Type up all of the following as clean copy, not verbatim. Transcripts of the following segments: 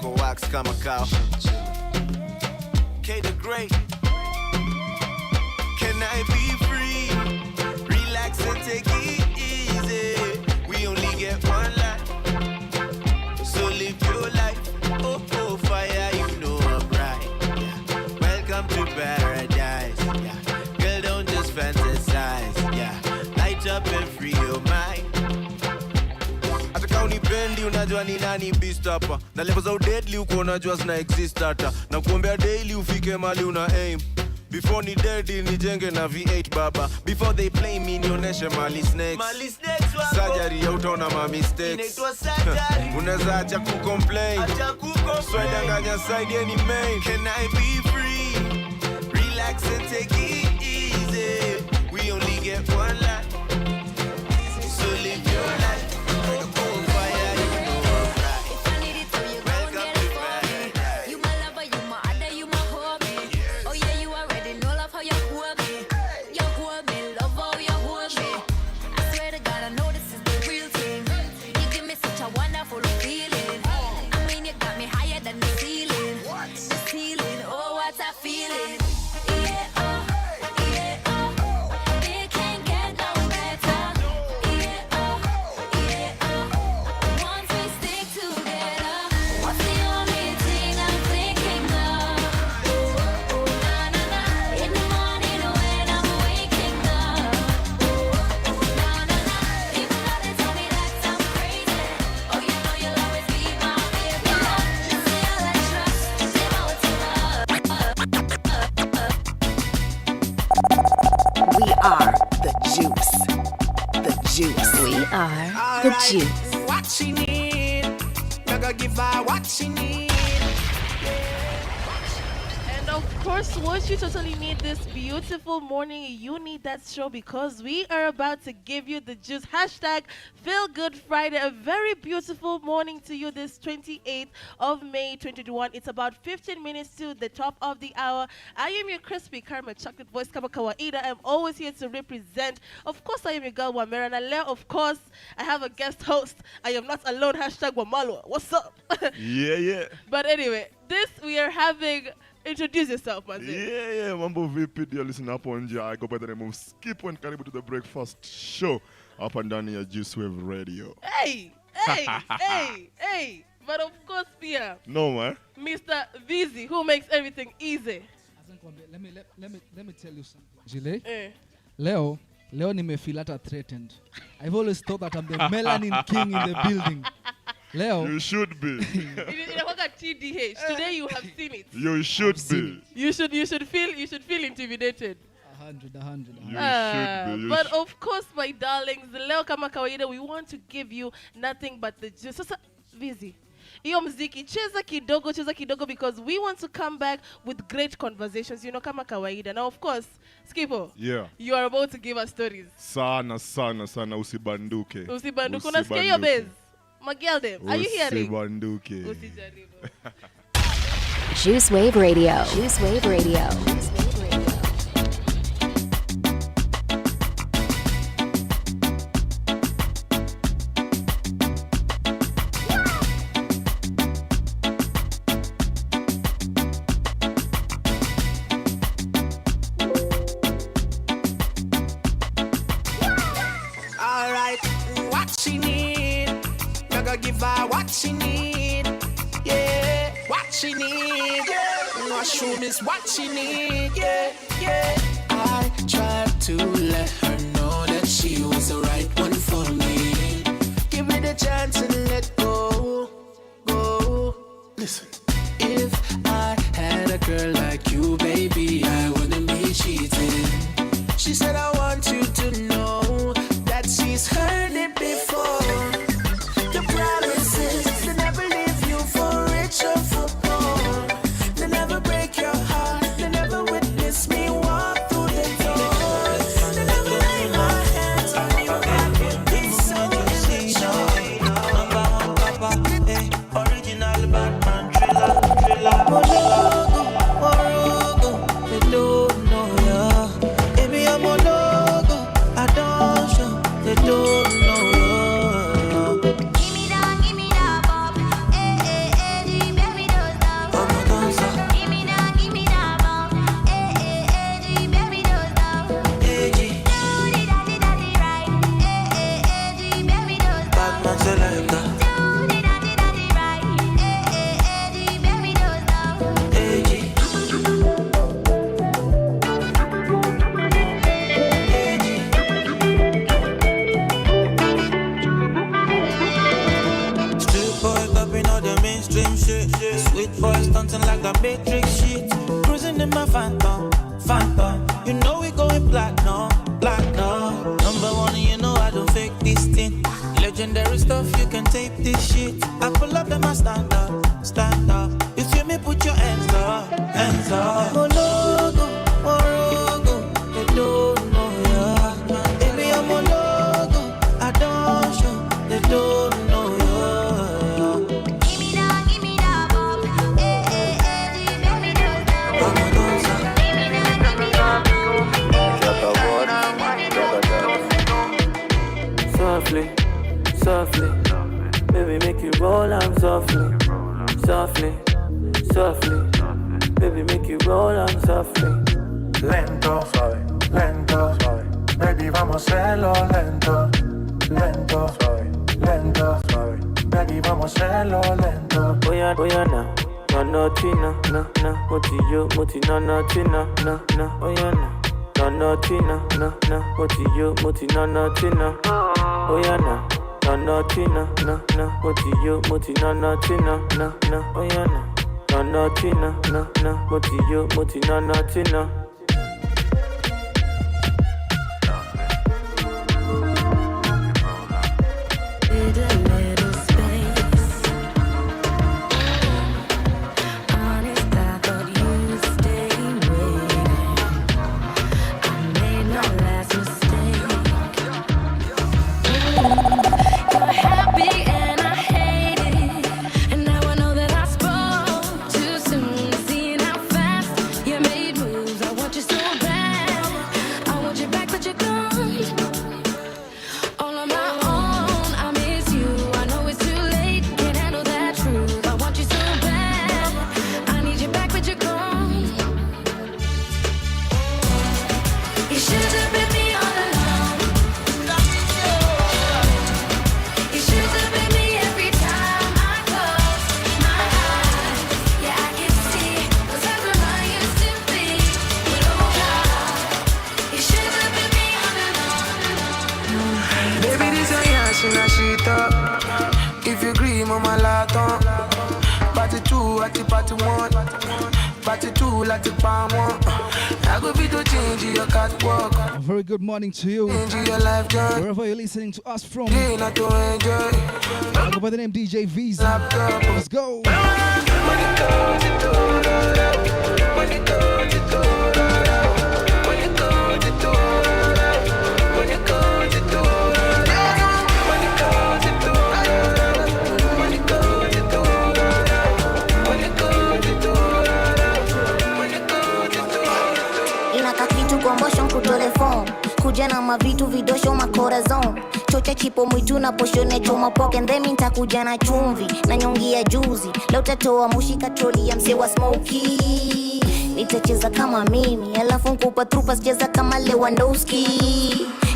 for wax kama kao. K the Great. Can I be free? Relax and take it easy. We only get one life, so live your life. Oh, oh, fire, you know I'm right. Yeah. Welcome to paradise. Yeah. Girl, don't just fantasize. Yeah. Light up and free your mind. Ataka unipendi unajua ni nani beast hapa. Na level za deadly uko unajua zina exist hata. Na kuombea daily ufike mali una aim. Before ni dead nijenge na V8 baba. Before they play me nioneshe mali snakes. Mali snakes wako. Surgery ya utaona ma mistakes. Inaitwa surgery. Unaweza acha kucomplain. Acha kucomplain. Swedanganya side ya ni main. Can I be free? Relax and take it easy. We only get one life, so live your life. The juice. What she need, I gotta give her what she need. And of course, what you totally need this beautiful morning, you need that show because we are about to give you the juice. Hashtag Feel Good Friday. A very beautiful morning to you this 28th of May 2021. It's about 15 minutes to the top of the hour. I am your crispy caramel chocolate voice, Kama Kawaida. I'm always here to represent. Of course, I am your girl, Wamera. And of course, I have a guest host. I am not alone. Hashtag Wamalwa. What's up? Yeah. But anyway, this we are having... Introduce yourself, man. Yeah. Mambo VP, dear listener up on I go by the name of Skippo and Karibu to the breakfast show up and down here, Juice Wave Radio. Hey. But of course, Pia. No, man. Mr. Vizi, who makes everything easy. Let me tell you something. Jile, Leo nimefeel threatened. I've always thought that I'm the melanin king in the building. Leo, you should be. TDH. Today you have seen it. You should be. You should feel intimidated. 100. You should be. But of course, my darlings, Leo kama kawaida, we want to give you nothing but the juice. Sasa Vizi, iyo mziki cheza kidogo because we want to come back with great conversations, kama kawaida. Now of course, Skippo, you are about to give us stories. Sana usibanduke. Unasikia hiyo base? Magelde, are you hearing? Usibanduke. Juice Wave Radio. Juice Wave Radio. Alright, what she need, I gotta give her what she need. Yeah, what she need. Mushroom is what she need. Yeah. I tried to let her know that she was the right one for me. Give me the chance and let go. Listen, if I had a girl like you, baby, I wouldn't be cheating. She said I want you to know that she's heard it before. The promises, they never leave you for rich or for poor. They never break your heart, they never witness me walk through the door. They never lay my hands on you, I would be so insecure. Original Batman thriller. Morogo, they don't know ya. Baby, I'm a logo, I don't show, they don't know. shit. Sweet boy stunting like a matrix shit. Cruising in my phantom, phantom. You know we going platinum, platinum. Number one, you know I don't fake this thing. Legendary stuff, you can tape this shit. I pull up and I stand up, stand up. You feel me, put your hands up, hands up. Mologo, morogo, they don't know ya. Baby, I'm mologo, I don't show, they don't know ya. Give me that, Bob. Eh, eh, eh, make me do that. Give me that, Softly, softly, baby, make you roll on softly, softly, softly, baby, make you roll on softly. Lento, suave, lento, suave. Baby, vamos a hacerlo lento, lento, suave, lento, suave. Baby, vamos a hacerlo lento. Oya na, no tina, na, moti yo, moti na tina, na, oya na. No tina, na, moti yo, moti na tina. Oya na, no tina, na, moti yo, moti na tina, na, oya na. No tina, na, moti yo, moti na tina. Need a little space. Honest, I thought you'd stay waiting. I made my last mistake. You're happy and I hate it. And now I know that I spoke too soon. Seeing how fast you made moves. I want you so bad. I want you back, but you're gone. All on my own, I miss you. I know it's too late, can't handle that truth. I want you so bad. I need you back, but you're gone. You should have been me all along. You should have been me every time I close my eyes. Yeah, I can see those eyes where I used to be. But oh God, you should have been me all along. Baby, this a yashina shit up. If you agree, mama laton. Party 2 at the party 1. Party 2 like the palm 1. I go be to change your catwalk. A very good morning to you, Change your life, John. wherever you're listening to us from. Day not to enjoy. I go by the name DJ Visa. Laptop. Let's go. Money goes to do. Money goes to do. Money goes to do. Money goes to do. Money goes to do. Money goes to do. Money goes to do. Money goes to do. Inaka kitu kwa motion kutole phone. Kuja na mavitu vidosho makorazon. Chocha chipo mwitu na poshone choma poke. Ndemi nitakuja na chumvi na nyongi ya juzi. Leo tatoa mushika troli ya mse wa smoky. Nitacheza kama mimi, alafu nkupa trupa sicheza kama Lewandowski.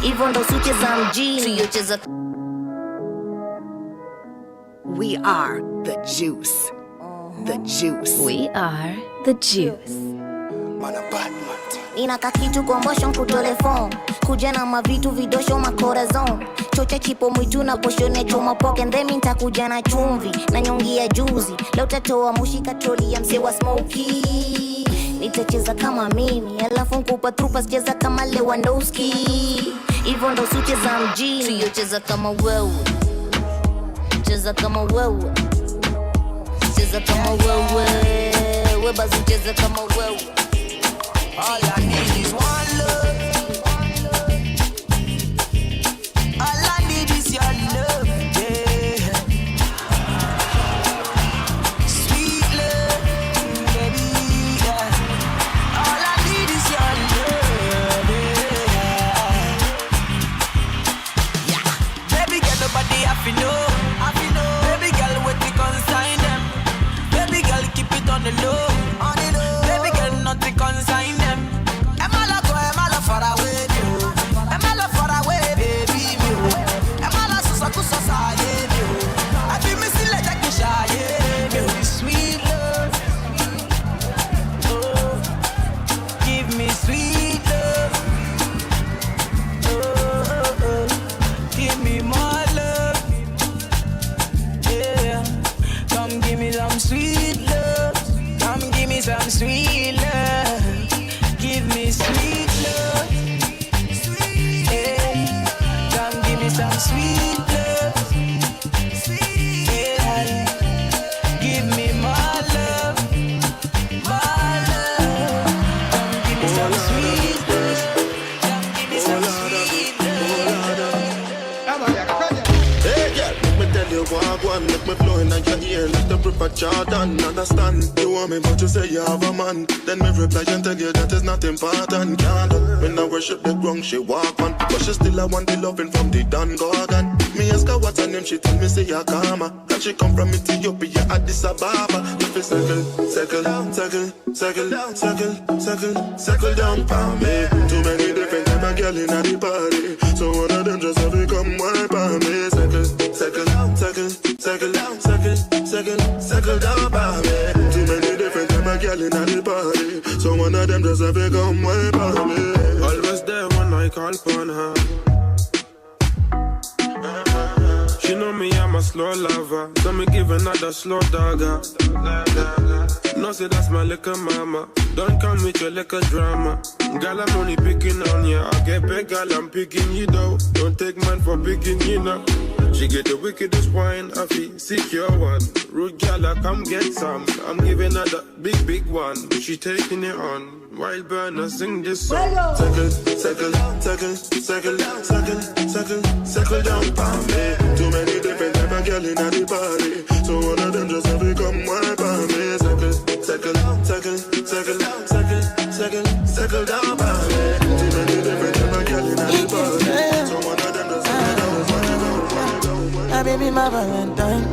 Hivyo ndo sucheza mjini. Tuyocheza. We are the juice. The juice. We are the juice. Inaka kitu kwa motion kutole phone. Kuja na mavitu vidosho makorazon. Chocha chipo mwitu na poshone choma poke. Ndemi nitakuja na chumvi na nyongi ya juzi. Leo tatoa mushika troli ya mse wa smoky. Nitacheza kama mimi, alafu nkupa trupa sicheza kama Lewandowski. Hivyo ndo sucheza mjini. Tuyocheza kama wewe. Cheza kama wewe. Cheza kama wewe. Webazi cheza kama wewe. All I need is one love. All I need is your love, yeah. Sweet love, baby, yeah. All I need is your love, yeah. Baby girl, nobody have to know. Baby girl, what we consign them. Baby girl, keep it on the low. Baby girl, nothing consign them. Am I far away, am I far away, baby, am I so society, I feel me still like a shy, sweet love, oh, give me sweet love, oh, give me more love, yeah, come give me some sweet love. Come give me some sweet love. Give me sweet love. Yeah. Come give me some sweet love. Yeah. Give me more love. More love. Come give me some sweet love. Come give me some sweet love. Hey girl, let me tell you what one. Let me blow in your ear, let the river Jordan. Understand, you want me but you say you have a man. Then me reply and tell you that is not important. Can't when I worship the ground she walk on, but she still I want the loving from the Don Gorgon. Me ask her what's her name, she tell me say Yakama. And she come from Ethiopia, Addis Ababa. If you circle, circle, circle, circle, circle, circle, circle down for me. Too many different type of girl in the party, so one of them just have to come wipe on me. Circle, circle, circle, circle, circle, circle, circle down for me. Too many different type of girl in the party, so one of them just have to come wipe on me. Always there when I call upon her. She know me, I'm a slow lover, so me give another slow dagger. No say that's my liquor mama, don't come with your liquor drama. Girl, I'm only picking on ya, I get big, girl, I'm picking you though. Don't take man for picking you now. She get the wickedest wine, I feel secure one. Rude girl, I come get some, I'm giving her the big, big one. She taking it on. Wild burner, sing this song. Circle, circle, circle, circle, circle, circle, circle down for me. Too many different type of girl in the party, so one of them just have to come wipe on me. Circle, circle, circle, circle, circle, circle, circle down for me. Too many different type of girl in the party, so one of them just have to come. My baby, my Valentine.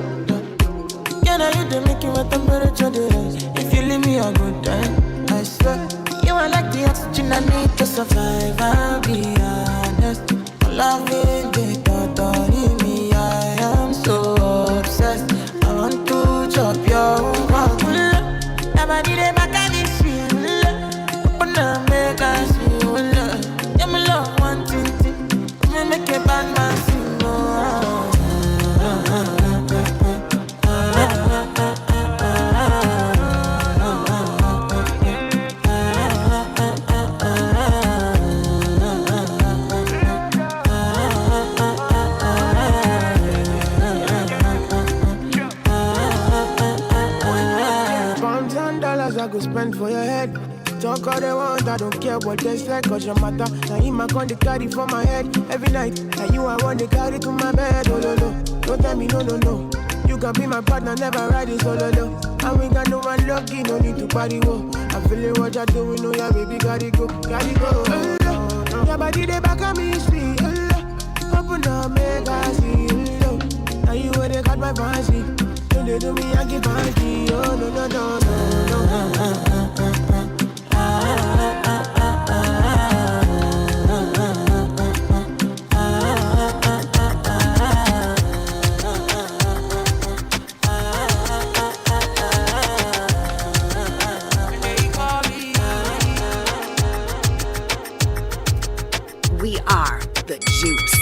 Can I hit the making with temperature rise? If you leave me a good time, I swear. You are like the oxygen I need to survive, I'll be honest. Loving the thought of me, I am so obsessed. I want to chop your heart. Never did it back at this shit. Open up, make us feel love. Yeah, me love one thing. Me make a bad man sing. I go spend for your head. Talk all they want, I don't care what they say, cause your matter. Now him I con the carry for my head every night. Now you I want to carry to my bed, oh no no. Don't tell me no no no. You can be my partner, never ride it solo no. And we got no one lucky, no need to party whoa. I'm feeling what you're doing, oh yeah baby, gotta go, gotta go. Your body they back at me, sweet. Open up, make I see you. Now you where they got my fancy. Don't they do me, I get funky. Oh no no no no no. We are the juice.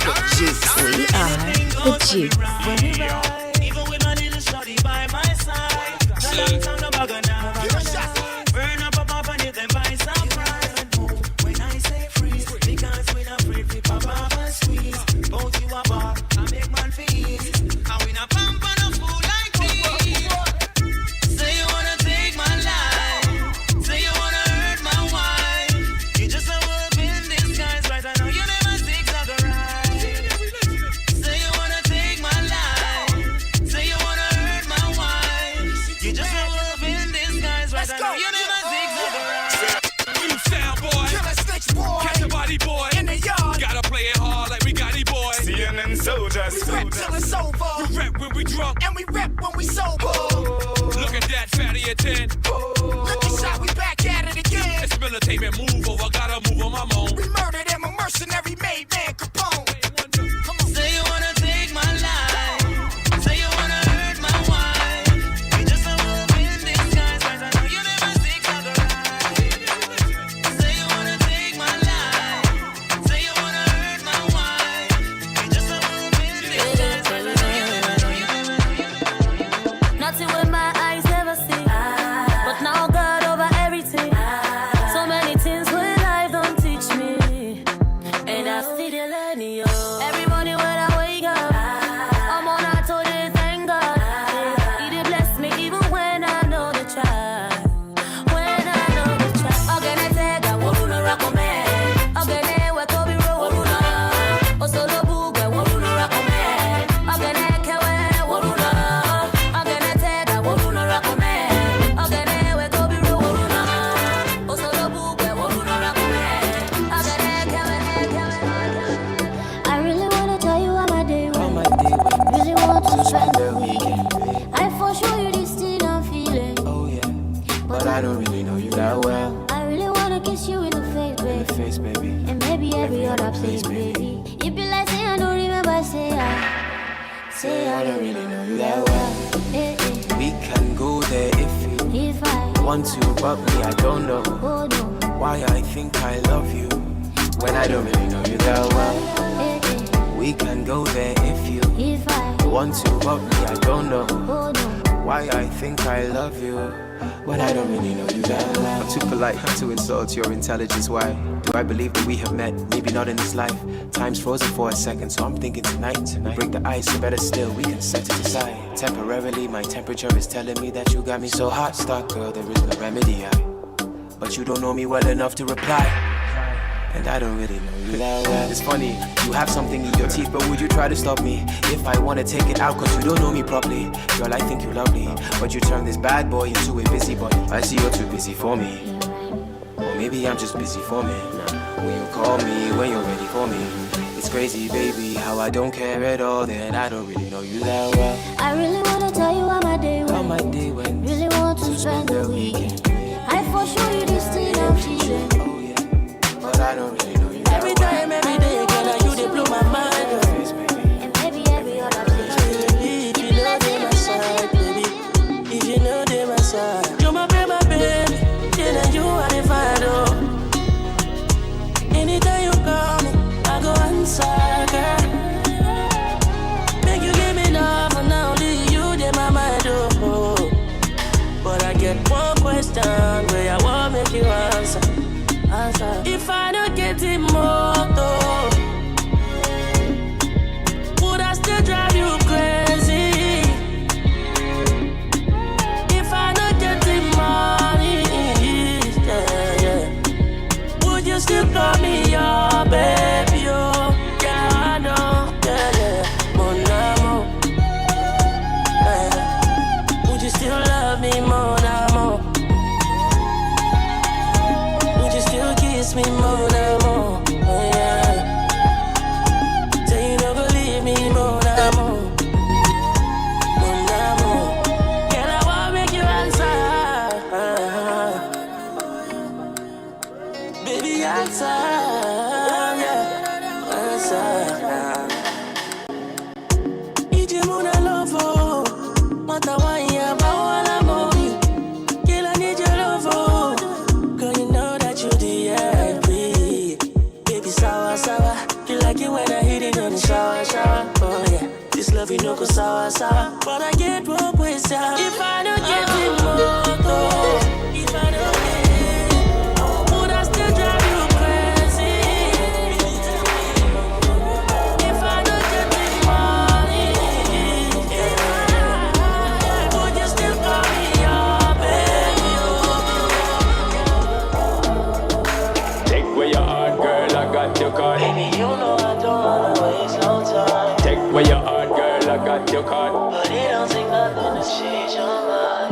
The juice. We are the juice. Even with my little shorty by my side. No long time no bugger now. Burn up and hit them by surprise. When I say freeze, because we not afraid we pop up and squeeze. Both you a bar, I make man feel. And we not pump on a fool like this. Say you wanna take my life. Say you wanna hurt my wife. You just a wolf in disguise, right? I know you never zigzag right. Say you wanna take my life. Say you wanna hurt my wife. You just a wolf in disguise, right? I know you never zigzag right. New sound boy, Killer snitch boy, catch a body boy. in the yard. Gotta play it hard like we got it boy. CNN soldiers. We rap till it's over, We rap when we drunk. and we rap when we sober. Look at that fatty at 10. Look at shot, we back at it again. It's military move over, gotta move on my own. We murdered him, a mercenary made man Capone. Say you wanna take my life. Say you wanna hurt my wife. You just a wolf in disguise, right? I know you never zigzag right. Say you wanna take my life. Say you wanna hurt my wife. You just a wolf in disguise, right? I know you never. Nothing will I don't really know you that well. I really wanna kiss you in the face, baby. In the face, baby. And maybe every other place, baby. If you like, say I don't remember, say I don't really know you that well. Eh, eh. We can go there if I want to, but me, I don't know why I think I love you when I don't really know you that well. We can go there if I want to, but me, I don't know why I think I love you when I don't really know you that well. I'm too polite to insult your intelligence. Why do I believe that we have met? Maybe not in this life. Time's frozen for a second, so I'm thinking tonight. Break the ice, or better still, we can set it aside. Temporarily, my temperature is telling me that you got me so hot. Stuck, girl, there is no remedy. But you don't know me well enough to reply. And I don't really know you that well. It's funny, you have something in your teeth, but would you try to stop me if I wanna take it out? Cause you don't know me properly. Girl, I think you're lovely, but you turn this bad boy into a busybody. I see you're too busy for me. Or maybe I'm just busy for me. Will you call me when you're ready for me? It's crazy, baby, how I don't care at all. Then I don't really know you that well. I really wanna tell you how my day went. How my day went. Really want to spend the weekend. I for sure you this thing I'm feeling. But I don't really know you that Every time, every day, girl, you they blow my mind. And maybe every other place. If you know they my side, baby. If you know they my side. You're my baby, then you are the father. Anytime you call me, I go answer, girl. Make you give me love, and now only you they my mind, oh. But I get one question where I want make you answer. If I don't get it more, would I still drive you crazy? If I don't get it money, yeah. Would you still call me your baby? Oh, yeah, I know, yeah. Mon amour, yeah. Would you still love me, mon amour? Kiss me more and more, oh yeah. Say you don't believe me more and more, more and more. Girl, I wanna make you answer, baby, answer, yeah, answer. Ije muna love, mata wanya bawala mori. Girl, I need your love, girl, you know that you the sour. You like it when I hit it on the shower. Oh yeah, this love you know go sour. But I get one question. If I don't get it more, if I don't get it, would I still drive you crazy? If I don't get it money, would you still call me your baby? Take away your heart, girl, I got your card. Baby, you know I don't wanna waste no time. Take away your heart, girl, I got your card. But it don't take nothing to change your mind.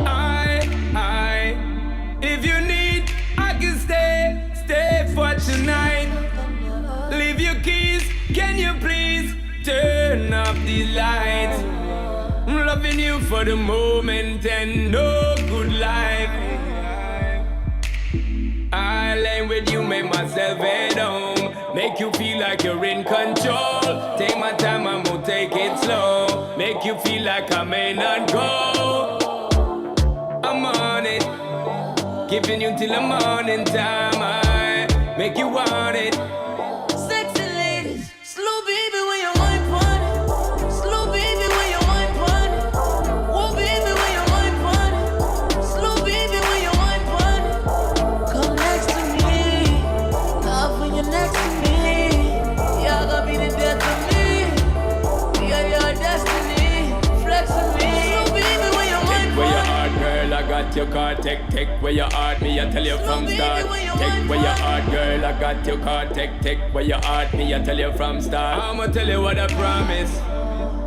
If you need, I can stay for tonight. Leave your keys, can you please turn off the lights? I'm loving you for the moment and no good life. I lay with you, make myself at home. Make you feel like you're in control. Take my time, I'm gonna take it slow. Make you feel like I may not go. I'm on it, giving you till the morning time. I make you want it. Sexy ladies, slow baby when you wine pon it. Slow baby when you wine pon it. Oh baby when you wine pon it. Slow baby when you wine pon it. Come next to me, love when you're next to me. You're gonna be the death of me. We are your destiny. Flex with me. Slow baby when you wine Take where your pon it. heart, girl, I got your card. Take where your heart, me I tell you from start. Take where your heart, girl, I got your card. Take where your heart, me I tell you from start. I'ma tell you what I promise.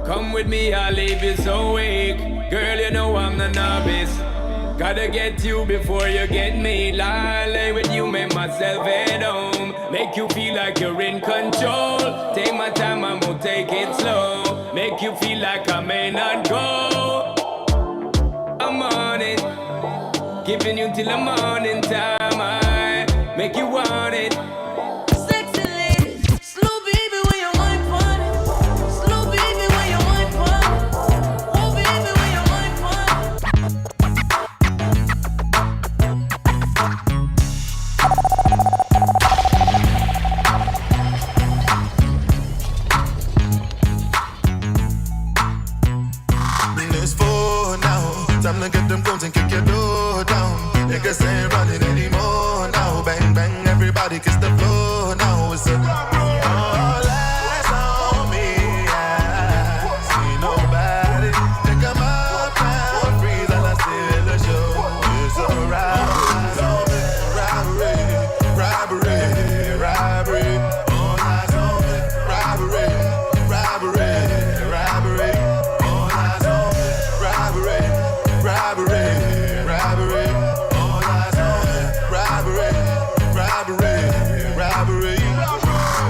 Come with me, I'll leave you so weak. Girl, you know I'm the novice. Gotta get you before you get me. Lay with you, make myself at home. Make you feel like you're in control. Take my time, I'm gonna take it slow. Make you feel like I may not go. I'm on it, Keeping you till the morning time, I make you want it. Sexy lady, slow baby when you wine for it. Slow baby when you wine for it. Oh baby when you wine for It's 4 now. Time to get them guns and kick your door down. Niggas ain't running anymore now. Bang bang, everybody kiss the floor now. It's a all eyes on me. I see nobody. Take 'em up now, freeze and I see the show. It's alright. Robbery, robbery, robbery. All eyes on me. Robbery, robbery, robbery. All eyes on me. Robbery, robbery, robbery. All eyes on me. Robbery, robbery, robbery.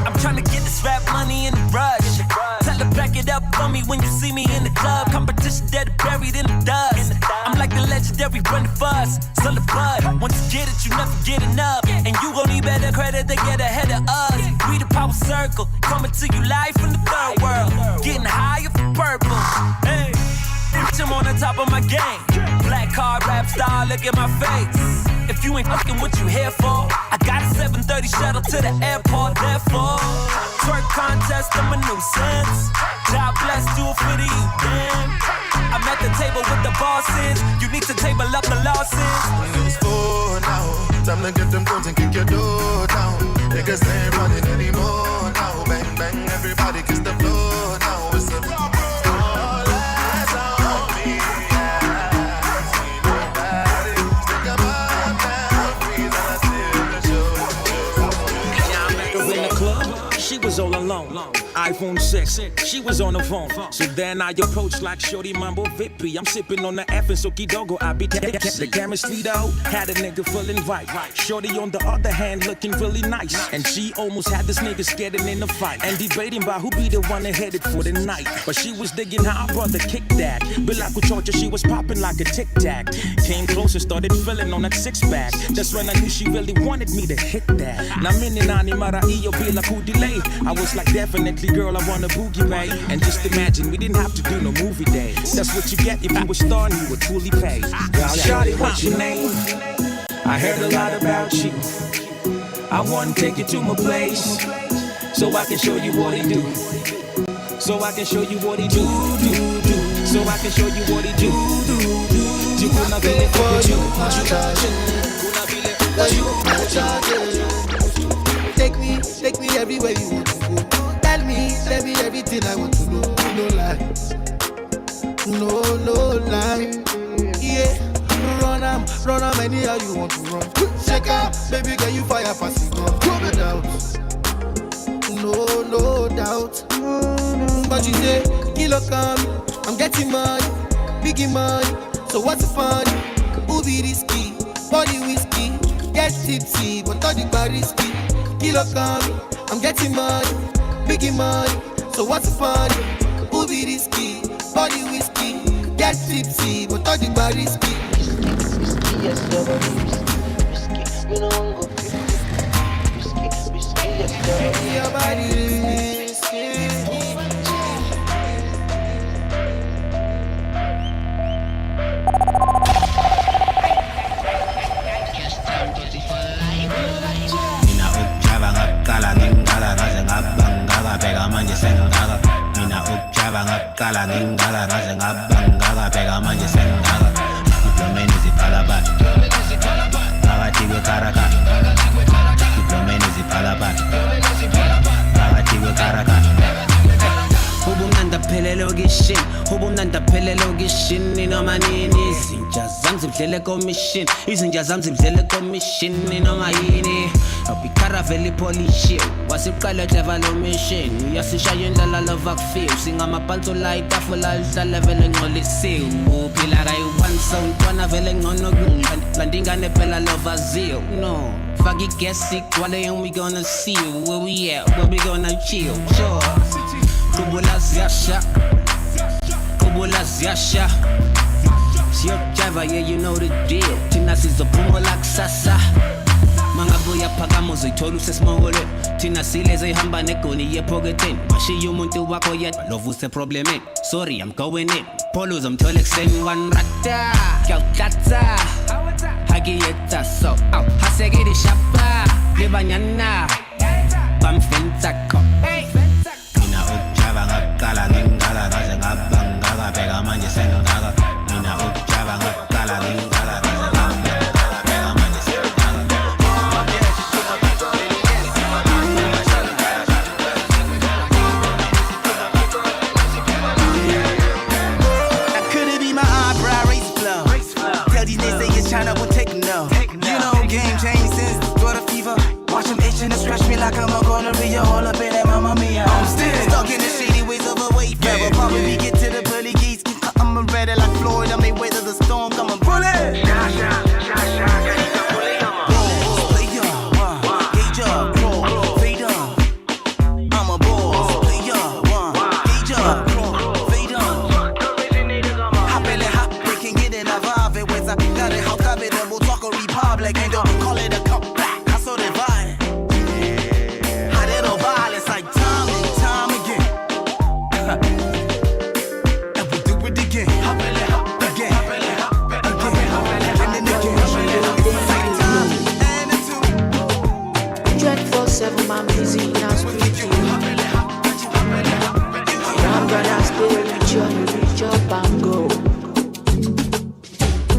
I'm tryna get this rap money in the rush. Tell her back it up for me when you see me in the club. Competition dead buried in the dust. I'm like the legendary running fast. Son of blood. Once you get it, you never get enough. And you gon' need better credit to get ahead of us. We the power circle, coming to you live from the third world. Getting higher for purple. Hey, I'm on the top of my game. Black card rap star, look at my face. If you ain't fucking what you here for, I got a 7:30 shuttle to the airport. Therefore, twerk contest, I'm a nuisance. God bless, do it for the youth, damn. I'm at the table with the bosses. You need to table up the losses. It's 4 now. Time to get them guns and kick your door down. Niggas ain't running anymore now. Bang bang, everybody kiss the floor now. It's a all eyes on me. I see nobody. Stick 'em up now, freeze and I see the show. In the club, she was all alone. iPhone 6, she was on the phone. So then I approached like Shorty Mambo Vippy. I'm sipping on the F and Soki Dogo. I be the chemistry though, had a nigga full invite. Shorty on the other hand looking really nice. And she almost had this nigga getting in a fight. And debating about who be the one that headed for the night. But she was digging how our brother kicked that. Bila kuchocha, she was popping like a tic tac. Came closer, started filling on that 6-pack. That's when I knew she really wanted me to hit that. Na mini nani mara iyo bila delay. I was like, definitely girl, I want a boogie, babe. And just imagine, we didn't have to do no movie days. That's what you get if you were starting, you would truly pay. Shawty, what's your name? I heard a lot about you. I wanna take you to my place, so I can show you what he do. So I can show you what he do. So I can show you what he do. You gonna be it for you. Take me everywhere you want to go. Tell me everything I want to know. No lies, no lie. Yeah, run am anyhow you want to run. Check out, baby girl, you fire passing on. No doubt. But you say, kilo come, I'm getting money, biggie money. So what's the fun? Who be risky? Body whiskey, get tipsy, but all the bar risky. Kilo come, I'm getting money, biggie money. So what's the fun? Who be risky? Body whiskey, get tipsy, but all the bar risky. Risky, yes, risky. We don't go risky, yes, your body risky. Ngakala ngingaka ngaze ngabangaka bheka manje sengaka diplomeni ziphalabala phakathi kwekaraka diplomeni ziphalabala phakathi kwekaraka ubumnandi aphelele okishini ubumnandi aphelele okishini noma nini izinja zami zidlele commission izinja zami zidlele commission noma yini Caravelle polish wasiqala develop mission yasishaya indlela love akufeel singamaphansi light afula ihlala vele ngcolisiwe uphila kayi-one so ntwana vele ngcono landingane phela love azio no fuck it guess it wale and we gonna see you where we at where we gonna chill sure kubula ziyasha Siyok Java, yeah, you know the deal. thina sizophumula kusasa mangabuya phakama uzoyithola usesimokole thina sileze ihamba negoni yephoketheni washiya umuntu wakho yedwa love useproblemeni sorry I'm going in Polo uzomthola ekuseni one rata kyawuthatha hakiyetha so hasekeli shapa lebanyana bamfentsakho mina ukujaba ngaqala ngingala ngaze ngabangaka bheka manje sengaka mina ukujaba ngaqala ngingala ngaze ngabangaka bheka manje sengaka could it be my eyebrow race flow? Tell these niggas China will take no. You know game changed since got a fever. Watch them itching and stretch me like I'm a gonorrhea. All up in that mamma mia. I'm still stuck in the shady ways of a wave. Never probably get to the pearly gates. I'm ready like Floyd. I may weather the storm. Come on, bullet. Like ain't don't call it a comeback. I saw the vibe. How they don't violence like time and time again. And we do it again. Again. And again. 24/7, I'm busy now speaking. I'm gonna stay reach up and go.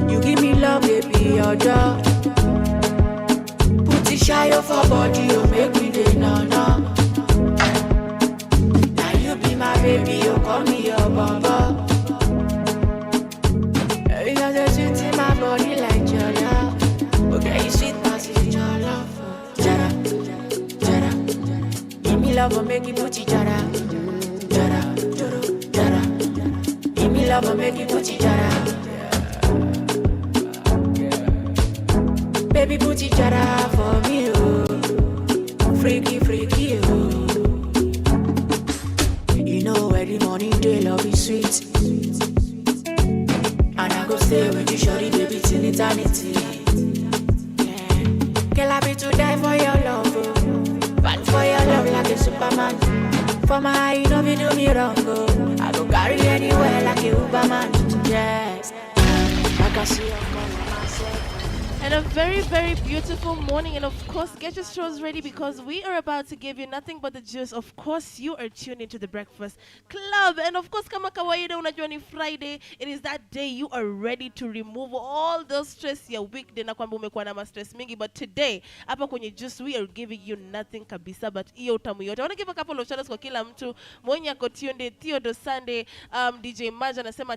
You give me love, baby, your dog. Shy of her body, you make me day now. Now you be my baby, you call me your baba. Because you're sweet in my body like your love. Okay, you sweet passage your love. Jara, jara. Give me love, make you put it jara. Jara, jara. Give me love, make you put it jara. Baby, put it jara for me, oh. Freaky, oh. You know every morning day love is sweet. And I go stay with you, shorty, baby, till eternity. Yeah. Girl, I be to die for your love, oh. Fight for your love like a Superman. For my eye, you know me do me wrong, oh. I go carry anywhere like a Uberman. Yes, I can see your color myself. And a very, very beautiful morning. And of course, get your straws ready because we are about to give you nothing but the juice. Of course, you are tuned into the Breakfast Club. And of course, kama kawaida unajua ni Friday, it is that day you are ready to remove all those stress ya weekday na kwamba umekuwa na stress mingi. But today, hapa kwenye juice, we are giving you nothing kabisa but iyo utamu yote. I want to give a couple of shoutouts kwa kila mtu. Mwenye ako tuned, Theodore Sunday, DJ Maja anasema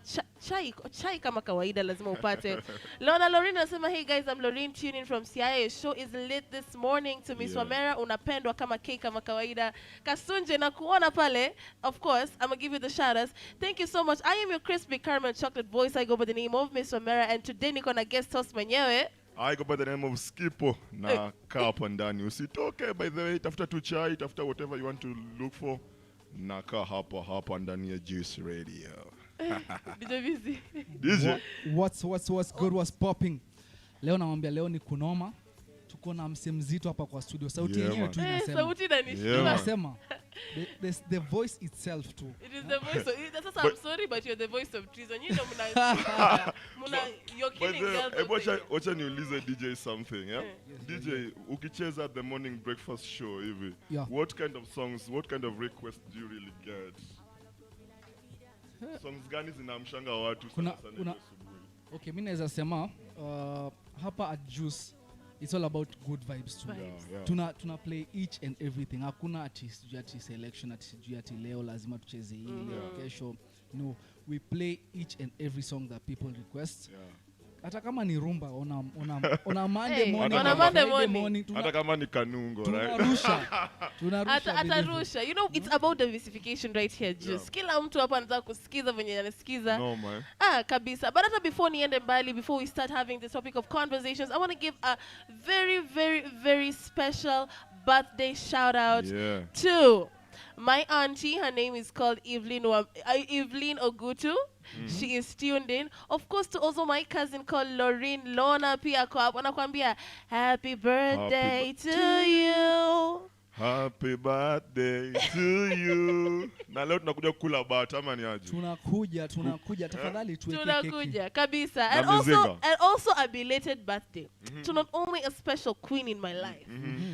chai kama kawaida lazima upate. Lona Lorena anasema, hey guys, I'm Lorraine tuning from CIA. Show is lit this morning to Miss Wamera. Unapendwa kama cake kama kawaida. Kasunje na kuona pale. Of course, I'm going to give you the shoutouts. Thank you so much. I am your crispy caramel chocolate voice. I go by the name of Miss Wamera. And today niko na guest host mwenyewe. I go by the name of Skippo. Na kaa hapa ndani. Usitoke, by the way. Tafuta tu chai, tafuta whatever you want to look for. Na kaa hapa ndani ya Juice Radio. DJ. What's good, what's popping? Leo namwambia leo ni kunoma. Tuko na mse mzito hapa kwa studio. Sauti yenyewe tu inasema. Sauti inasema. The voice itself too. It is the voice of, I'm sorry but you're the voice of treason. You know you're killing girls. Wacha niulize DJ something, yeah? DJ, ukicheza the morning breakfast show hivi. Yeah. What kind of songs, what kind of requests do you really get? Songs gani zinamshanga watu sana asubuhi? Okay, mimi naweza sema hapa at Juice it's all about good vibes too. Yeah. Tuna play each and everything. Hakuna ati selection ati leo lazima tucheze hii leo kesho. No, we play each and every song that people request. Yeah. Hata kama ni rumba ona Monday morning. Hata kama ni kanungo, right? Tunarusha. You know, it's about diversification right here, just. Kila mtu hapa anataka kusikiza venye anasikiza. No, man. Kabisa. But hata before niende mbali, before we start having this topic of conversations, I want to give a very, very, very special birthday shout out to My auntie, her name is called Evelyn Ogutu. She is tuned in. Of course, to also my cousin called Lorraine Lona pia kwa hapo. Wanakuambia happy birthday to you. Happy birthday to you. Na leo tunakuja kula bata ama ni aje? Tunakuja tafadhali tuweke Tunakuja kabisa. Na And also a belated birthday to not only a special queen in my life,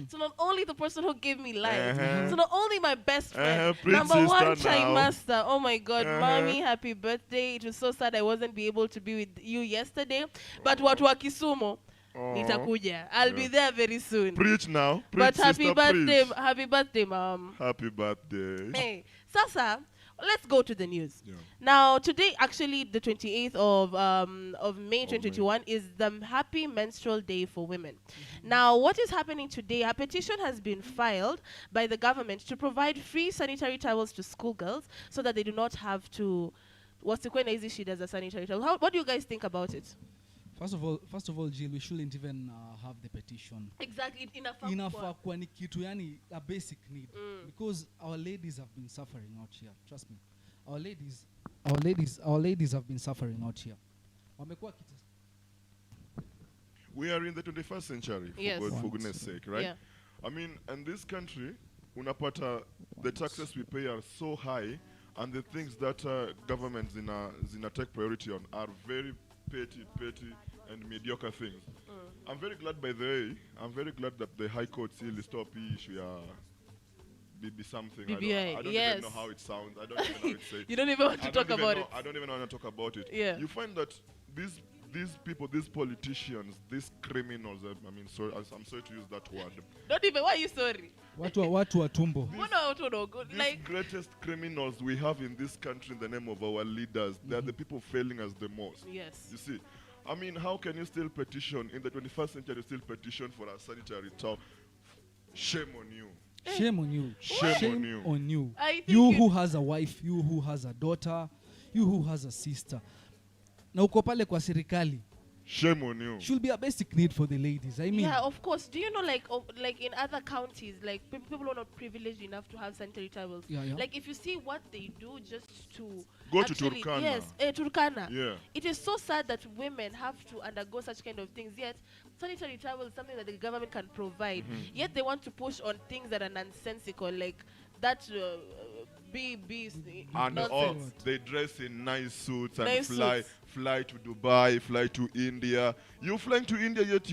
to not only the person who gave me life, to not only my best friend, number one chai master. Oh my God, mommy, happy birthday. It was so sad I wasn't be able to be with you yesterday, but watu wa Kisumu nitakuja. I'll be there very soon. Preach now. Preach, but happy birthday, preach. happy birthday, mom. Happy birthday. Hey, Sasa, let's go to the news. Now, today, actually, the 28th of May 2021 is the Happy Menstrual Day for Women. Now, what is happening today? A petition has been filed by the government to provide free sanitary towels to schoolgirls so that they do not have to. What's the queen easy she does a sanitary towel? What do you guys think about it? First of all, Jill, we shouldn't even have the petition. Exactly, inafaa kuwa ni kitu yani a basic need because our ladies have been suffering out here. Trust me, our ladies have been suffering out here. We are in the 21st century, for goodness sake, right? Yeah. I mean, in this country, unapata the taxes we pay are so high, and the things that governments zina take priority on are very petty and mediocre things. I'm very glad, by the way, that the High Court still stopped the issue BB something. BBI, I don't yes. even know how it sounds. I don't even know how it says. You don't even want to talk about it. I don't even want to talk about it. Yeah. You find that these people, these politicians, these criminals, I mean, sorry, I'm sorry to use that word. Don't even, why are you sorry? Watu wa tumbo. These greatest criminals we have in this country in the name of our leaders, they're the people failing us the most. Yes. You see, I mean, how can you still petition, in the 21st century, still petition for a sanitary towel? Shame on you. Shame on you. Shame on you. You who has a wife, you who has a daughter, you who has a sister. Na uko pale kwa serikali. Shame on you. Should be a basic need for the ladies. I mean. Yeah, of course. Do you know, like in other counties, like people are not privileged enough to have sanitary towels. Yeah. Like if you see what they do just to go to Turkana. Yes, Turkana. Yeah. It is so sad that women have to undergo such kind of things. Yet sanitary towels is something that the government can provide. Yet they want to push on things that are nonsensical, like that. And all they dress in nice suits and fly to Dubai, fly to India. You flying to India, yet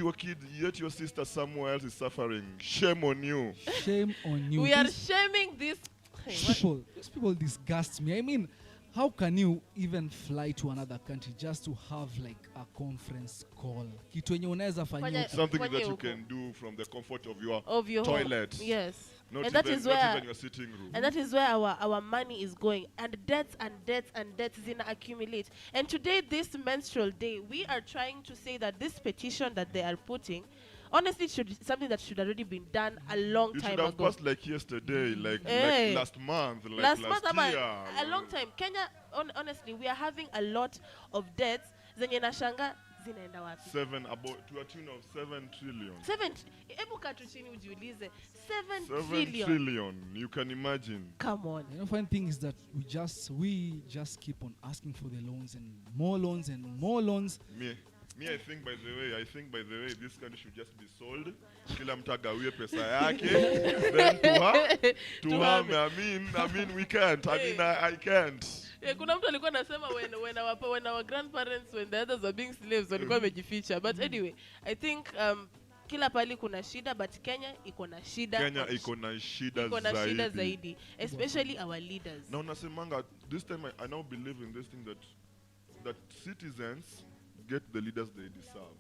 your sister somewhere else is suffering. Shame on you. Shame on you. We are shaming these people. These people disgust me. I mean, how can you even fly to another country just to have like a conference call? Something that you can do from the comfort of your toilet. Home. Yes. Not and even your sitting room. And that is where our money is going. And debts accumulate. And today, this menstrual day, we are trying to say that this petition that they are putting, honestly, something that should already been done a long time ago. It should have passed like yesterday, like last month, last year. A long time. Kenya, honestly, we are having a lot of debts. Zenye nashanga zinaenda wapi? To a tune of 7 trillion. 7 trillion. You can imagine. Come on. The funny thing is that we just keep on asking for the loans and more loans and more loans. Me, I think by the way, this country should just be sold. Kila mtu agawie pesa yake. Then to harm. I mean, we can't. I mean, I can't. Kuna mtu alikuwa anasema when our grandparents, when the others were being slaves, walikuwa wamejificha. But anyway, I think kila pali kuna shida, but Kenya iko na shida. Kenya iko na shida zaidi. Especially our leaders. Now nasemanga, this time I now believe in this thing that citizens get the leaders they deserve.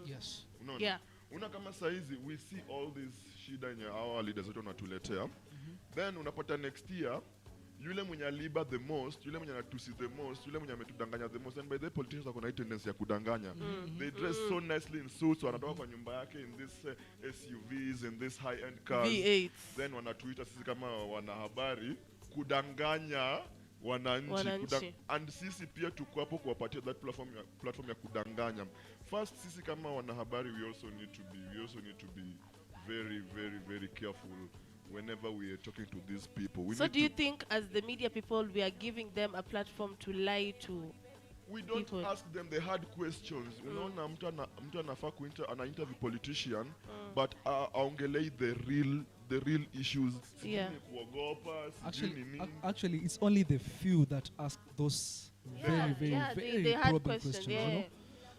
Yes. Yeah. Una kama saizi, we see all these shida yenye our leaders wetu wanatuletea. Then unapata next year, yule mwenye aliba the most, yule mwenye anatusi the most, yule mwenye ametudanganya the most, and by the politicians wako na tendency ya kudanganya. They dress so nicely in suits, wanatoka kwa nyumba yake in this SUVs, in this high-end cars. V8. Then wanatuita sisi kama wanahabari kudanganya wananchi. And sisi pia tuko hapo kuwapatia that platform ya kudanganya. First, sisi kama wanahabari we also need to be very, very, very careful whenever we are talking to these people. So do you think as the media people we are giving them a platform to lie to we don't people? Ask them the hard questions. Unaona mtu anafaa ana interview politician but aongelei the real issues. Yeah. Actually it's only the few that ask those very probing questions, you know?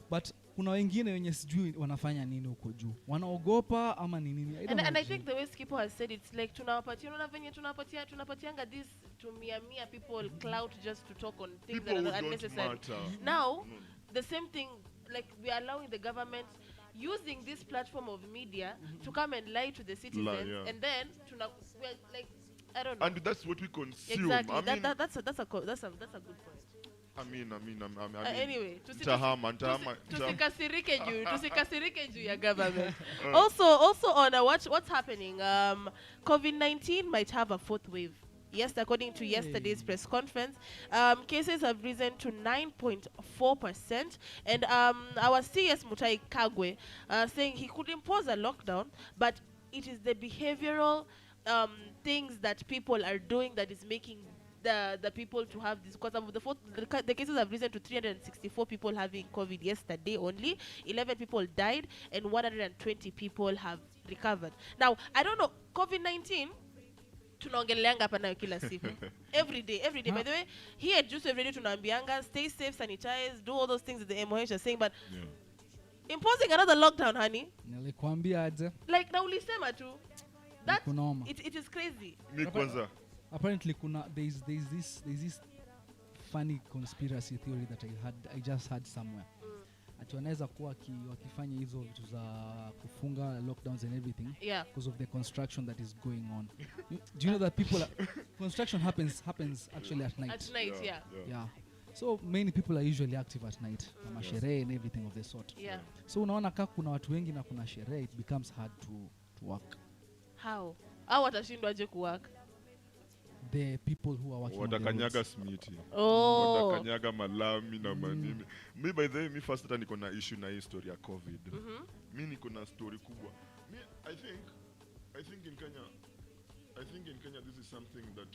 But kuna wengine wenye sijui wanafanya nini huko juu, wanaogopa ama ni nini. And I think the way Skippo has said it's like tunawapatia, unaona venye tunapatianga this to mia people clout just to talk on things people that are unnecessary. Now the same thing, like we are allowing the government using this platform of media to come and lie to the citizens, and then we're like, I don't know. And that's what we consume. Exactly. I mean, that's a good point. I mean, anyway, tusikasirike juu ya government. Also on what's happening, COVID-19 might have a fourth wave. Yes, according to yesterday's press conference, cases have risen to 9.4%, and our CS Mutai Kagwe saying he could impose a lockdown, but it is the behavioral things that people are doing that is making the people to have this, because the cases have risen to 364 people having COVID yesterday only. 11 people died and 120 people have recovered. Now, I don't know, COVID-19 tunaongeleanga hapa nayo kila siku. every day. By the way, here at Juice every day tunaambianga stay safe, sanitize, do all those things that the MOH are saying, but imposing another lockdown, honey. Nilikwambia aje. Like na ulisema tu. That it is crazy. Apparently there is this funny conspiracy theory that I just heard somewhere. Ati wanaweza kuwa wakifanya hizo vitu za kufunga lockdowns and everything because of the construction that is going on. Do you know that construction happens actually at night? At night, yeah. So many people are usually active at night. Kama sherehe and everything of the sort. Yeah. So unaona kama kuna watu wengi na kuna sherehe, it becomes hard to work. How? Au watashindwa aje kuwork? The people who are working watakanyaga smiti, watakanyaga malami na manini. Me by the way, me first hata niko na issue na hii story ya COVID. Me niko na story kubwa. Me I think in Kenya this is something that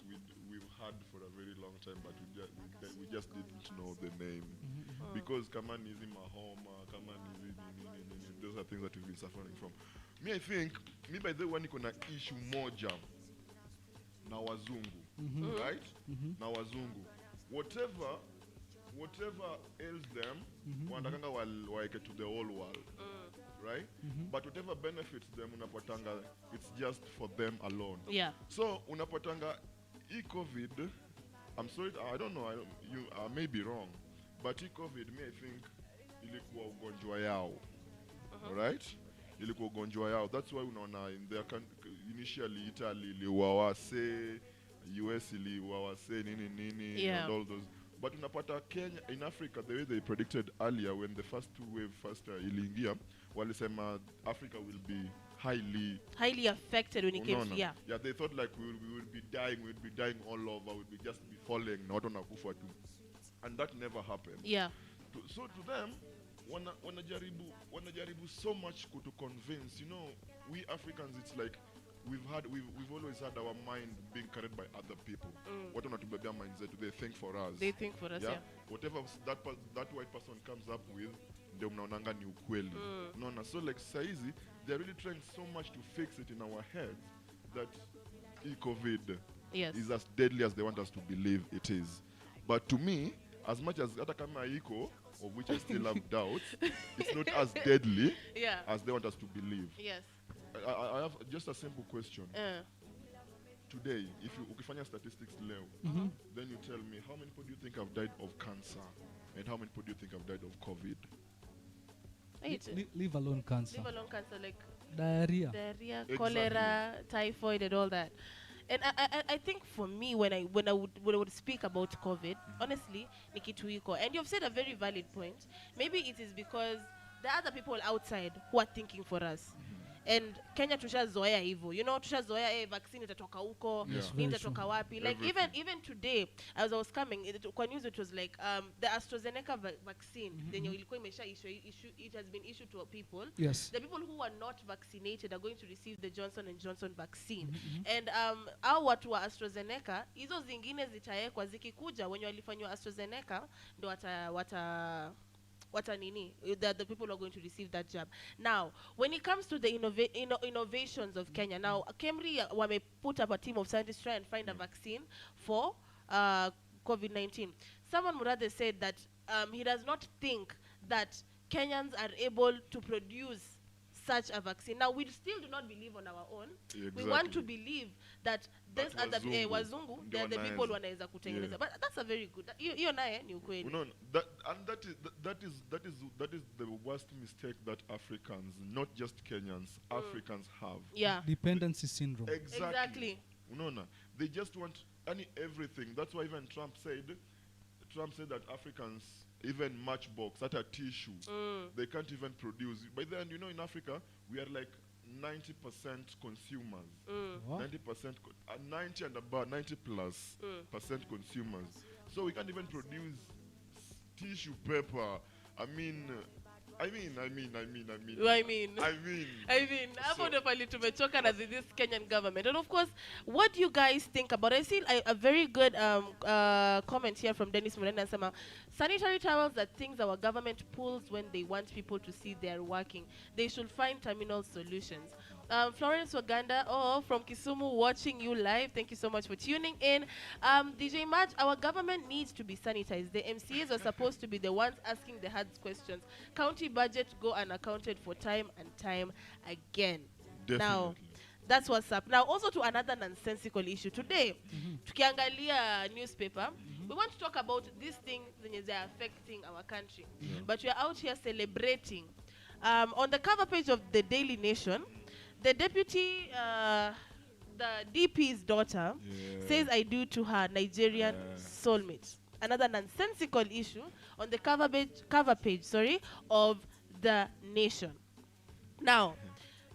we've had for a very long time, but we just didn't know the name. Because kama nizi mahoma, kama nizi nini, those are things that we've been suffering from. Me I think, me by the way niko na issue moja na wazungu, right? Na wazungu, whatever ails them, wanataka waeke to the whole world, right? But whatever benefits them, unapatanga it's just for them alone. Yeah. So unapatanga COVID, I'm sorry, I don't know, I may be wrong, but COVID, me I think ilikuwa ugonjwa yao, right? Ilikuwa ugonjwa yao. That's why unaona in their initially Italy iliwawase, US iliwawase nini and all those. But unapata Kenya in Africa, the way they predicted earlier when the first wave iliingia, walisema Africa will be highly affected when it came to yeah, they thought like we would be dying all over, we would be just be falling, not on akufa tu. And that never happened. Yeah. So to them, wanajaribu so much to convince, you know, we Africans, it's like we've always had our mind being carried by other people. What wanatubebea minds that they think for us. They think for us, yeah. Whatever that white person comes up with, ndio mnaonanga ni ukweli. No, so like saizi, they're really trying so much to fix it in our heads that COVID is as deadly as they want us to believe it is. But to me, as much as hata kama iko, of which I still have doubts, it's not as deadly as they want us to believe. Yes. I have just a simple question. Today, if you ukifanya statistics leo, then you tell me how many people do you think have died of cancer and how many people do you think have died of COVID? Leave alone cancer. Leave alone cancer, like diarrhea, exactly. Cholera, typhoid, and all that. And I think for me, when I would speak about COVID, honestly, ni kitu iko. And you've said a very valid point. Maybe it is because there are other people outside who are thinking for us. And Kenya tushazoea hivyo, you know, tushazoea vaccine itatoka huko, nini itatoka wapi. Like even today as I was coming kwa news, it was like the AstraZeneca vaccine yenye ilikuwa imesha issue, it has been issued to people. The people who are not vaccinated are going to receive the Johnson and Johnson vaccine. And au watu wa AstraZeneca hizo zingine zitaekwa zikikuja, wenye walifanywa AstraZeneca ndo what nini, the people who are going to receive that jab. Now, when it comes to the innovations of Kenya, now Kemri wame put up a team of scientists try and find a vaccine for COVID-19. Someone Murade said that he does not think that Kenyans are able to produce such a vaccine. Now, we still do not believe on our own. We want to believe that there's other wazungu, they're the people who wanaweza kutengeneza. But that's a very good. Hiyo naye ni ukweli. That is the worst mistake that Africans, not just Kenyans, Africans have. Yeah. Dependency syndrome. Exactly. They just want everything. That's why even Trump said that Africans, even matchbox, at a tissue, they can't even produce. By then, you know, in Africa, we are like 90% consumers. 90%, 90 and about 90 plus percent consumers. So we can't even produce tissue paper. I mean, hapo ndo pali tumechoka na this Kenyan government. And of course, what do you guys think about it? I see a very good comment here from Dennis Morena Sama. Sanitary towels are things our government pulls when they want people to see they are working. They should find terminal solutions. Florence Waganda, from Kisumu, watching you live. Thank you so much for tuning in. DJ Maj, our government needs to be sanitized. The MCAs are supposed to be the ones asking the hard questions. County budget go unaccounted for time and time again. Definitely. Now, that's what's up. Now, also to another nonsensical issue. Today, tukiangalia newspaper, we want to talk about these things that are affecting our country. But we are out here celebrating. On the cover page of the Daily Nation, the deputy, the DP's daughter, says I do to her Nigerian soulmate. Another nonsensical issue on the cover page, of the Nation. Now,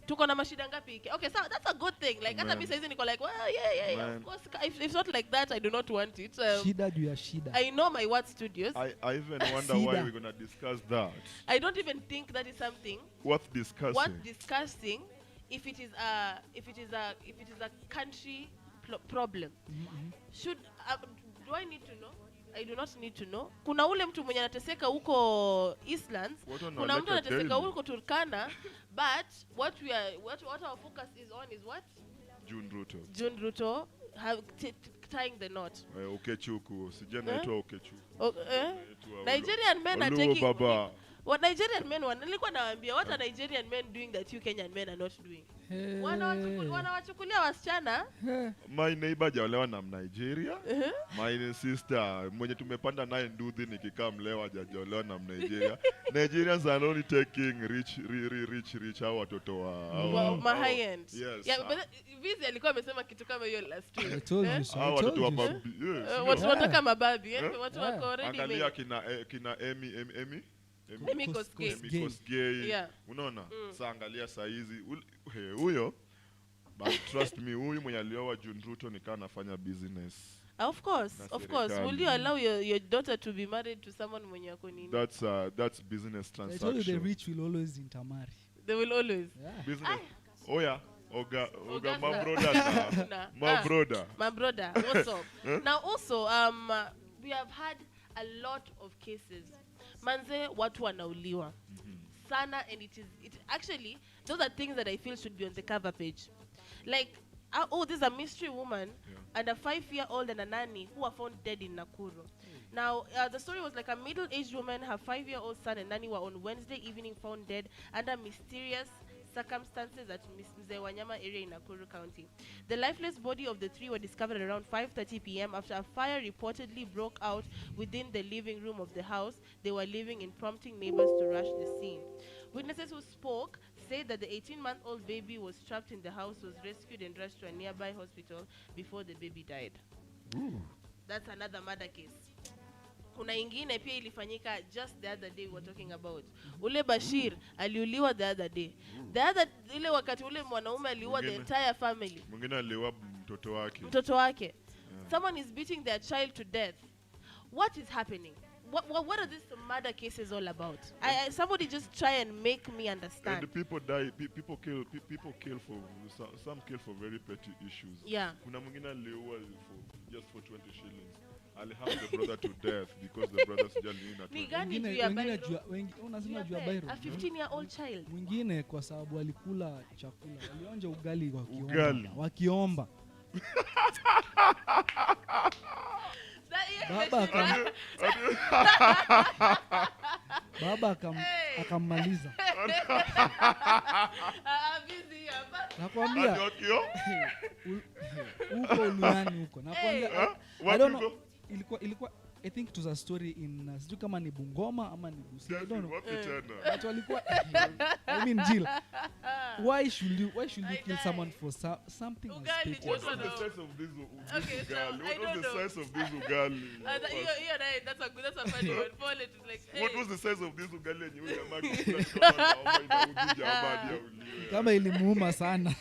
tuko na mashida ngapi? Okay, so that's a good thing. Like, hata mimi saizi niko like, well, yeah, of course. If it's not like that, I do not want it. Shida juu ya shida. I know my What Studios. I even wonder why we're gonna discuss that. I don't even think that is something worth discussing. If it is a country problem. Should do I need to know? I do not need to know. Kuna ule mtu mwenye anateseka huko Eastlands, kuna mtu anateseka huko Turkana, but what our focus is on is what? June Ruto have tying the knot. Okechuku, sijenaitwa Okechuku. Nigerian men are taking what Nigerian men nilikuwa nawaambia, what are Nigerian men doing that you Kenyan men are not doing? Wanawachukulia wasichana. My neighbor hajaolewa na Nigeria. My sister mwenye tumepanda naye nduthi nikikaa mlewa hajaolewa na Nigeria. Nigerians are only taking rich hao watoto wa high end. Yes. Yeah, but Vizi alikuwa amesema kitu kama hiyo last week. I told you so. Watoto wa babi. Watu wanataka mababi, watu wako already. Angalia kina Emi Kosgei. Unaona? Sasa angalia saa hizi huyo, but trust me, huyu mwenye alioa June Ruto nikaa anafanya business. Of course. Will you allow your daughter to be married to someone mwenye yako nini? That's business transaction. I told you the rich will always intermarry. They will always. Business. Oga, my brother. What's up? Now also, we have had a lot of cases. Manze watu wanauliwa sana, and it actually, those are things that I feel should be on the cover page. Like, there's a mystery woman and a 5-year-old and a nanny who were found dead in Nakuru. Now, the story was like a middle-aged woman, her 5-year-old son and nanny were on Wednesday evening found dead under mysterious circumstances at Mzee Wanyama area in Nakuru County. The lifeless body of the three were discovered around 5:30 p.m. after a fire reportedly broke out within the living room of the house they were living in, prompting neighbors to rush the scene. Witnesses who spoke said that the 18-month-old baby was trapped in the house, was rescued and rushed to a nearby hospital before the baby died. Ooh. That's another murder case. kuna ingine pia ilifanyika just the other day we were talking about. Ule Bashir aliuliwa the other day. Ile wakati ule mwanaume aliua the entire family. Mwingine aliua mtoto wake. Someone is beating their child to death. What is happening? What are these murder cases all about? Somebody just try and make me understand. And people die, people kill for some kill for very petty issues. Yeah. Kuna mwingine aliua just for 20 shillings. I'll have the brother to death because the brother's just in at Ni gani juu ya Byron? A 15-year-old child. Mwingine kwa sababu alikula chakula. Alionja ugali wakiomba. Baba akammaliza. Nakwambia huko Luani huko. Nakwambia I don't know. Ilikuwa I think it was a story in sijui kama ni Bungoma ama ni Busia. I don't know. But walikuwa I mean Jill. Why should you kill someone for something unspeakable? What was the size of this ugali? What was the size of this ugali? That's a funny one. Paul is like, hey. What was the size of this ugali and you kama ilimuuma sana.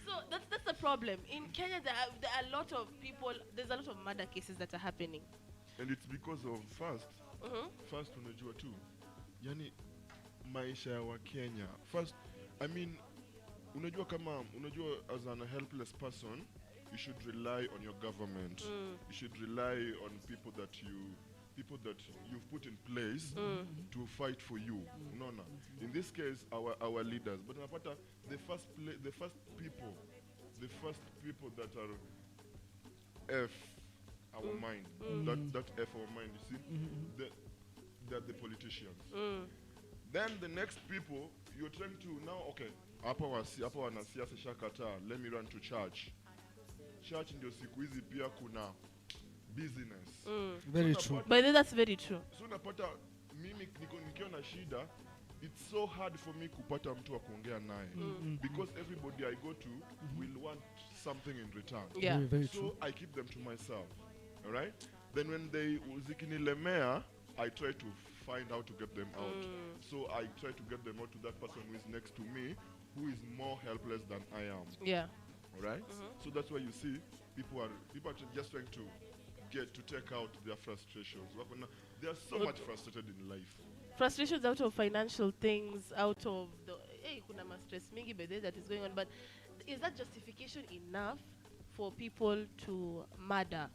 So that's the problem. In Kenya there are a lot of people, there's a lot of murder cases that are happening. And it's because of first unajua tu. Yani maisha ya Kenya. First, I mean, unajua as a helpless person, you should rely on your government. You should rely on people that you've put in place to fight for you. In this case, our leaders. But unapata the first people that are our mind, that F our mind, you see, they're the politicians. Then the next people, you're trying to now, okay, hapa wanasiasa shakata, let me run to church. Church ndio siku hizi pia kuna business. Very true. But that's very true. So unapata mimi nikiwa na shida, it's so hard for me kupata mtu wa kuongea naye because everybody I go to will want something in return. Yeah. Very so true. I keep them to myself. All right? Then when they zikinilemea, I try to find how to get them out. So I try to get them out to that person who is next to me, who is more helpless than I am. Yeah. All right? So that's why you see people are just trying to take out their frustrations. They are so much frustrated in life. Frustrations out of financial things, out of the kuna ma stress mingi by that is going on, but is that justification enough for people to murder?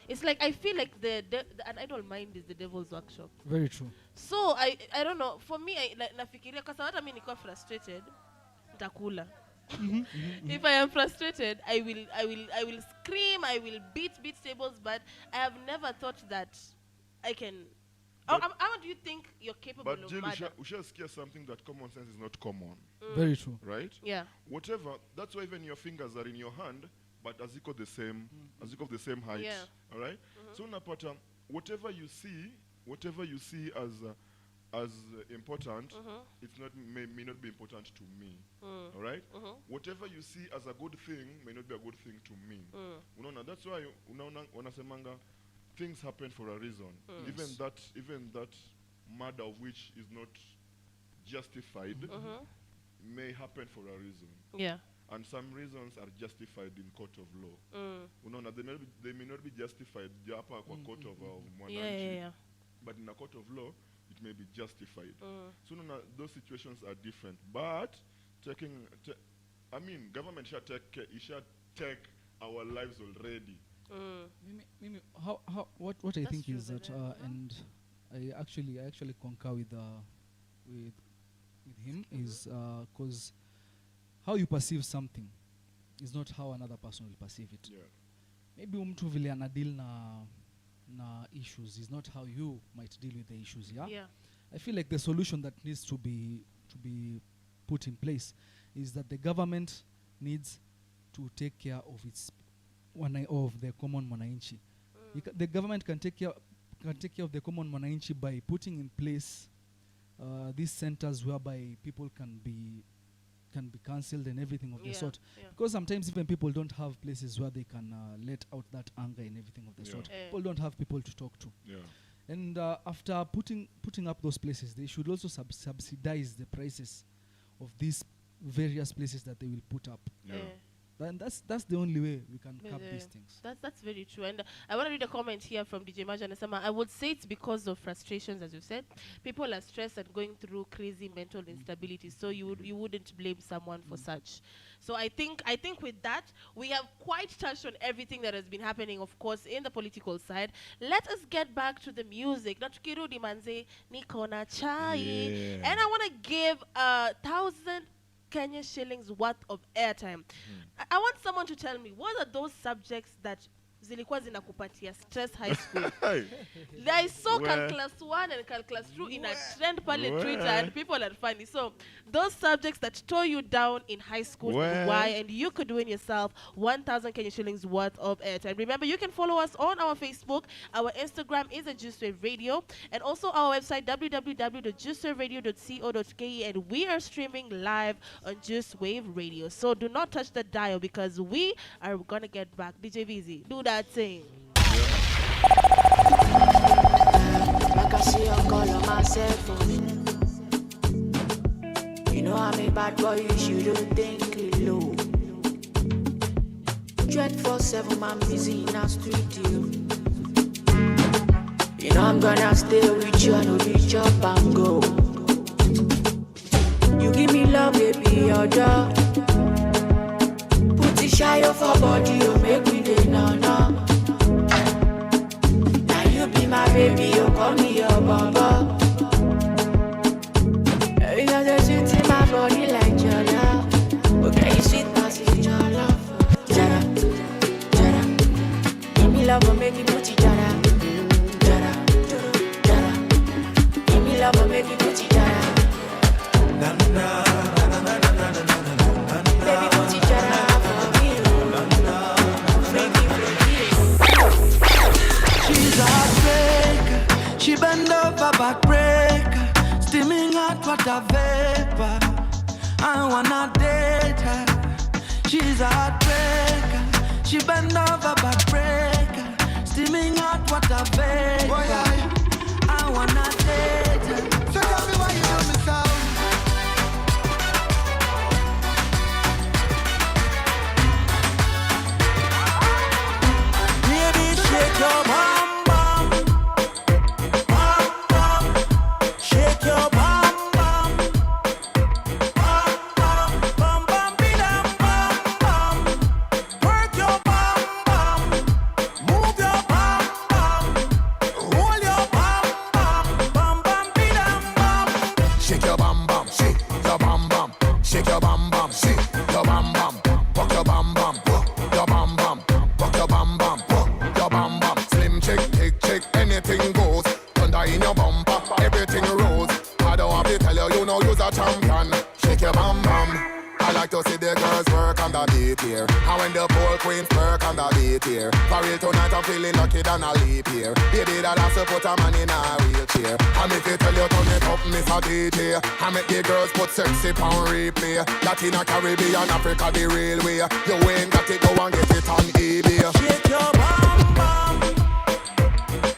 It's like I feel like an idle mind is the devil's workshop. Very true. So I don't know. For me, nafikiria kwa sababu mimi niko frustrated, nitakula. If I am frustrated, I will scream, I will beat tables, but I have never thought that I can. How do you think you're capable of murder? But Jill, we shall scare something that common sense is not common. Very true. Right? Yeah. Whatever. That's why even your fingers are in your hand, but as equal the same height. Yeah. All right. So napata whatever you see as important, it's not may not be important to me. All right. Whatever you see as a good thing may not be a good thing to me. Unaona, that's why wanasemanga things happen for a reason. Even that murder of which is not justified may happen for a reason. Yeah. And some reasons are justified in court of law. Unaona, they may not be justified hapa kwa court of mwananchi. Yeah. But in a court of law, it may be justified. So those situations are different. But government should take our lives already. What I think is that, and I actually concur with him, is because how you perceive something is not how another person will perceive it. Yeah. Maybe mtu vile ana deal na issues is not how you might deal with the issues. Yeah. I feel like the solution that needs to be put in place is that the government needs to take care of of the common mwananchi. The government can take care of the common mwananchi by putting in place these centers whereby people can can be cancelled and everything of the sort. Because sometimes even people don't have places where they can let out that anger and everything of the sort. People don't have people to talk to. And after putting up those places, they should also subsidize the prices of these various places that they will put up. And that's the only way we can curb these things. That's very true. And I want to read a comment here from DJ Majan Asama. I would say it's because of frustrations, as you said. People are stressed and going through crazy mental instability. So you wouldn't blame someone for such. So I think with that, we have quite touched on everything that has been happening, of course, in the political side. Let us get back to the music. Natukirudi manze nikona chai. And I want to give 1,000 Kenya shillings worth of airtime. I want someone to tell me, what are those subjects that zilikuwa zinakupatia stress high school? I saw calculus 1 and calculus 2 in a trend pale Twitter, and people are funny. So those subjects that tore you down in high school, why? And you could win yourself 1,000 Kenya shillings worth of airtime. Remember, you can follow us on our Facebook. Our Instagram is at JuiceWave Radio, and also our website www.juicewaveradio.co.ke, and we are streaming live on JuiceWave Radio. So do not touch the dial, because we are gonna get back. DJ VZ, do that thing. Like I see a call on my cell phone. You know I'm a bad boy, you shouldn't think low. 24/7, I'm busy in our studio. You know I'm gonna stay with you and reach up and go. You give me love, baby, your dog. Put it shy of our body, you make me day now. Now you be my baby, you call me your baba. You got the shit in my body like your love. Okay, you sweet, my sweet, your love. Jara, jara. Give me love, make you put it jara. Jara, jara. Give me love, make you put it jara. Na na na na na na na na. Baby, put it jara for me. She's a heartbreaker. She bend over backbreaker. Steaming hot water vapor. I wanna date her. She's a heartbreaker. She bend over backbreaker. Steaming hot water vapor. I wanna date her. So tell me why you do me so. Baby, shake your bum bum. Bum bum. Shake your bum bum. Bum bum. Bum bum. Bidam bum bum. Work your bum bum. Move your bum bum. Hold your bum bum. Bum bum. Bidam bum. Shake your bam bam, shake your bam bam, shake your bam bam, shake your bam bam, rock your bam bam, your bam bam, rock your bam bam, your bam bam. Slim chick, chick, anything goes. Thunder in your bumper, everything rolls. I don't have to tell you, you know you're a champion. Shake your bam bam. I like to see the girls work on the beat here. And when the pole queens work on the beat here. For real tonight I'm feeling lucky than a leap here. Baby that has to put a man in a wheelchair. And if you tell you turn it up, Miss a DJ. I make the girls put sexy pound replay. Latina, Caribbean, Africa the real way. You ain't got it, go and get it on eBay. Shake your bum bum.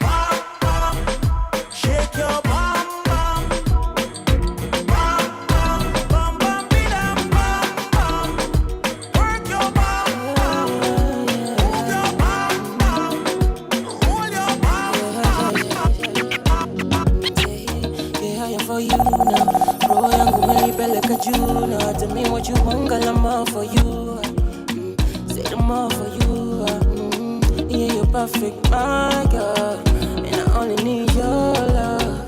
Bum bum. Shake your bum bum. Bum bum. Bum bum. Bidam bum bum. Work your bum bum. Move your bum bum. Hold your bum bum. Yeah, I am for you now. Roho yangu umeipeleka juu na tell me what you want, girl, I'm all for you. Say I'm all for you. Yeah, you're perfect, my girl, and I only need your love.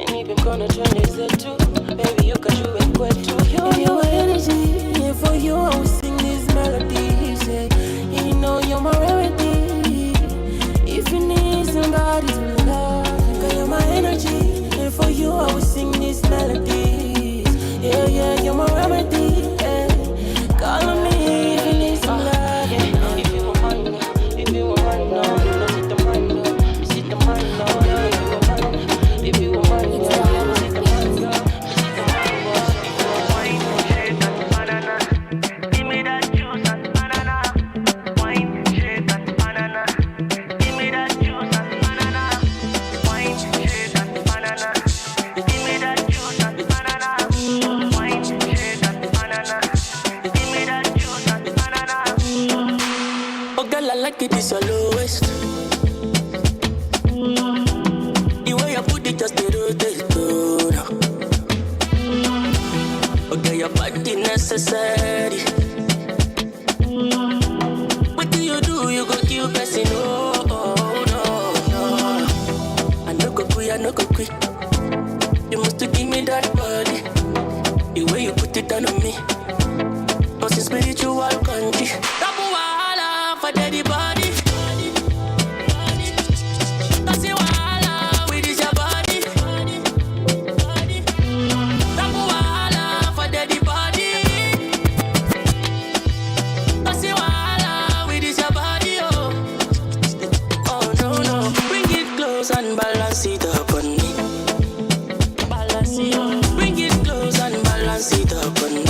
And even gonna turn this into, baby, you got you and quit too. You're your energy, and for you I will sing these melodies. Yeah, and you know you're my rarity. If you need somebody to love, girl, you're my energy, and for you I will sing these melodies. Yeah, yeah, you're my remedy. Yeah. Call on me if you need some love. Yeah. If you want money, if you want money, no, you don't see the money, no, you see the money, no, if you want money, if you want money, no, you don't see the money, no. is your lowest. The way you put it just rotate, okay, your body necessary. What do? You go kill person, oh, no. I no go quit. You must give me that body. The way you put it down on me. Cause it's spiritual country. Double wahala for daddy body. Cause you wahala with this your body. Double wahala for daddy body. Cause you wahala with this your body, oh. Oh no. Bring it close and balance it up on me. Balance it up. Bring it close and balance it up on me.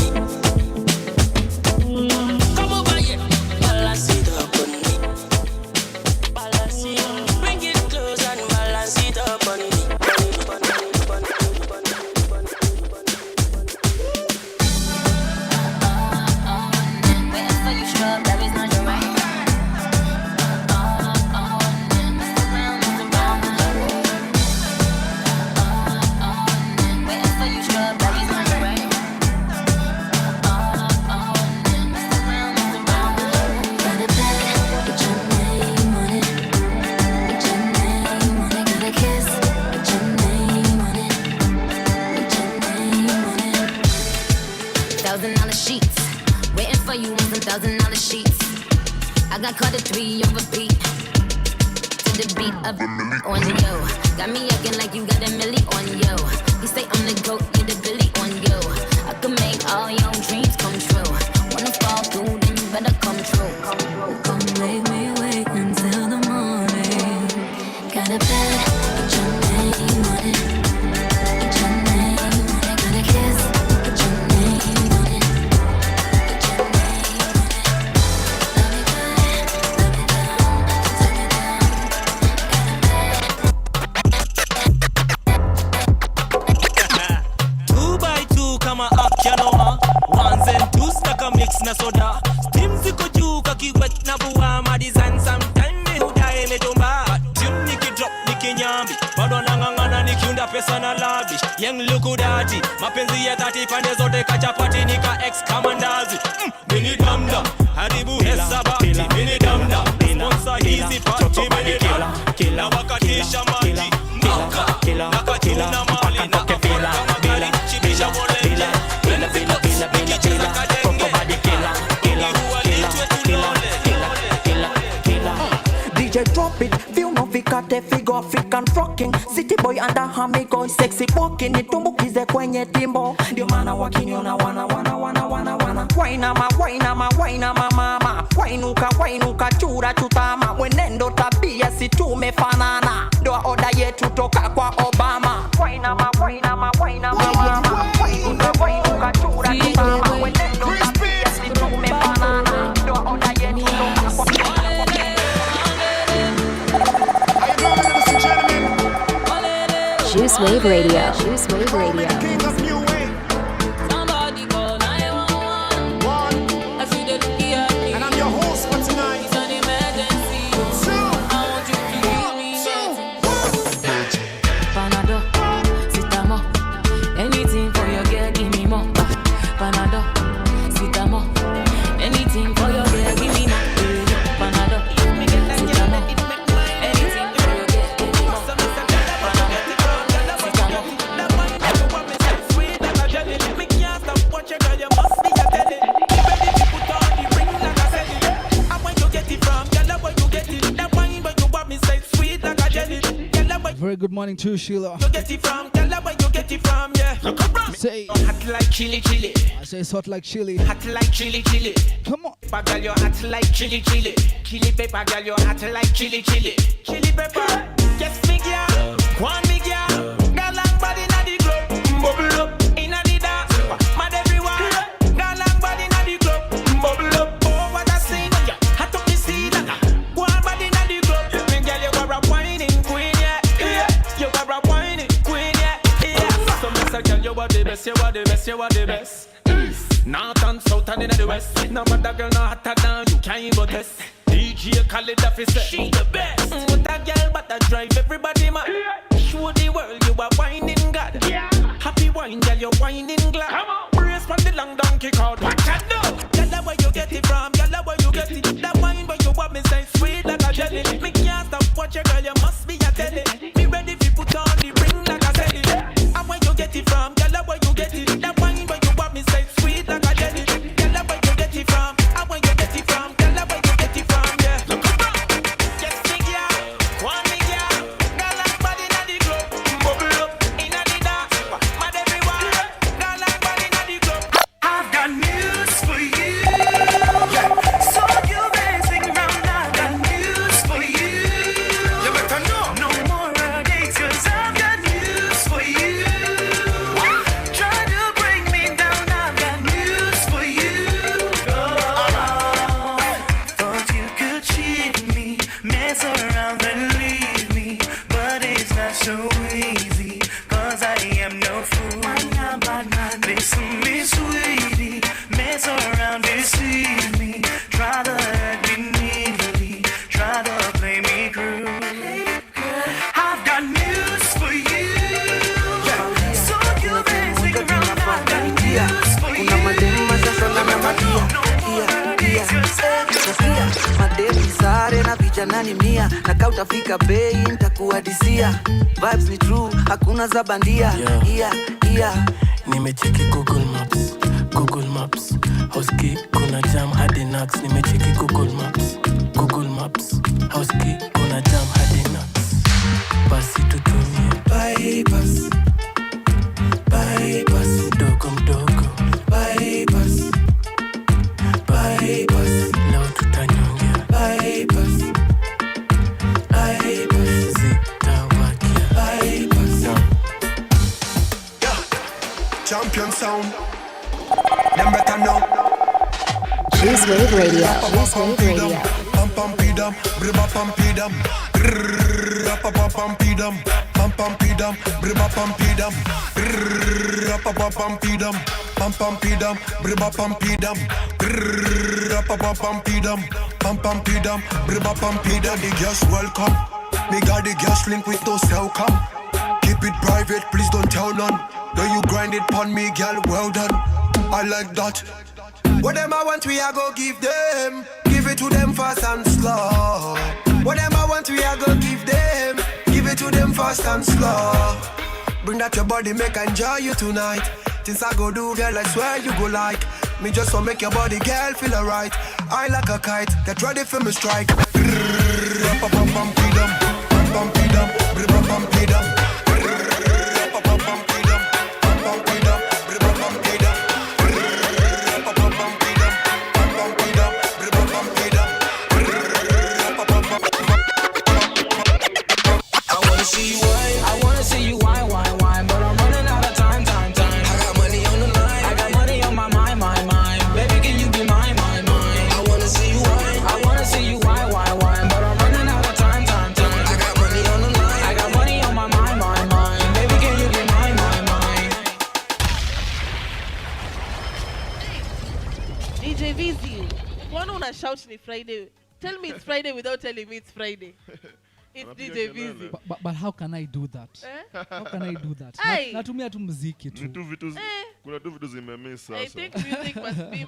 $1,000 sheets. I got caught at 3 on repeat. To the beat of on yo. Got me acting like you got a milli on yo. You say I'm the goat, you the Billy on yo. I can make all your dreams come true. Wanna fall through, then you better come true. Come make me wait until the morning. Got a bed, put your name on it. Put your name on it. Got a kiss, put your name on it. Na soda steam ziko juu kakiwet na buwa madizan sometime me hudae metomba tune nikidrop nikinyambi bado nangangana nikiunda pesa na lavish young lukudati mapenzi ya 30 pande zote kachapati nika ex kamandazi mini damda haribu hesabati mini damda sponsor hizi party mini kila wakatisha maji maka nakachuna mali na kafila bila chibisha wole DJ drop it, feel no fikate figo African frocking. City boy under hamigo, sexy walking. Nitumbukize kwenye timbo. Ndio maana wakiniona wana Waina mama. Wainuka chura chutama. Mwenendo tabia si tumefanana. Ndoa oda yetu toka kwa Obama. Waina mama. Wainuka chura chutama. Mwenendo tabia si tumefanana. Ndoa oda yetu toka kwa Obama. Juice Wave Radio. Juice Wave Radio. Somebody call 911. I see the looky at me. And I'm your host for tonight. It's an emergency. I want you to give me Panado, Sitamo. Anything for your girl, give me more. Panado, Sitamo. Anything for your girl, give me more. Panado, Sitamo. Anything for your girl, give me more. Very good morning to you, Sheila. You get it from, tell her where you get it from, yeah. Say, hot like chili. I say it's hot like chili. Hot like chili. Come on. Pepper girl, you hot like chili. Chili pepper girl, you hot like chili. Chili pepper, yes me girl, one me girl. Girl and body na the club, bubble up inna the dance. Mad everyone, girl and body na the club, bubble up. Oh what I see, hot up the scene. One body na the club, me girl you are a whining queen, yeah. You are a whining queen, yeah. So me say girl you are the best, you are the best. North and south and in the west. No matter girl no hotter than you can't go test. DJ Khaled officer, she the best. What a girl, but I drive everybody mad. Show the world you are whining God. Happy wine, girl, you're whining glad. Brace from the long donkey card. What I do? Girl, where you get it from? Girl, where you get it? That wine where you want me say sweet like a jelly. Me can't stop watch your girl, you must be a telly. Me ready to put on the ring like a telly. And where you get it from? Girl, where you get it? That wine where you want me say sweet like a jelly. Girl, where you get it from? And where you get it from? Girl, where you get it from? Yeah. Look around. Yes, me girl. One me girl. Girl, and body na the club. Bubble up inna the dance. Mad everyone. Girl, and body na the club. I've got news for you. So you racing round, I've got news for you. You better know. No more dates, 'cause I've got news for you. Try to bring me down, I've got news for you. Thought you could cheat me, mess around and leave me, but it's not so easy, 'cause I am no fool. Listen me, sweetie, mess around, deceive me, try to hurt me neatly, try to play me cruel. I've got news for you. So you racing around, I've got news for you. Mademi sare na vijana ni mia, na kautafika bei nitakuadisia. Vibes ni true, hakuna za bandia. Nimecheki Google Maps. Houski kuna jam hadi Nax. Nimecheki Google Maps. Houski kuna jam hadi Nax. Basi tutumie bypass. Mdogo mdogo bypass. Leo tutanyongea bypass. Zitawakia bypass. Champion sound. Them better know. Juice Wave Radio. Pam pam pidam, briba pam pidam. Rapa pam pam pidam. Pam pam pidam, briba pam pidam. Rapa pam pidam. Pam pam pidam, briba pam pidam. Rapa pam pidam. Pam pam pidam, briba pam pidam. The girls welcome. Me got the girls link with those welcome. Keep it private, please don't tell none. Though you grind it pon me, girl, well done. I like that. What them I want, we a go give them. Give it to them fast and slow. What them I want, we a go give them. Give it to them fast and slow. Bring that your body, make I enjoy you tonight. Things I go do, girl, I swear you go like. Me just want make your body, girl, feel alright. I like a kite, get ready for me strike. I wanna see you wine, but I'm running out of time. I got money on the line, I got money on my mind. Baby, can you be mine? I wanna see you wine, but I'm running out of time. I got money on the line, I got money on my mind. Baby, can you be mine? DJ VZ, mbona una shout ni Friday? Tell me it's Friday without telling me it's Friday. It's DJ VZ. But how can I do that? How can I do that? Natumia tu muziki tu. Kuna tu vitu zimemiss sasa. I think music must be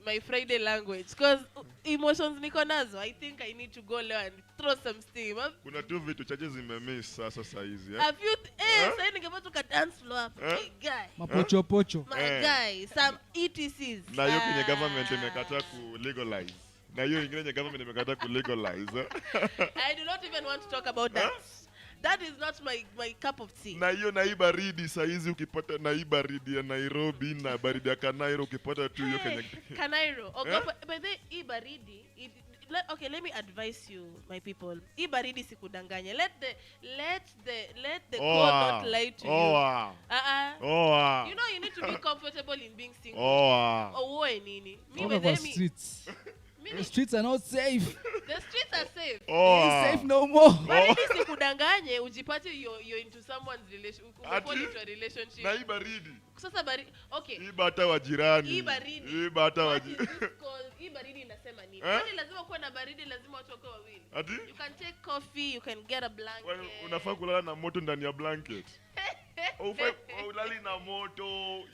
my Friday language, because emotions niko nazo. I think I need to go leo and throw some steam. Kuna tu vitu chache zimemiss sasa saizi. A few sasa ningepata ka dance floor hapo. My guy. Mapocho. My guy, some ETCs. Na hiyo kwenye government imekataa ku legalize. Na hiyo ingine yenye government imekataa ku legalize. I do not even want to talk about that. That is not my cup of tea. Na hiyo na baridi saizi ukipata na baridi ya Nairobi na baridi ya Kanairo ukipata tu hiyo Kenya. Kanairo. But the baridi okay, let me advise you, my people. Baridi sikudanganya. Let the cold not lie to you. You know you need to be comfortable in being single. Nini? Streets. The streets are not safe. The streets are safe. Ain't safe no more. Baridi sikudanganye ujipate you're into someone's relationship. Fall into a relationship. Na baridi. Sasa baridi. Okay. Bata wa jirani. Baridi. Bata wa jirani. Baridi inasema unasema nini? Kwani lazima kuwe na baridi, lazima watu wawe wawili? Ati? You can take coffee, you can get a blanket. Unafaa kulala na moto ndani ya blanket. Ulali na moto,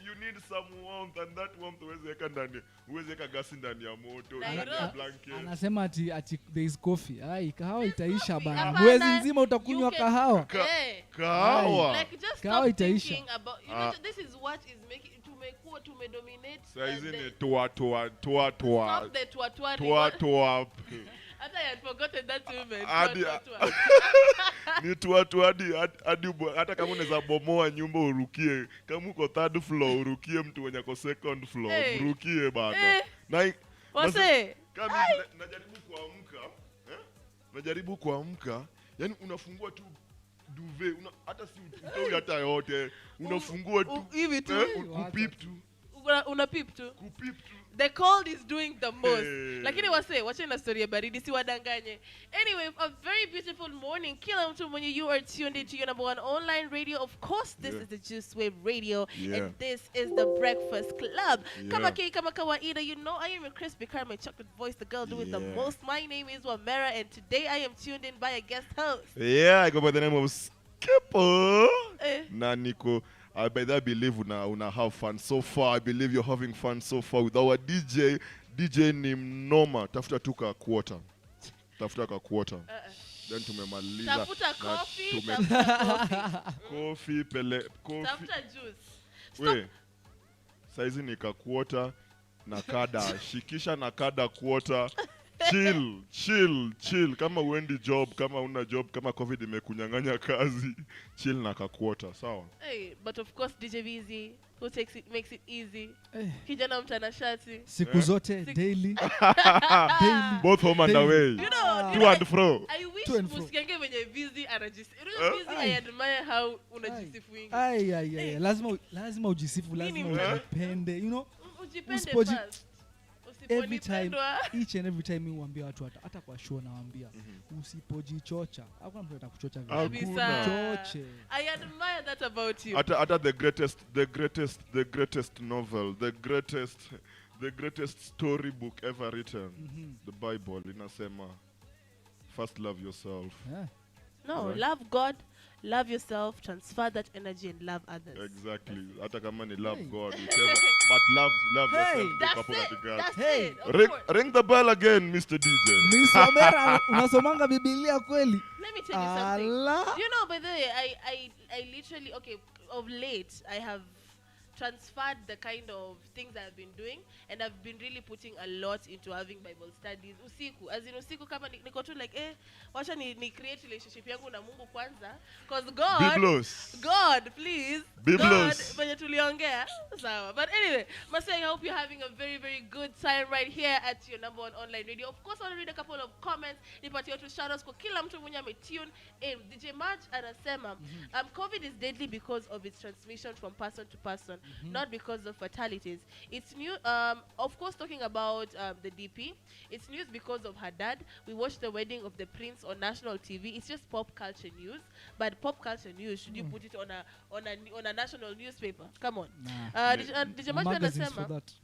you need some warmth, and that warmth uweze weka gasi ndani ya moto, ndani ya blanket. Anasema ati there is coffee. Ai, kahawa itaisha bana. Mwezi nzima utakunywa kahawa. Kahawa. Like just kahawa stop itaisha. thinking about, you know, this is what is making to dominate. Saizi ni Stop the tua. Hata I had forgotten that woman. Ni tua hata kama unaweza bomoa nyumba urukie, kama uko third floor urukie mtu mwenye ko second floor, urukie bana. Kama najaribu kuamka, yani unafungua tu duvet, hata si utoi hata yote, unafungua tu hivi tu, kupip tu. Una pip tu. The cold is doing the most. Lakini wacha na story ya baridi si wadanganye. Anyway, a very beautiful morning. Kila mtu mwenye, you are tuned into your number 1 online radio. Of course, this is the Juice Wave Radio. And this is the Breakfast Club. Kama kawaida, you know I am your crispy caramel chocolate voice, the girl doing the most. My name is Wamera, and today I am tuned in by a guest host. Yeah, I go by the name of Skippo. Na niko by that, I believe una have fun so far. I believe you're having fun so far with our DJ. DJ ni mnoma. Tafuta tu ka quarter. Then tumemaliza. Tafuta coffee. Coffee. Tafuta juice. We, saizi ni ka quarter na kada. Shikisha na kada quarter. Chill. Kama uendi job, kama una job, kama COVID imekunyang'anya kazi, chill na ka quarter, sawa? Hey, but of course DJ Busy, who makes it easy. Kijana mtanashati. Siku zote, daily. Both home and away. You know, to and fro. I wish musikiange venye Busy anajisifu. Busy, I admire how unajisifu wingi. Ai. Lazima ujisifu, lazima ujipende, you know? Ujipende first. Every time, each and every time uambia watu hata kwa show nawaambia usipojichocha hakuna mtu atakuchocha vile. Choche. I admire that about you. Hata the greatest novel, the greatest storybook ever written, the Bible inasema first love yourself. No, right? Love God, love yourself, transfer that energy and love others. Exactly. Hata kama ni love God, whichever, but love yourself. That's it. Ring the bell again, Mr. DJ. Miss Wamera, unasomanga Biblia kweli? Let me tell you something. You know, by the way, I literally, of late, I have transferred the kind of things I've been doing, and I've been really putting a lot into having Bible studies usiku kama niko tu like wacha ni create relationship yangu na Mungu kwanza, cause God please God venye tuliongea sawa. But anyway, I hope you're having a very very good time right here at your number 1 online radio. Of course, I want to read a couple of comments. Nipatie tu shoutouts kwa kila mtu mwenye ametune in. DJ March anasema COVID is deadly because of its transmission from person to person. Not because of fatalities. It's new, of course, talking about the DP. It's news because of her dad. We watched the wedding of the prince on national TV. It's just pop culture news. But pop culture news, should you put it on a national newspaper? Come on.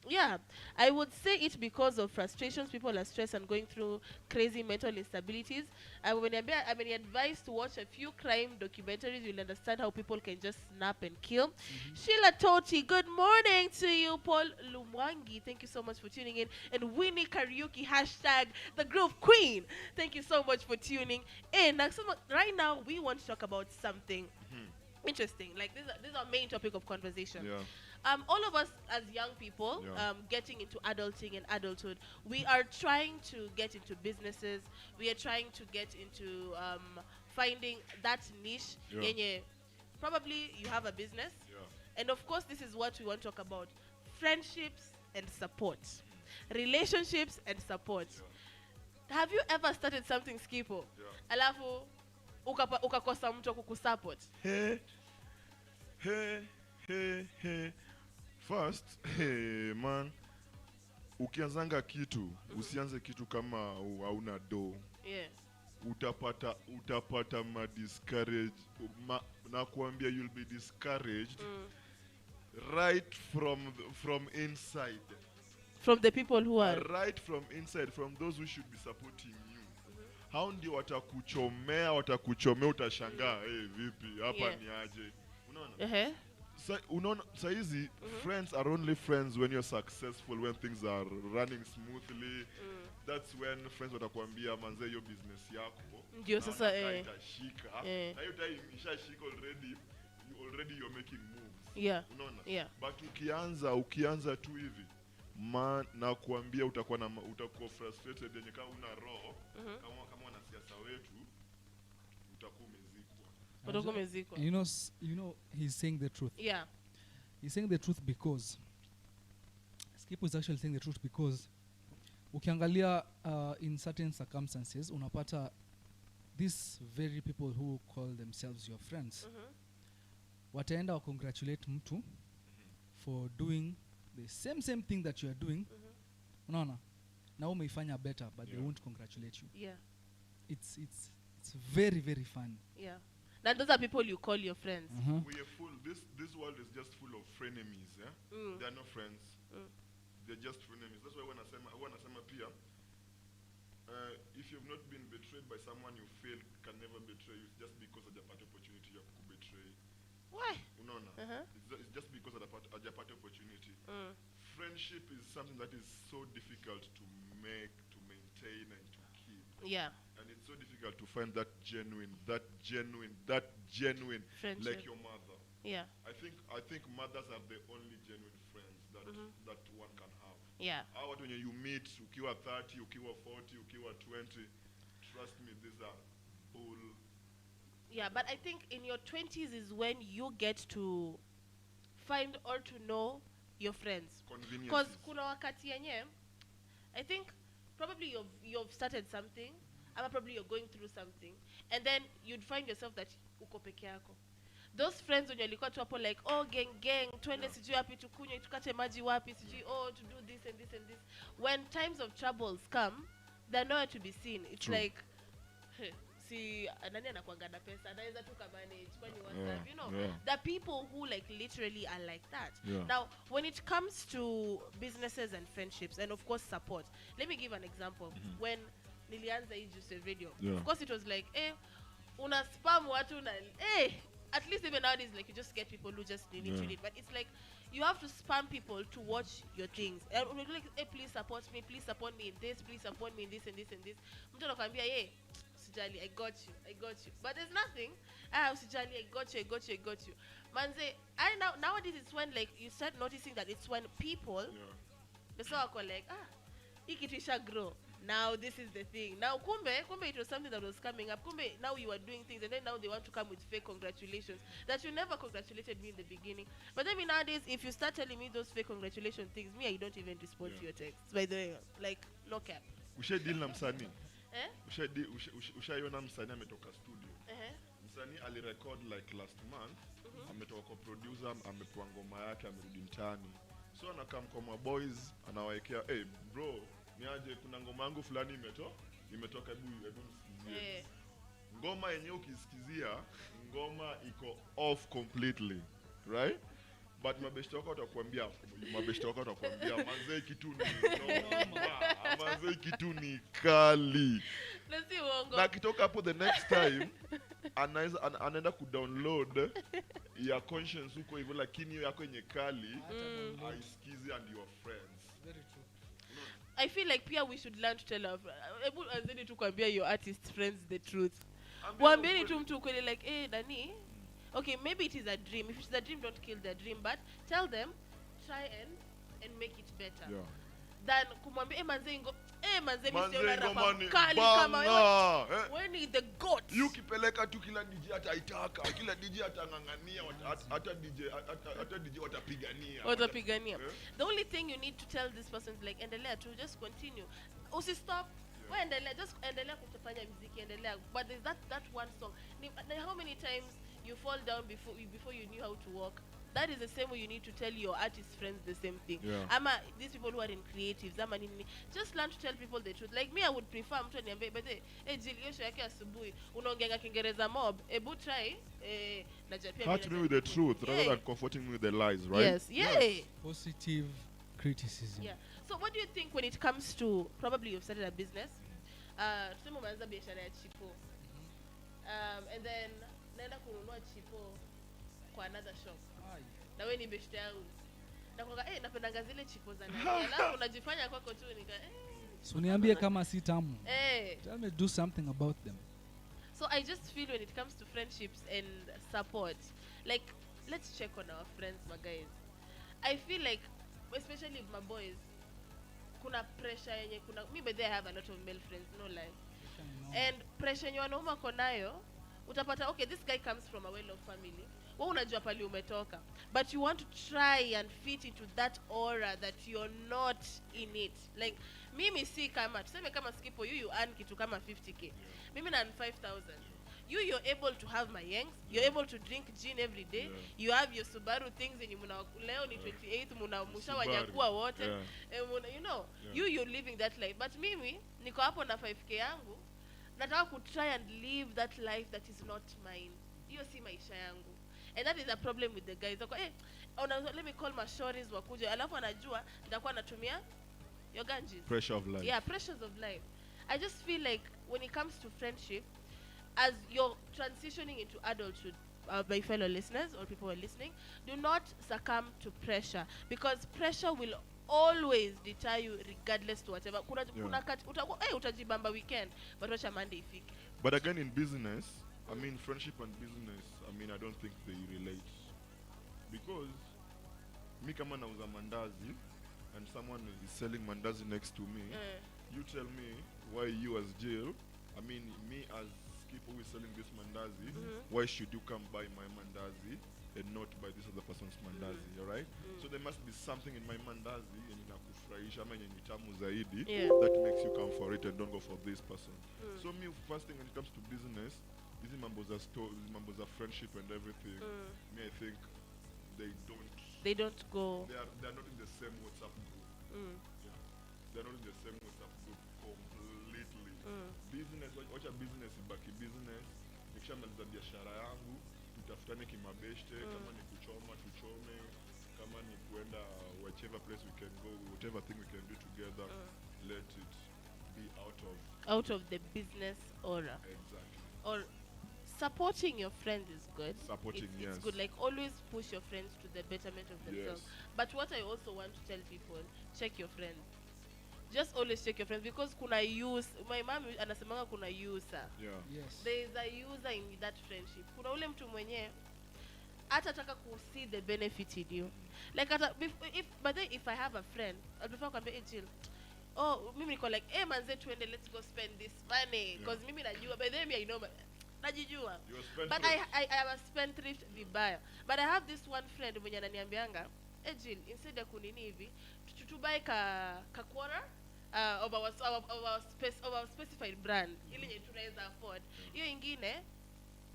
Yeah, I would say it because of frustrations. People are stressed and going through crazy mental instabilities. When I'm advised to watch a few crime documentaries, you'll understand how people can just snap and kill. Sheila Toti, good morning to you. Paul Lumwangi, thank you so much for tuning in. And Winnie Karaoke, hashtag the Groove Queen. Thank you so much for tuning in. Now, right now, we want to talk about something interesting. Like this is our main topic of conversation. Yeah. All of us as young people, getting into adulting and adulthood, we are trying to get into businesses. We are trying to get into finding that niche. Probably you have a business. And of course, this is what we want to talk about. Friendships and support. Relationships and support. Have you ever started something, Skippo? Alafu, ukakosa mtu kukusupport? Hey. First, man, ukianzanga kitu, usianze kitu kama hauna do. Yeah. Utapata discourage. Na kuambia you'll be discouraged right from inside. From the people who are right from inside, from those who should be supporting you. Hao ndio watakuchomea utashangaa, vipi hapa ni aje. Unaona? Unaona saizi friends are only friends when you're successful, when things are running smoothly. That's when friends watakwambia manze hiyo business yako ndio sasa itashika. Na hiyo time ishashika already you're making moves. Unaona? But ukianza tu hivi na kuambia utakuwa frustrated yenye kama una roho kama wanasiasa wetu utakuwa umezikwa. You know he's saying the truth. Yeah. He's saying the truth because Skippo is actually saying the truth because ukiangalia in certain circumstances unapata these very people who call themselves your friends wataenda wa congratulate mtu for doing the same thing that you are doing. Unaona? Na umeifanya better but they won't congratulate you. Yeah. It's very very fun. Yeah. Now those are people you call your friends. We are full. This world is just full of frenemies. They are not friends. They're just frenemies. That's why when I say pia, if you've not been betrayed by someone you feel can never betray you just because of the part opportunity you have betray. Why? Unaona? It's just because of the part opportunity. Friendship is something that is so difficult to make, to maintain, and to keep. Yeah. And it's so difficult to find that genuine friendship. Like your mother. Yeah. I think mothers are the only genuine friends that one can have. Yeah. When you meet, ukiwa 30, ukiwa 40, ukiwa 20, trust me, these are bull. Yeah, but I think in your 20s is when you get to find or to know your friends. Because kuna wakati yenye, I think probably you've started something, or probably you're going through something, and then you'd find yourself that uko peke yako. Those friends when you're tu hapo like, oh gang, twende sijui wapi tukunywe tukate maji wapi sijui, oh to do this and this and this. When times of troubles come, they're nowhere to be seen. It's like, si nani anakuanga na pesa anaweza tu manage kwani WhatsApp, you know. The people who like literally are like that. Now when it comes to businesses and friendships and of course support, let me give an example. When nilianza hii Juice Radio, of course it was like una spam watu na at least even nowadays like you just get people who just need it, but it's like you have to spam people to watch your things and like, please support me in this, please support me in this and this and this. Mtu anakuambia usijali, I got you, but there's nothing. Usijali, I got you. Manze, nowadays it's when like you start noticing that it's when people the so wako like hii kitu isha grow. Now this is the thing. Now kumbe it was something that was coming up. Kumbe now you are doing things and then now they want to come with fake congratulations that you never congratulated me in the beginning. But then nowadays if you start telling me those fake congratulation things, me I don't even respond to your texts. By the way, like no cap. Ushe deal na msanii. Ushaiona msanii ametoka studio. Msanii alirecord like last month. Ametoka kwa producer, amepewa ngoma yake, amerudi mtaani. So anakam kwa maboys, anawaekea, hey bro, niaje kuna ngoma yangu fulani imetoka, hebu msikizie. Ngoma yenyewe ukisikizia, ngoma iko off completely, right? But mabeshte wako watakwambia manze kitu ni kali. Nasi uongo. Na kitoka hapo the next time anaenda kudownload ya conscience huko hivyo, lakini hiyo yako yenye kali haisikizi and your friends. Very true. I feel like pia we should learn to tell our azidi tu kuambia your artist friends the truth. Waambieni tu mtu kweli like Dani, okay, maybe it is a dream. If it's a dream, don't kill the dream, but tell them, try and make it better. Yeah. Than kumwambia manze Manze rapa ni kali banga. kama when is the goat. Ukipeleka tu kila DJ ataitaka, kila DJ atangangania, hata DJ watapigania. The only thing you need to tell this person is like endelea to just continue. Usistop. Endelea, just endelea kufanya muziki, endelea. But there's that one song. How many times you fall down before you knew how to walk? That is the same way you need to tell your artist friends the same thing. Ama these people who are in creatives, ama nini, just learn to tell people the truth. Like me, I would prefer mtu niambie bete, Jill, hiyo show yake asubuhi unaongeanga Kiingereza mob, ebu try hurt me with the truth rather than comforting me with the lies, right? Yes. Positive criticism. Yeah. So what do you think when it comes to, probably you've started a business, tuseme umeanza biashara ya chipo, and then naenda kununua chipo kwa another shop, na wewe ni beshte yangu, na kwa napendanga zile chipo za nani, alafu unajifanya kwako tu so niambie kama si tamu. Tell me, do something about them. So I just feel when it comes to friendships and support, like, let's check on our friends, my guys. I feel like, especially my boys, kuna pressure yenye me by there I have a lot of male friends, no lie. And pressure yenye wanaume wako nayo, utapata okay, this guy comes from a well-off family. Wewe unajua pali umetoka, but you want to try and fit into that aura that you're not in it. Like mimi si kama tuseme kama Skippo, you earn kitu kama 50k. Mimi na 5,000. You're able to have my yanks, you're able to drink gin every day, you have your Subaru things and leo ni 28 muna mshawanyakua wote, you know, you're living that life. But mimi niko hapo na 5k yangu, nataka ku try and live that life that is not mine. Hiyo si maisha yangu. And that is a problem with the guys. Let me call my shorties wakuje, alafu anajua nitakuwa natumia your ganges. Pressure of life. Yeah, pressures of life. I just feel like when it comes to friendship, as you're transitioning into adulthood, my fellow listeners or people who are listening, do not succumb to pressure, because pressure will always deter you regardless to whatever. Utajibamba weekend, but wacha Monday ifike. But again, in business, I mean, friendship and business, I mean, I don't think they relate. Because me kama nauza mandazi and someone is selling mandazi next to me, you tell me why you as Jill, I mean, me as Skippo who is selling this mandazi, why should you come buy my mandazi and not buy this other person's mandazi, alright? So there must be something in my mandazi and inakufurahisha ama yenye tamu zaidi that makes you come for it and don't go for this person. So me, first thing when it comes to business, these members are friendship and everything. Me, I think they don't go. They are not in the same WhatsApp group. They are not in the same WhatsApp group completely. Business, wacha business ibaki business. Nikishamaliza biashara yangu, tutafutane kimabeshte, kama ni kuchoma tuchome, kama ni kuenda whichever place we can go, whatever thing we can do together, let it be out of the business aura. Exactly. Or supporting your friends is good. It's good. Like always push your friends to the betterment of themselves. But what I also want to tell people, check your friends. Just always check your friends, because kuna use. My mom anasemanga kuna user. There is a user in that friendship. Kuna ule mtu mwenye atataka ku see the benefit in you. Like if I have a friend, I'll prefer to be Jill. Oh, mimi niko like, hey manze tuende, let's go spend this money, because mimi najua, by the way I know najijua, but I am a spendthrift vibaya. But I have this one friend mwenye ananiambianga, hey Jill, instead ya kunini hivi tutubai ka quarter of our specified brand ili yenye tunaweza afford, hiyo ingine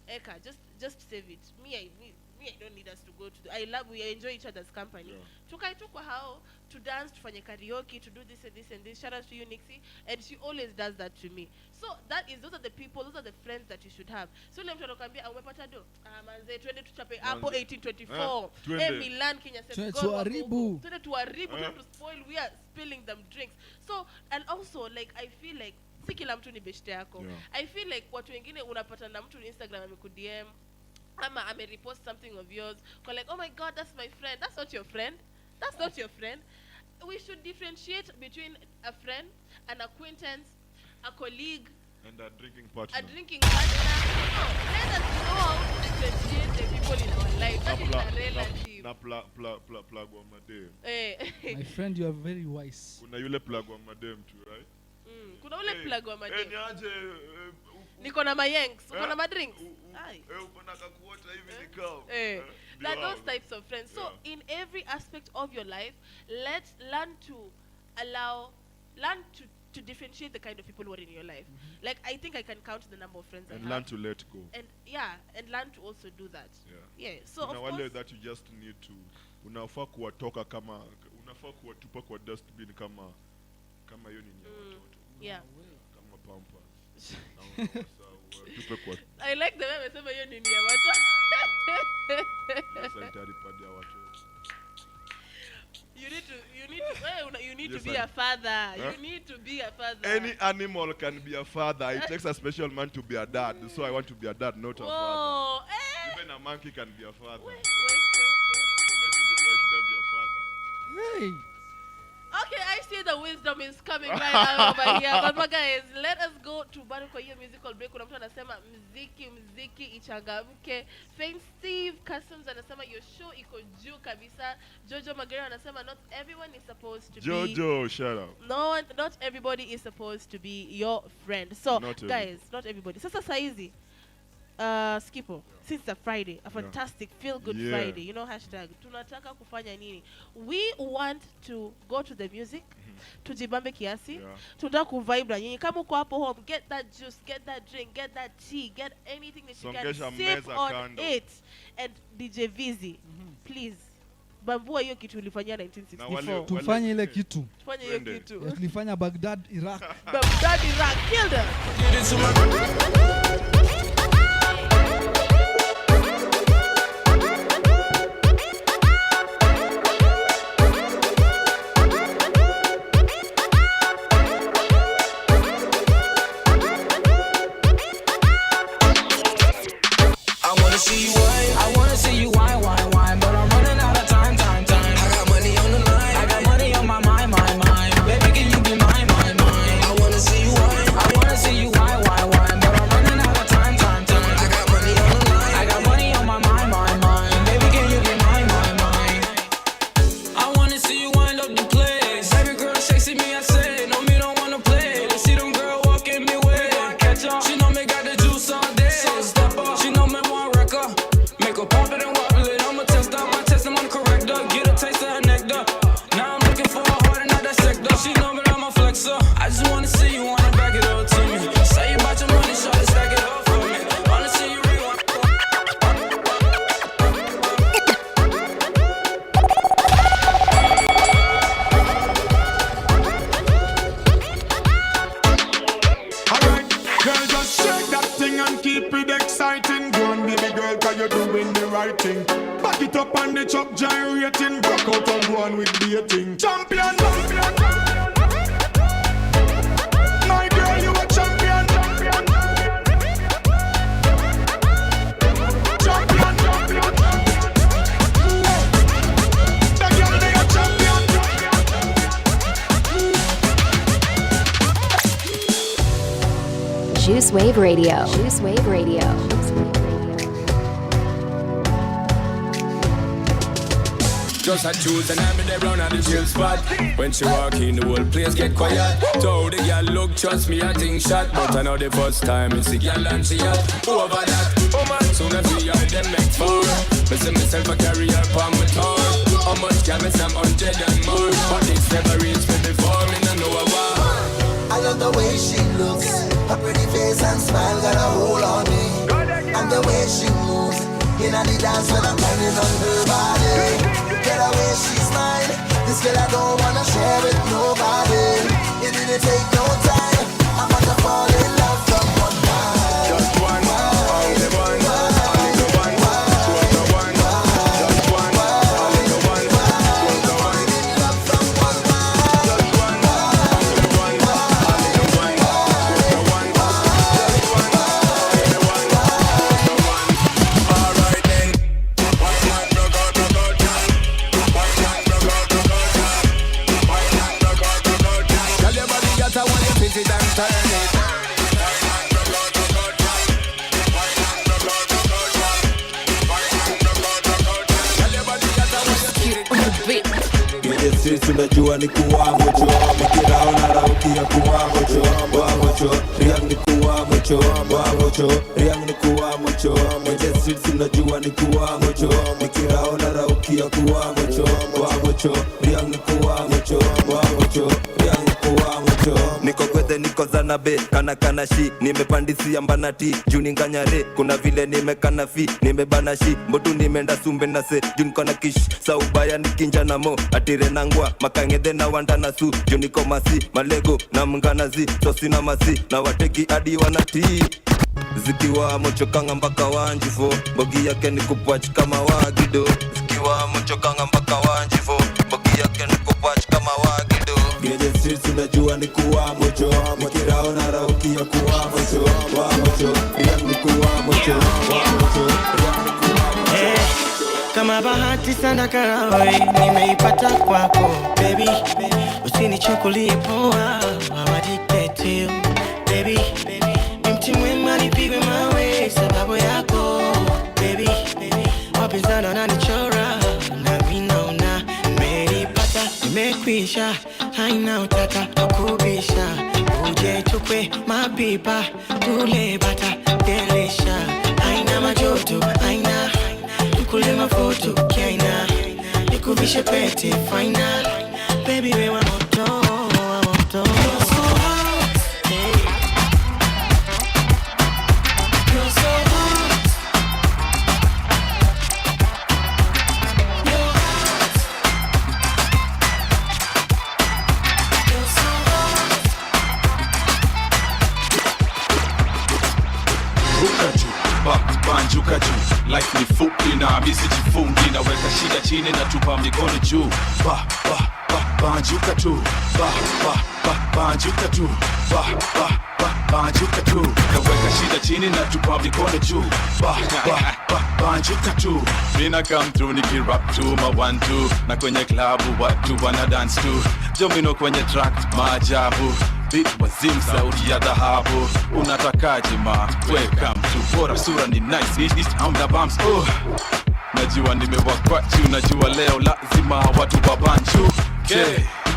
eka just save it. Me I don't need us to go to we enjoy each other's company. Tukai tu kwa hao to dance, tufanye karaoke, to do this and this and this. Shout out to you Nixie, and she always does that to me. So those are the people, those are the friends that you should have. So le mtu anakuambia umepata do, manze twende tuchape hapo 1824 Milan Kenya says tuharibu to spoil, we are spilling them drinks. So and also like I feel like si kila mtu ni beshte yako. I feel like watu wengine unapata na mtu Instagram amekudm ama repost something of yours, call like, oh my god, that's my friend. That's not your friend. That's not your friend. We should differentiate between a friend, an acquaintance, a colleague, and a drinking partner. No, let us know how to differentiate the people in our life. That is a relative. Plug wa madem. My friend, you are very wise. Kuna yule plug wa madem too, right? Kuna ule plug wa madem. Niaje niko na mayanks, uko na madrinks. Uko na kakuota hivi nikao. That those types of friends. So in every aspect of your life, let's learn to differentiate the kind of people who are in your life. Like I think I can count the number of friends I have. And learn to let go. And learn to also do that. So of course, that you just need to unafaa kuwatoka kama unafaa kuwatupa kwa dustbin kama hiyo nini ya watoto. Kama pampers. I like the way amesema hiyo nini ya watoto. Sanitary pad ya watoto. You need to You need to be a father. You need to be a father. Any animal can be a father. It takes a special man to be a dad. So I want to be a dad, not a father. Even a monkey can be a father. Why should I be a father? Hey. Okay, I see the wisdom is coming right out over here. But guys, let us go to bado kwa hiyo musical break. Kuna mtu anasema mziki ichangamke. Fame Steve Customs anasema your show iko juu kabisa. Jojo Magere anasema not everyone is supposed to be. Jojo, shut up. No, not everybody is supposed to be your friend. So, guys, not everybody. Sasa saizi Skippo, since it's a Friday, a fantastic feel-good Friday, you know, hashtag, tunataka kufanya nini? We want to go to the music, tujibambe kiasi, tunataka kuvibe na nyinyi. Kama uko hapo home, get that juice, get that drink, get that tea, get anything that you can sip on it. And DJ Vizi, please, bambua hiyo kitu ulifanyia 1964. Tufanye ile kitu. Tufanye hiyo kitu. Tulifanya Baghdad, Iraq. Baghdad, Iraq, kill them. I wanna see you wine, but I'm running out of time. I got money on the line, I got money on my mind. Baby, can you be mine? I wanna see you wine, but I'm running out of time. I got money on the line, I got money on my mind. Baby, can you be mine? I wanna see you wind up the place. Baby girl chasing me, I say, no, me don't wanna play. They see them girl walking me way. She know me got the juice all day. Step up, she know me want wrecker. Make her pop it and wobble it. I'ma test out my test, I'm on corrector. Get a taste of her nectar. Now I'm looking for a heart and not that sector. She know me, I'm a flexer. I just wanna see you wanna back it up to me. Say you about your money, try to stack it up for me. Wanna see you rewind. Girl, just shake that thing and keep it exciting. Go on, baby girl, cause you're doing the right thing. Back it up on the chop gyrating. Rock out and go on with dating. Champion, my girl, you a champion. Champion. The girl, they a champion. Juice Wave Radio. Just a choose and I'm in the round at the chill spot. When she walk in, the whole place get quiet. Told the girl, look, trust me, I think shot. But I know the first time it's the girl and she had over that. Oh man, soon as we are them next four. Me see myself a carry her palm with her. How much can me some 100 and more? But it's never reached me before, me no know a why. I love the way she looks. Her pretty face and smile got a hold on me. And the way she moves in the dance when I'm turning on her body. Get away, she's mine. This girl I don't wanna share with nobody. It didn't take no time. I'm about to fall in love from one night. Just one, only one, only the one, just the one, just one, only the one, just the one, just one, only the one, only the one, just the one, just one, only the one, just the one. All right then, one man broke out, one man broke out. Tell your body that I want you to fit it and turn it. Kwenye streets unajua ni kuwamocho. Mikiraona raukia kuwamocho. Wamocho, riang ni kuwamocho. Wamocho, riang ni kuwamocho. Kwenye streets unajua ni kuwamocho. Mikiraona raukia kuwamocho. Wamocho, riang ni kuwamocho. Wamocho, riang ni kuwamocho. Niko kwethe niko zanabe kana shi nimepandisia mbanati juu ninganyare kuna vile nimekana fi nimebana shi mbotu nimeenda sumbe na se juu niko na kish saubaya nikinja na mo atire nangwa makangedhe na wanda na su juu niko masi malego na mnganazi sosi na masi na wateki adi wanati zikiwa mochokanga mpaka wanjifo bogi yake ni kupwach kama wagido zikiwa mochokanga mpaka wanjifo bogi yake ni kupwach kama wagido streets unajua ni kuwa mocho. Nikirao na rauki ya kuwa mocho. Wa mocho, riang ni kuwa mocho. Wa mocho, riang ni kuwa mocho. Kama bahati sana karawe nimeipata kwako baby, usinichukulie poa, I'm addicted to you baby. Mti mwema nipigwe mawe sababu yako baby, wapinzani wananichora na mimi naona nimeipata, nimekwisha, haina utata kubisha, uje tukwe mapipa tule bata delisha, haina majoto, haina kule mafoto kaina, nikuvishe pete final, baby we wa moto, wa moto. You're so hot, hey. You're so hot. You're hot. You're so hot. Ruka juu, banjuka juu. Life ni fupi na misi jifungi, naweka shida chini na tupa mikono juu. Banjuka tu, banjuka tu, banjuka tu, naweka shida chini na tupa mikono juu. Banjuka tu, mina come through nikirap tu ma 1-2, na kwenye klabu watu wana dance tu. Jomino kwenye track maajabu, beat wazim sauti ya dhahabu. Unatakaje ma, weka mtu bora sura ni nice, hamna bumps. Najua nimewakwa juu, najua leo lazima watu wabanchu.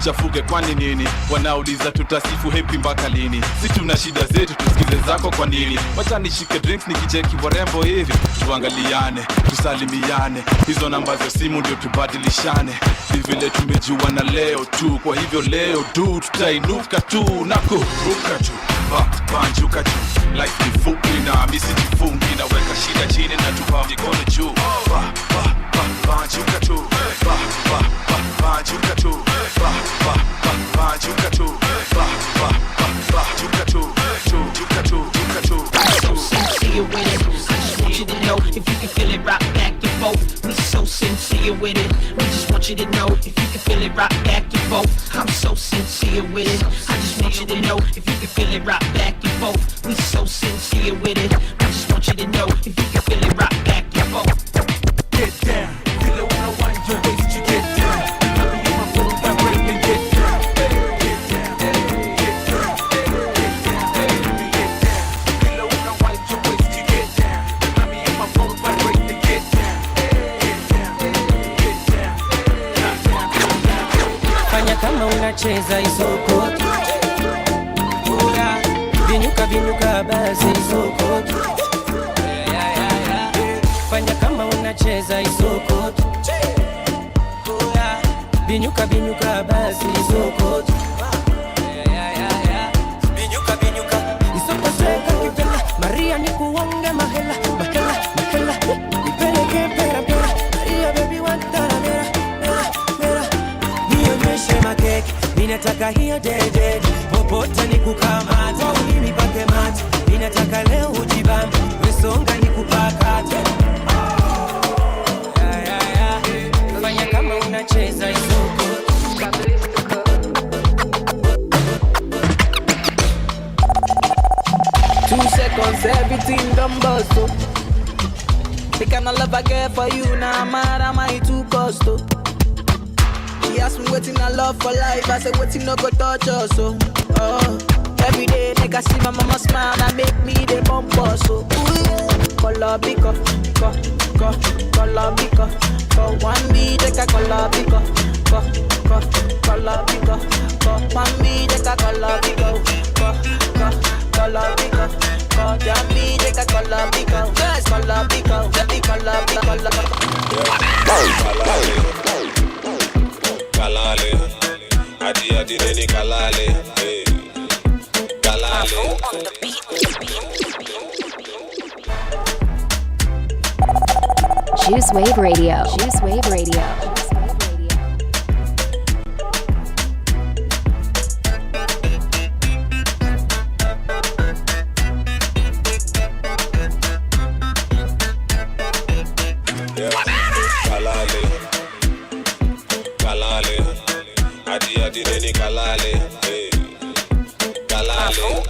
Chafuke kwani nini? Wanauliza tutasifu happy mpaka lini? Si tuna shida zetu, tusikize zako kwa nini? Wacha nishike drinks nikicheki warembo hivi, tuangaliane, tusalimiane, hizo namba za simu ndio tubadilishane. Vile tumejua na leo tu, kwa hivyo leo du tutainuka tu na kuruka tu. Banjuka juu, life ni fupi na misi jifungi, naweka shida chini na tupa mikono juu. Banjuka tu, banjuka tu, banjuka tu, banjuka tu, juka tu, juka tu. So sincere with it, I just want you to know if you can feel it, rock back and forth. We so sincere with it, we just want you to know if you can feel it, rock back and forth. I'm so sincere with it, I just want you to know if you can feel it, rock back and forth. We so sincere with it, I just want you to know if you can feel it, rock back and forth. Get down, feel it when I wind your waist, you get down. Let me get my phone vibrate and get down. Get down, get down, get down, get down. Feel it when I wind your waist, you get down. Let me get my phone vibrate and get down. Get down, get down. Fanya kama unacheza isoko, binyuka binyuka basi isoko. Fanya kama unacheza isoko, binyuka binyuka basi isoko. Binyuka binyuka isoko seka kipela, Maria ni kuonge mahela, mahela, mahela. Nipeleke pera pera, Maria baby wantara mera, mera, mera. Nionyeshe makeke, ninataka hiyo dede. Popote ni kukamata, ulimi pake mate. Ninataka leo ujibambe, wesonga ni kupakate. Fanya kama unacheza isoko. 2 seconds, everything done bust, oh. The kind of love I get for you, now I'm mad, am I too cost, oh. She asked me waiting I love for life, I said waiting no go touch us, oh. Every day, nigga see my mama smile, that make me the bump us, oh. Color biko, color biko. For one beat, take a color biko, color biko. For one beat, take a color biko, color biko. For one beat, take a color biko, yes, color biko, color biko. Kalale, adi adi neni kalale, hey. Kalale. Juice Wave Radio. Juice Wave Radio. Kalale, kalale, adi adi neni kalale, hey. Kalale.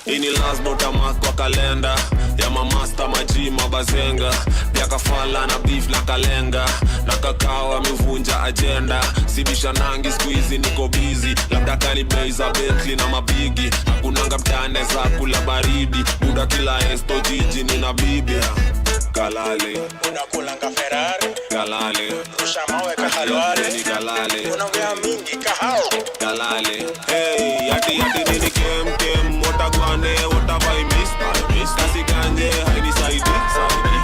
Ini last nota mark kwa kalenda ya mamasta maji mabazenga pia kafala na beef na kalenga na kakao amevunja agenda sibisha nangi squeezy niko busy labda kani bei za Bentley na mabigi hakunanga mtane za kula baridi muda kila esto jiji nina bibi kalale unakulanga Ferrari kalale rusha mawe kahalwale ni kalale unaongea mingi kahao kalale hey yati nini kem watagwane watabai miss kasi ganje haini saidi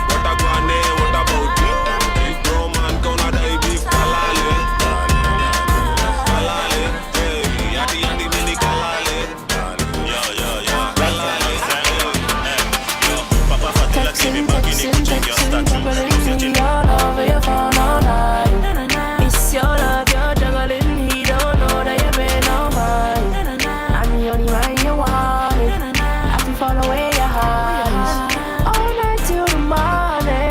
watagwane what about it bro man kona dai beef kalale hey yati nini kalale yo kalale yo papa fatila kimi bagini kuchingia statue all over your phone all night. It's your love, you're juggling. He don't know that you've been on mine. I'm the only one you want. I can follow away your heart. All night till the morning.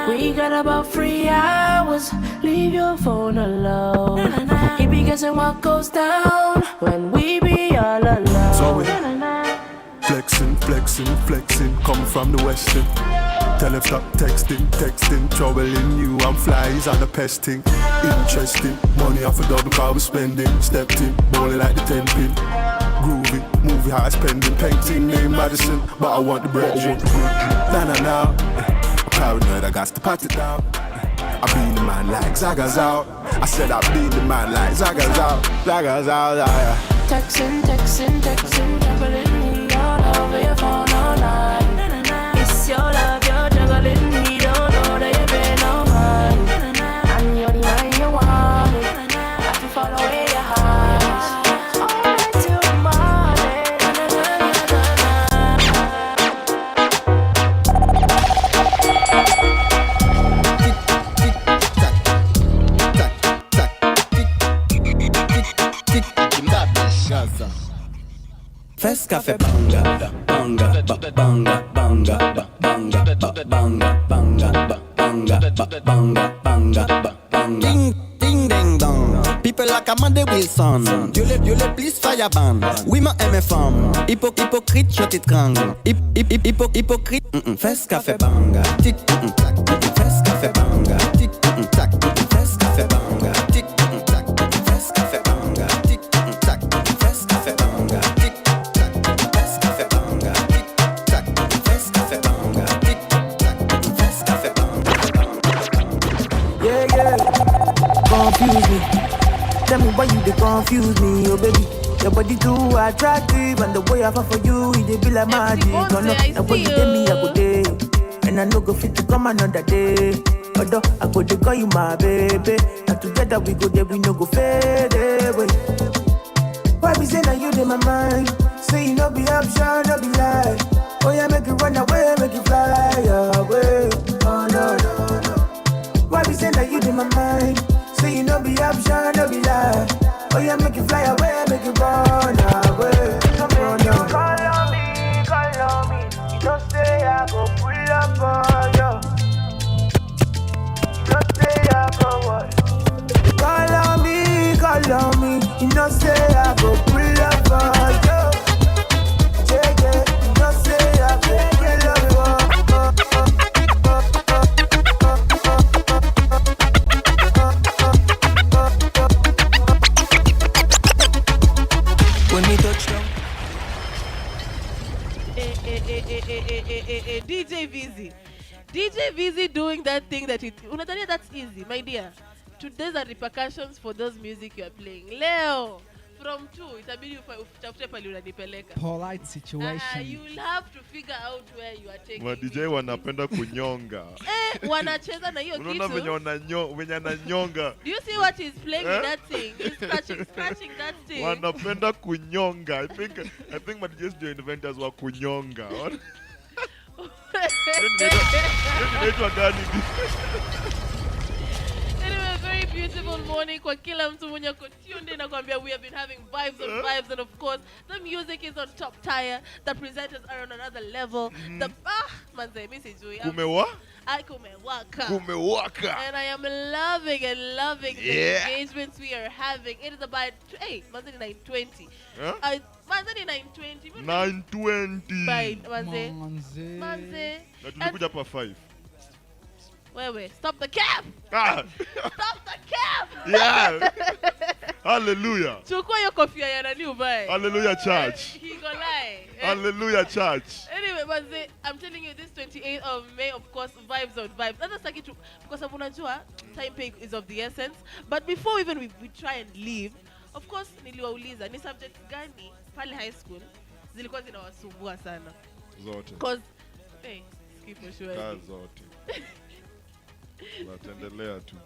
We got about 3 hours. Leave your phone alone. He be guessing what goes down when we be all alone. So flexing, come from the western. Tell him stop texting, troubling you. I'm flies on the pesting. Interesting, money off a double car we spending. Stepped in, bowling like the 10 pin. Groovy, movie high spending. Painting name Madison, but I want the bread. Nah. I'm paranoid, I got to pat it down. I be the man like Zaga's out. I said I be the man like Zaga's out. Yeah. Texting, juggling me all over your phone all night. It's your love, you're juggling me, don't know that you've been on mine. I'm the only one you want. I can follow away your heart. All night till the morning. First cafe banga, banga, banga, banga, banga, banga, banga, banga, banga, banga. Ding, ding, ding, dong. People like Amanda Wilson. Dieu les please fire ban. Oui, ma MFM. Hypocrite, je t'étrangle. Hypocrite. First café banga. Tic, tac. First café banga. Tic, tac. First café banga. Tic, tac. First café banga. Tic, tac. First café banga. Tic. Confuse me. Tell me why you they confuse me, oh baby. Your body too attractive, and the way I fall for you, it be like magic. Oh no, and when you get me, I go day, and I no go fit to come another day. Although I go to call you my baby, and together we go there, we no go fade away. Why be say that you in my mind? Say you no be option, no be lie. Oh yeah, make it run away, make it fly away. Oh no. Why be say that you in my mind? Say you no be option, no be lie. Oh yeah, make it fly away, make it run away. Run away. Call on me. You don't say I go pull up on you. You don't say I go what? Call on me. You don't say I go pull up on you. Yeah. You don't say I go pull up on you. DJ VZ doing that thing that unadhania that's easy, my dear. Today's are repercussions for those music you are playing. Leo, from 2, itabidi utafute pale unanipeleka. Polite situation. You'll have to figure out where you are taking. Wa DJ wanapenda kunyonga. Wanacheza na hiyo kitu. Unaona venye ananyonga. Do you see what he's playing with that thing? He's scratching that thing. Wanapenda kunyonga. I think my DJs do inventors wa kunyonga. Anyway, very beautiful morning kwa kila mtu mwenye ko tuned in nakwambia we have been having vibes on vibes, and of course the music is on top tier. The presenters are on another level. The manze mimi sijui. Kumewa? Kumewaka. And I am loving the engagements we are having. It is about, hey, Manze 920. Huh? Manze 920. 920. By Manze. Na tulikuja pa 5. Wait. Stop the cap. Stop the cap. Yeah. Hallelujah. Chukua hiyo kofia ya nani uvae. Hallelujah church. He go lie. Hallelujah church. Anyway, Manze, I'm telling you, this 28th of May, of course, vibes on vibes. That's like it, because unajua time pay is of the essence. But before even we try and leave, of course, niliwauliza ni subject gani pale high school zilikuwa zinawasumbua sana. Zote. Because hey, Skippo sure. Zote. Watendelea tu.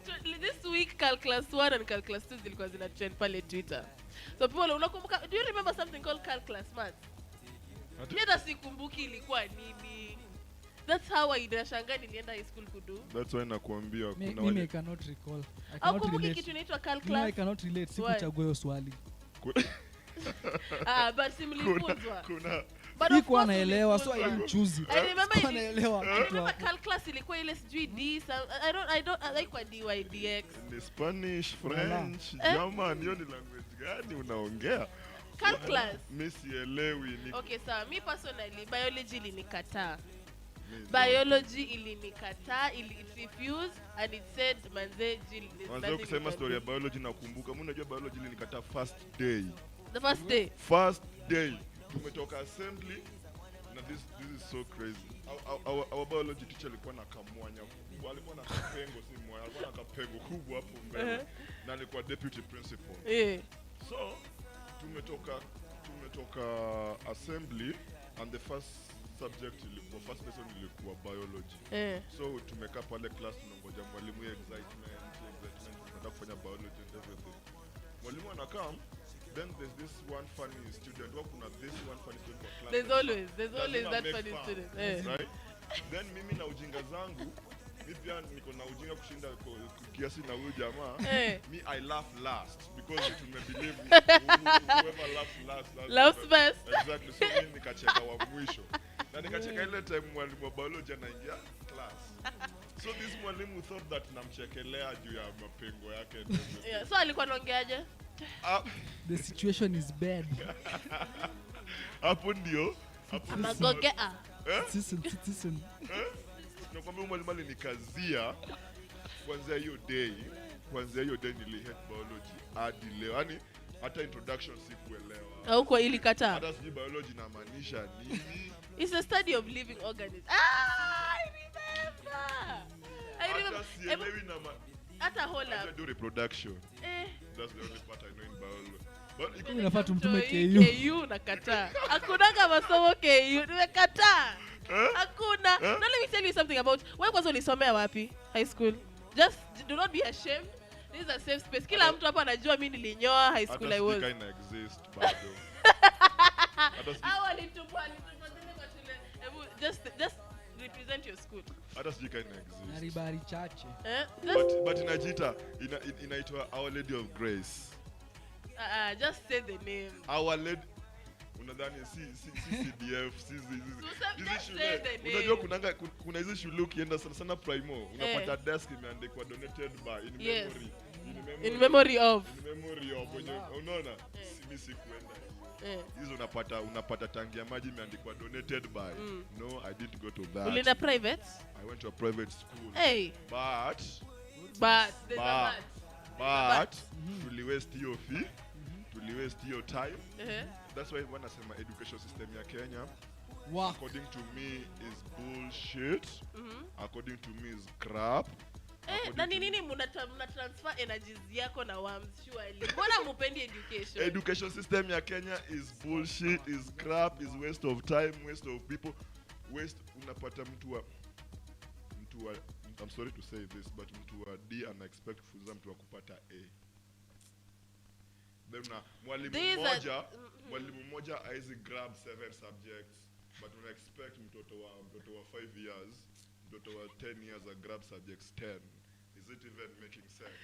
So, this week calculus 1 and calculus 2 zilikuwa zina trend pale Twitter. So people unakumbuka, do you remember something called calculus math? Hata sikumbuki ilikuwa nini. That's how I nashangaa nilienda high school kudu. That's why nakuambia kuna wale. I cannot recall. Au kumbuki kitu inaitwa calculus? No, I cannot relate. Sikuchagua hiyo swali. Basi mlifunzwa. Kuna Sikuwa naelewa, so I didn't choose it. I remember naelewa. I remember calculus ilikuwa ile sijui D, I don't like kwa dy dx. Ni Spanish, French, German, hiyo ni language gani unaongea? Calculus. Mimi sielewi ni. Okay, sawa. Me personally biology ilinikataa. Biology ilinikataa, it refused and it said Manze Jill is nothing. Manze kusema story ya biology nakumbuka. Mimi najua biology ilinikataa first day. The first day. First day. Tumetoka assembly na this is so crazy. Our biology teacher alikuwa na kamwanya kubwa, alikuwa na kapengo si mwa, alikuwa na kapengo kubwa hapo mbele. Na alikuwa deputy principal. So tumetoka assembly and the first first lesson ilikuwa biology. So tumekaa pale class tunangoja mwalimu excitement tunataka kufanya biology and everything. Mwalimu anakaa. Then there's this one funny student. This one funny student for class. There's always that funny student. Right? Then mimi na ujinga zangu, mimi pia niko na ujinga kushinda kiasi na huyu jamaa. Me I laugh last because you may believe whoever laughs best. Exactly. So mimi nikacheka wa mwisho. Na nikacheka ile time mwalimu wa biology anaingia class. So this mwalimu thought that namchekelea juu ya mapengo yake. So alikuwa anaongeaje? The situation is bad. Hapo ndio. Amagogea. Citizen. Nakwambia mwalimu alinikazia kuanzia hiyo day nili hate biology hadi leo. Yaani hata introduction sikuelewa. Au kwa ili kataa. Hata sijui biology inamaanisha nini. It's the study of living organisms. I remember. Sielewi na hata hold up. I do reproduction. That's the only part I know in biology. But inafaa tumtume KU nakataa. Hakunanga masomo KU. Nimekataa. Hakuna. Now let me tell you something about wewe kwanza ulisomea wapi? High school. Just do not be ashamed. This is a safe space. Kila mtu hapa anajua mimi nilinyoa high school I was. Hata sika exist bado. Just represent your school. Hata sika exist. Naribari chache. But inajiita inaitwa Our Lady of Grace. Just say the name. Our Lady unadhani CDF unajua kuna hizo shule ukienda sana primo unapata desk imeandikwa donated by in memory of unaona mimi sikuenda hizo unapata tangi ya maji imeandikwa donated by no I didn't go to that. Ulienda private? I went to a private school. But tuli waste your fee, tuli waste your time. That's why when I say my education system ya Kenya, according to me is bullshit. According to me is crap. Na nini muna transfer energies yako na worms surely. Mbona mupendi education? Education system ya Kenya is bullshit, is crap, is waste of time, waste of people. Unapata mtu wa I'm sorry to say this but mtu wa D ana expect kufunza mtu wa kupata A. Then mwalimu mmoja haizi grab 7 subjects but una expect mtoto wa 5 years, mtoto wa 10 years a grab subjects 10. Is it even making sense?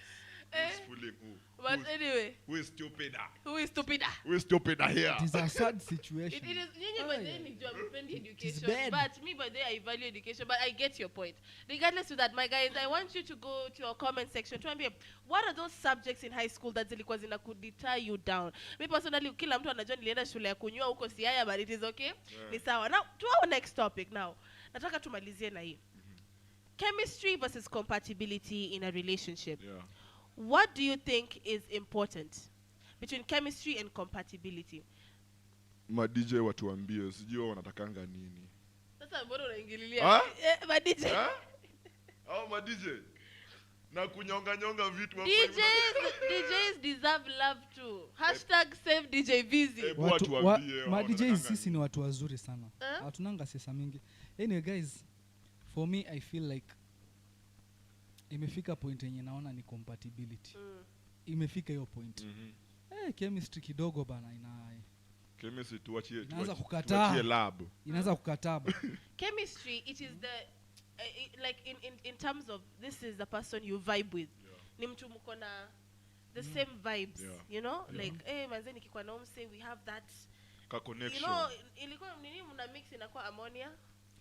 It's fully helping who? But anyway. Who is stupider? Who is stupider? Who is stupider here? It is a sad situation. It is but then you defend education. bad. But me by then I value education. But I get your point. Regardless of that, my guys, I want you to go to your comment section to ambia what are those subjects in high school that zilikuwa zina could deter you down. Me personally, kila mtu anajua nilienda shule ya kunywa huko Siaya, but it is okay. Ni sawa. Now to our next topic now. Nataka tumalizie na hii. Chemistry versus compatibility in a relationship. Yeah. What do you think is important between chemistry and compatibility? Ma DJ watuambie, sijui wao wanatakanga nini. Sasa mbona unaingililia? Ma DJ. Au ma DJ. Na kunyonga vitu hapo. DJs deserve love too. #save DJ Vizi. Ma DJs sisi ni watu wazuri sana. Hatunanga siasa mingi. Anyway guys, for me I feel like imefika point yenye naona ni compatibility. Imefika hiyo point. Chemistry kidogo bana chemistry tuachie lab. Inaanza kukataa. Chemistry, it is the like in terms of this is the person you vibe with. Ni mtu mko na the same vibes, you know? Like manze nikikuwa na say we have that connection. You know, ilikuwa nini mna mix inakuwa ammonia?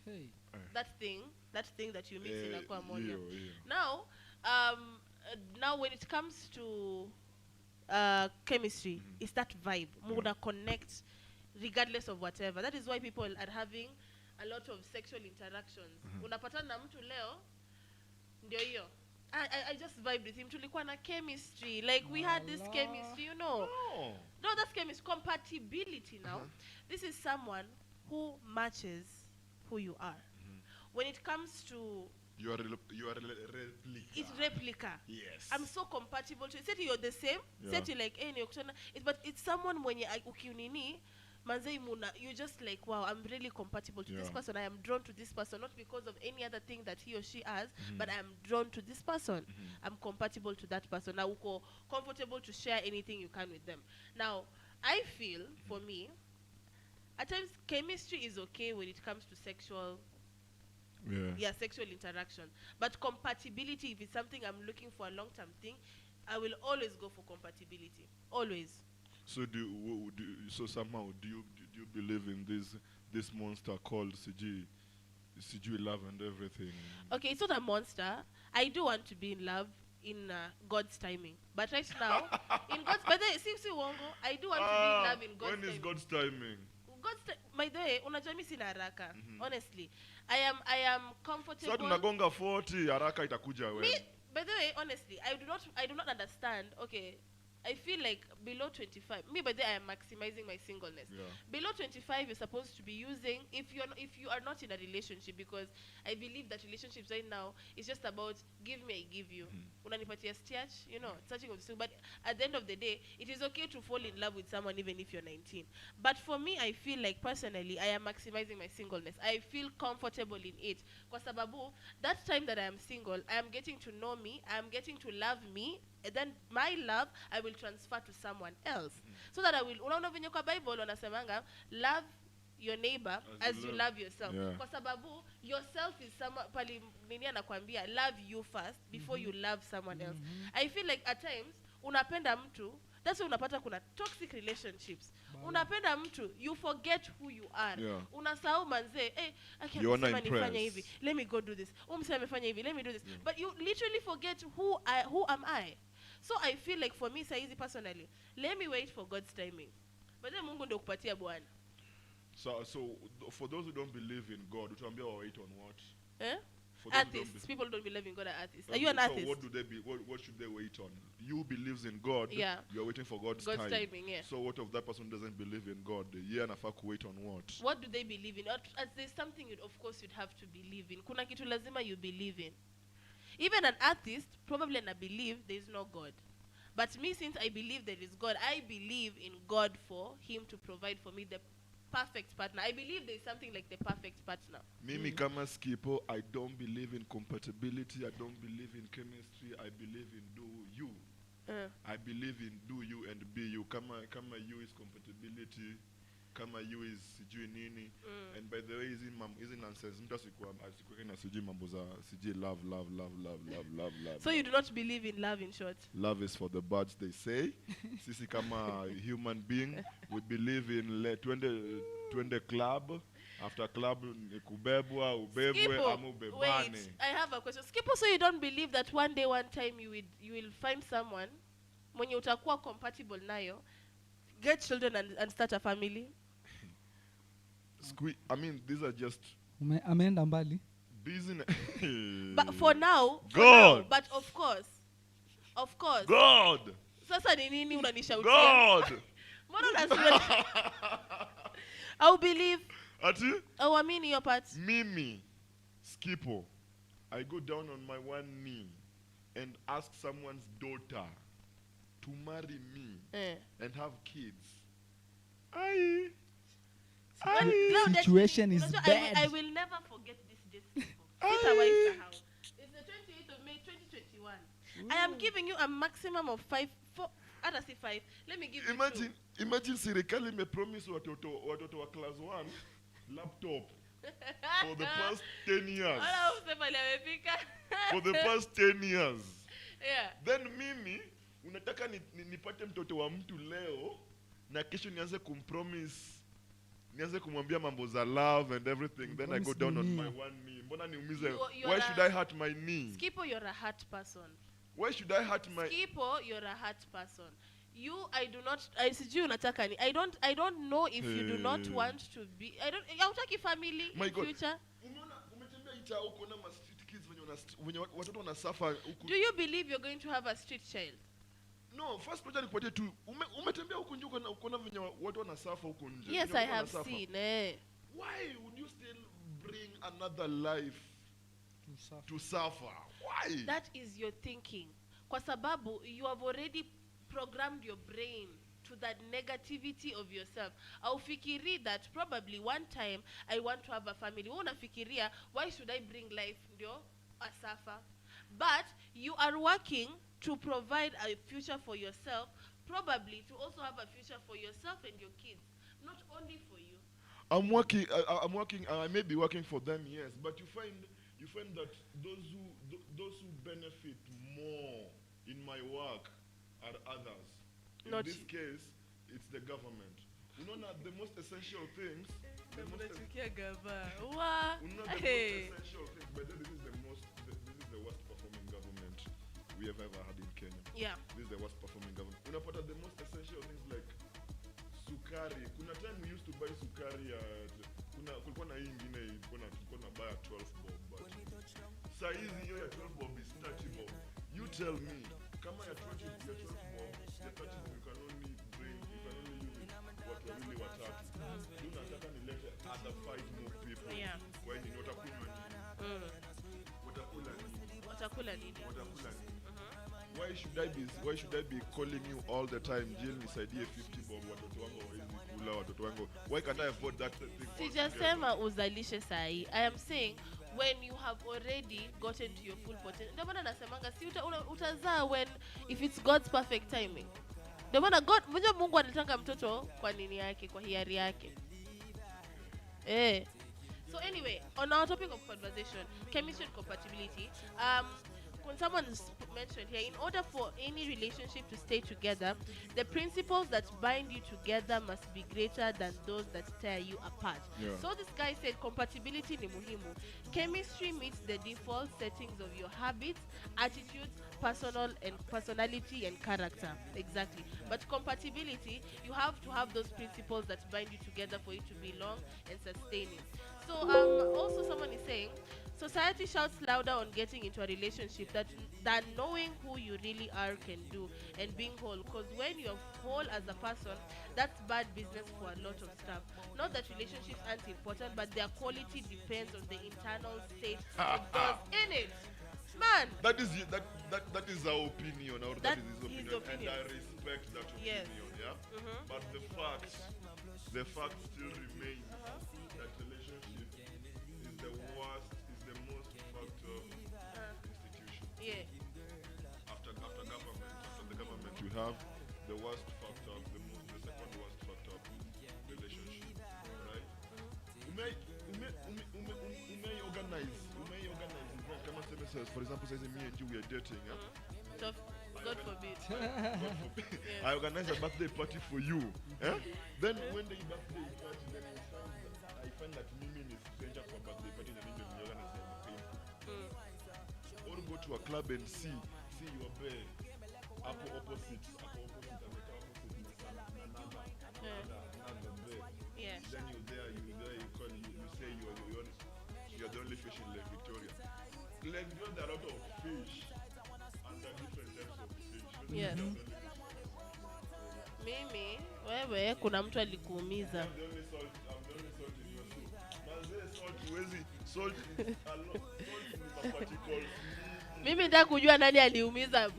Hey. That thing that you mix inakuwa ammonia. Yeah. Now when it comes to chemistry, it's that vibe. Muna connect regardless of whatever. That is why people are having a lot of sexual interactions. Unapatana na mtu leo ndio hiyo. I just vibed with him. Tulikuwa na chemistry. Like we had this chemistry, you know. No, that's chemistry. Compatibility now. This is someone who matches who you are. When it comes to you are replica. It's replica. Yes. I'm so compatible to it. Say you're the same. Say to like but it's someone when you ukiunini manze muna you just like wow, I'm really compatible to this person. I am drawn to this person not because of any other thing that he or she has, but I am drawn to this person. I'm compatible to that person. Now uko comfortable to share anything you can with them. Now, I feel for me at times chemistry is okay when it comes to sexual sexual interaction. But compatibility, if it's something I'm looking for a long-term thing, I will always go for compatibility. Always. So somehow do you believe in this monster called CG love and everything? Okay, it's not a monster. I do want to be in love in God's timing. But right now, in God's I do want to be in love in God's timing. When is God's timing? By the way, unajua mimi sina haraka. Honestly, I am comfortable. So tunagonga 40, haraka itakuja wewe. By the way, honestly, I do not understand. Okay, I feel like below 25, me by the way, I am maximizing my singleness. Below 25, you're supposed to be using if you are not in a relationship, because I believe that relationships right now is just about give me, I give you. Unanipatia stiach, you know, searching of the But at the end of the day, it is okay to fall in love with someone even if you're 19. But for me, I feel like personally, I am maximizing my singleness. I feel comfortable in it. Kwa sababu, that time that I am single, I am getting to know me, I am getting to love me, and then my love I will transfer to someone else. So that I will unaona venye kwa Bible wanasemanga love your neighbor as you love yourself. Kwa sababu yourself is someone pali nini anakuambia love you first before you love someone else. I feel like at times unapenda mtu, that's why unapata kuna toxic relationships. Unapenda mtu, you forget who you are. Unasahau manze, akisema nifanye hivi, let me go do this. Umsema amefanya hivi, let me do this. But you literally forget who am I. So I feel like for me saizi personally, let me wait for God's timing. But then Mungu ndio kupatia Bwana. So for those who don't believe in God, utambia wait on what? Atheists. People don't believe in God are atheists. Are you an atheist? So what should they wait on? You believes in God. Yeah. You are waiting for God's timing. Yeah. So what if that person doesn't believe in God? Anafaa wait on what? What do they believe in? As there's something of course you'd have to believe in. Kuna kitu lazima you believe in. Even an atheist probably na believe there is no God. But me, since I believe there is God, I believe in God for him to provide for me the perfect partner. I believe there is something like the perfect partner. Mimi kama Skippo, I don't believe in compatibility. I don't believe in chemistry. I believe in do you. I believe in do you and be you. Kama you is compatibility. kama you is sijui nini. And by the way, hizi nonsense mtu asikuweke na sijui mambo za sijui love. So you do not believe in love, in short? Love is for the birds, they say. Sisi kama human being, we believe in twende club. After club ni kubebwa, ubebwe, ama ubebane. Wait, I have a question. Skippo, so you don't believe that one day, one time you will find someone mwenye utakuwa compatible nayo, get children and start a family? I mean, these are just... Ameenda mbali. Business. But for now, but of course. God! Sasa ni nini unanishautia? God! Mbona unasema? I believe. Ati? Amini your part. Mimi, Skippo, I go down on my one knee and ask someone's daughter to marry me and have kids. Situation is bad. I will never forget this day, Skippo. It's the 28th of May 2021. I am giving you a maximum of 5. Let me give you Imagine serikali me promise watoto wa class 1 laptop for the past 10 years. For the past 10 years. Yeah. Then mimi unataka nipate mtoto wa mtu leo na kesho nianze kumwambia mambo za love and everything. Then I go down on my one knee. Mbona niumize? Why should I hurt my knee? Skippo, you're a hurt person. Why should I hurt my... Skippo, you're a hurt person. I don't know if you do not want to be... Hautaki family in future? Do you believe you're going to have a street child? No, first nikupatie tu. Umetembea huko nje ukaona venye watu wanasafa huko nje. Yes, I have seen. Why would you still bring another life to suffer? Why? That is your thinking. Kwa sababu you have already programmed your brain to that negativity of yourself. Aufikiri that probably one time I want to have a family. Unafikiria, why should I bring life ndio asafa? But you are working to provide a future for yourself, probably to also have a future for yourself and your kids, not only for you. I'm working. I may be working for them, yes, but you find that those who benefit more in my work are others. In this case, it's the government. You know, the most essential things. The most essential things. But this is the worst performing government we have ever had in Kenya. Yeah. This is the worst performing government. Unapata the most essential things like sukari. Kuna time we used to buy sukari at kulikuwa na hii ingine tulikuwa na buy at 12 bob. But saizi hiyo ya 12 bob is 30 bob. You tell me, kama ya 12 bob, ya 30 bob you can only use it watu wawili watatu. Unataka nilete other 5 more people. Yeah. Kwa hiyo ni watakunywa nini? Watakula nini? Why should I be calling you all the time? Jill nisaidie 50 bob watoto wangu hawezi kula watoto wangu. Why can't I afford that thing? Sijasema uzalishe sahi. I am saying when you have already gotten to your full potential. Ndio maana nasemanga si utazaa when if it's God's perfect timing. Ndio maana Mungu anataka mtoto kwa nini yake, kwa hiari yake. So anyway, on our topic of conversation, chemistry and compatibility, when someone mentioned here, in order for any relationship to stay together, the principles that bind you together must be greater than those that tear you apart. Yeah. So this guy said compatibility ni muhimu. Chemistry meets the default settings of your habits, attitudes, personality and character. Exactly. But compatibility, you have to have those principles that bind you together for it to be long and sustaining. So also someone is saying, society shouts louder on getting into a relationship than knowing who you really are can do and being whole. Because when you're whole as a person, that's bad business for a lot of stuff. Not that relationships aren't important, but their quality depends on the internal state of those in it. Man! That is our opinion, or that is his opinion, and I respect that opinion, yeah? But the fact still remains that relationship is the worst, is the most fucked up institution. Yeah. After the government, we have the worst fucked up, the second worst fucked up relationship. organize event kama sema for example says me and you we are dating, yeah? So, God forbid. Yes. I organize a birthday party for you. Eh? Then when the birthday party, then I find that Mimi is stranger for birthday party than Mimi and organize. Or go to a club and see your bear opposite another bear. Yeah. Then you call you say you're the only fish in Lake Victoria. Lake Victoria there are a lot of fish. Different types of fish. Yes. Mimi, wewe kuna mtu alikuumiza. Mimi nataka kujua nani aliumiza.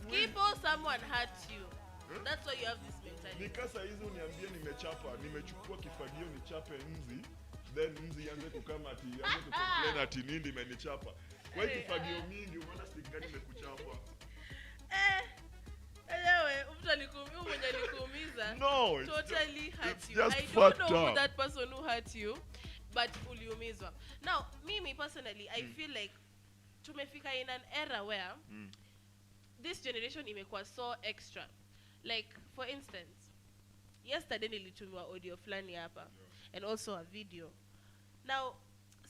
Skippo, someone hurt you. That's why you have this mentality. Nikasa hizo uniambie nimechukua kifagio nichape nzi, then nzi yanze kukama ati yanze kucomplain ati nini imenichapa. Kwa hiyo kifagio mingi unaona stick gani imekuchapa. Anyway, mtu alikuumiza. No, totally hurt you. Just I don't know up. who that person who hurt you, but uliumizwa. Now, me personally, I feel like tumefika in an era where this generation imekuwa so extra. Like, for instance, yesterday nilitumiwa audio fulani hapa and also a video. Now,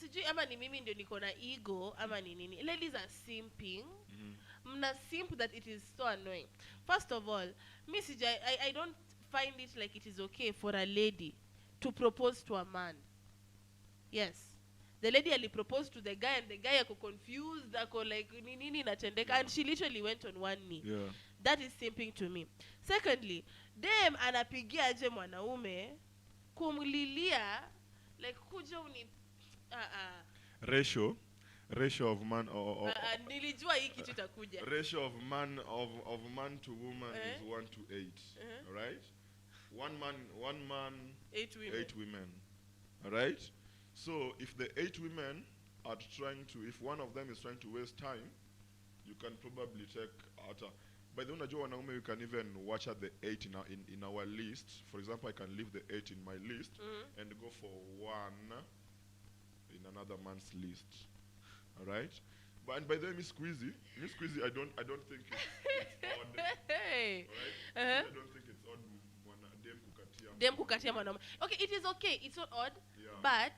sijui ama ni mimi ndio niko na ego ama ni nini. Ladies are simping. Mna simp that it is so annoying. First of all, I don't find it like it is okay for a lady to propose to a man. Yes. The lady ali proposed to the guy and the guy ako confused, ako like nini inatendeka, and she literally went on one knee. Yeah. That is simping to me. Secondly, dem anapigia aje mwanaume kumlilia like kuja uni ratio of man nilijua hii kitu itakuja. Ratio of man to woman is 1:8. All right? One man 8 women. All right? So if the 8 women are if one of them is trying to waste time, you can probably take by the way, unajua wanaume, you can even watch at the 8 in our list. For example, I can leave the 8 in my list and go for one in another man's list. All right? And by the way, Miss Squeezy, I don't think it's odd. Hey. Right? I don't think it's odd dem kukatia mwanaume. Okay, it is okay. It's not odd. Yeah. But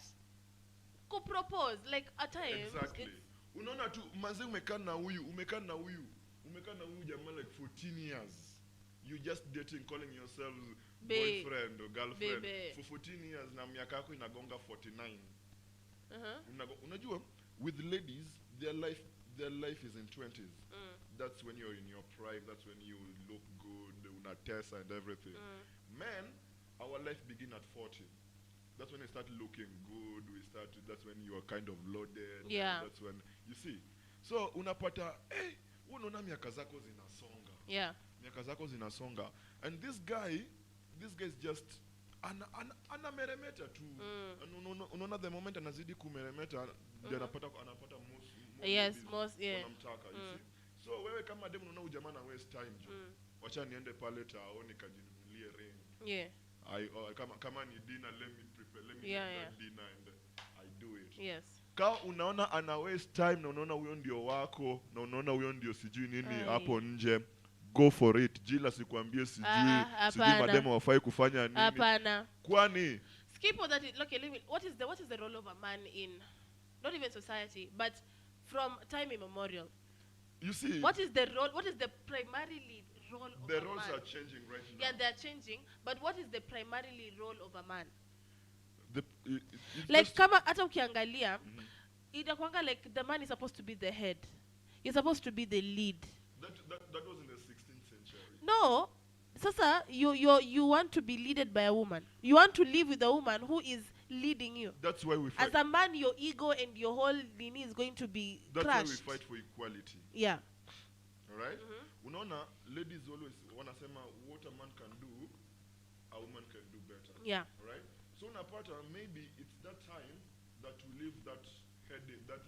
kupropose like at times. Exactly. Unaona tu manze umekaa na huyu jamaa like 14 years. You just dating, calling yourselves boyfriend or girlfriend for 14 years na miaka yako inagonga 49. Unajua with ladies their life is in 20s. That's when you're in your prime, that's when you look good, unatesa and everything. Men, our life begin at 40. That's when they start looking good. That's when you are kind of loaded. Yeah. That's when you see. So unapata unaona miaka zako zinasonga. Yeah. Miaka zako zinasonga. And this guy is just anameremeta tu. Unaona the moment anazidi kumeremeta ndio anapata most yeah. Unamtaka, you see. So wewe kama demu unaona ujamaa na waste time jo. Wacha niende pale tao nikajinunulie ring. Yeah. Kama ni dinner, let me prepare dinner and I do it. Yes. Kama unaona ana waste time na unaona huyo ndio wako na unaona huyo ndio sijui nini hapo nje, go for it. Jila sikwambie sijui mademo wafai kufanya nini. Hapana. Kwani Skippo that what is the role of a man in not even society but from time immemorial? You see, what is the primarily role of a man? The roles are changing right now. Yeah, they're changing, but what is the primarily role of a man? Like kama hata ukiangalia inakuanga like the man is supposed to be the head. He's supposed to be the lead. That was in the 16th century. No. Sasa you want to be led by a woman. You want to live with a woman who is leading you. That's why we fight. As a man, your ego and your whole nini is going to be crushed. That's why we fight for equality. Yeah. All right? Unaona, ladies always wanasema what a man can do, a woman can do better. Yeah. All right? So unapata maybe it's that time that we leave that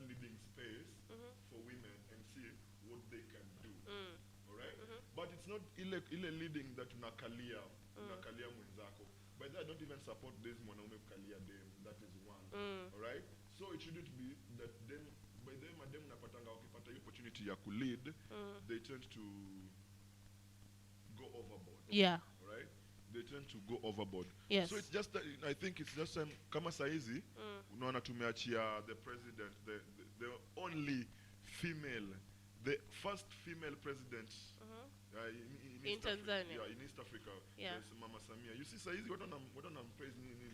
leading space for women and see what they can do. All right? But it's not ile leading that unakalia mwenzako. by that I don't even support this mwanaume kukalia dem. That is one. All right? So it shouldn't be that them by them madem napatanga wakipata opportunity ya kulead, they tend to go overboard. Yeah. Right? They tend to go overboard. Yes. So it's just that, I think it's just kama saizi unaona tumeachia the president, the only female, the first female president in Tanzania. Yeah, in East Africa. Yeah. Yes, Mama Samia. You see saizi what on praise nini.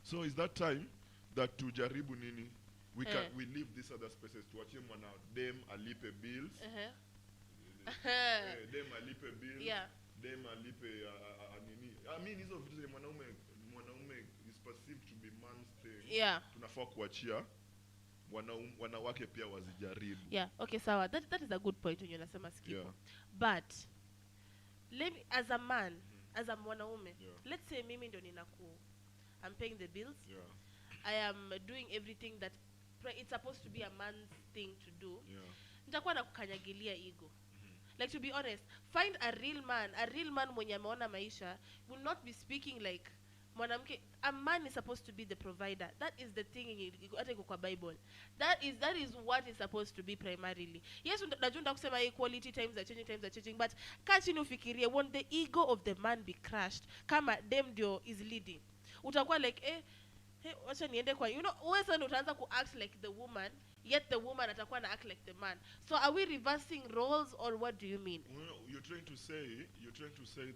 So is that time that tujaribu nini? We leave these other spaces to watch him on them alipe bills. Them alipe bills. Yeah. Them alipe nini. I mean hizo vitu za mwanaume is perceived to be man's thing. Yeah. Tunafaa kuachia wanawake pia wazijaribu. Yeah, okay, sawa. That is a good point when you unasema Skippo. Yeah. But let me, as a man, as a mwanaume, let's say mimi ndo I'm paying the bills. Yeah. I am doing everything that it's supposed to be a man's thing to do. Yeah. Nitakuwa na kukanyagilia ego. Like, to be honest, find a real man mwenye ameona maisha will not be speaking like mwanamke. A man is supposed to be the provider. That is the thing hata kwa Bible. That is what is supposed to be primarily. Yes, najua kusema equality, times are changing, but catch chini ufikirie, won't the ego of the man be crushed kama dem ndio is leading? Utakuwa like wacha niende kwa, wewe sana utaanza ku act like the woman, yet the woman atakuwa na act like the man. So are we reversing roles, or what do you mean? Well, you're trying to say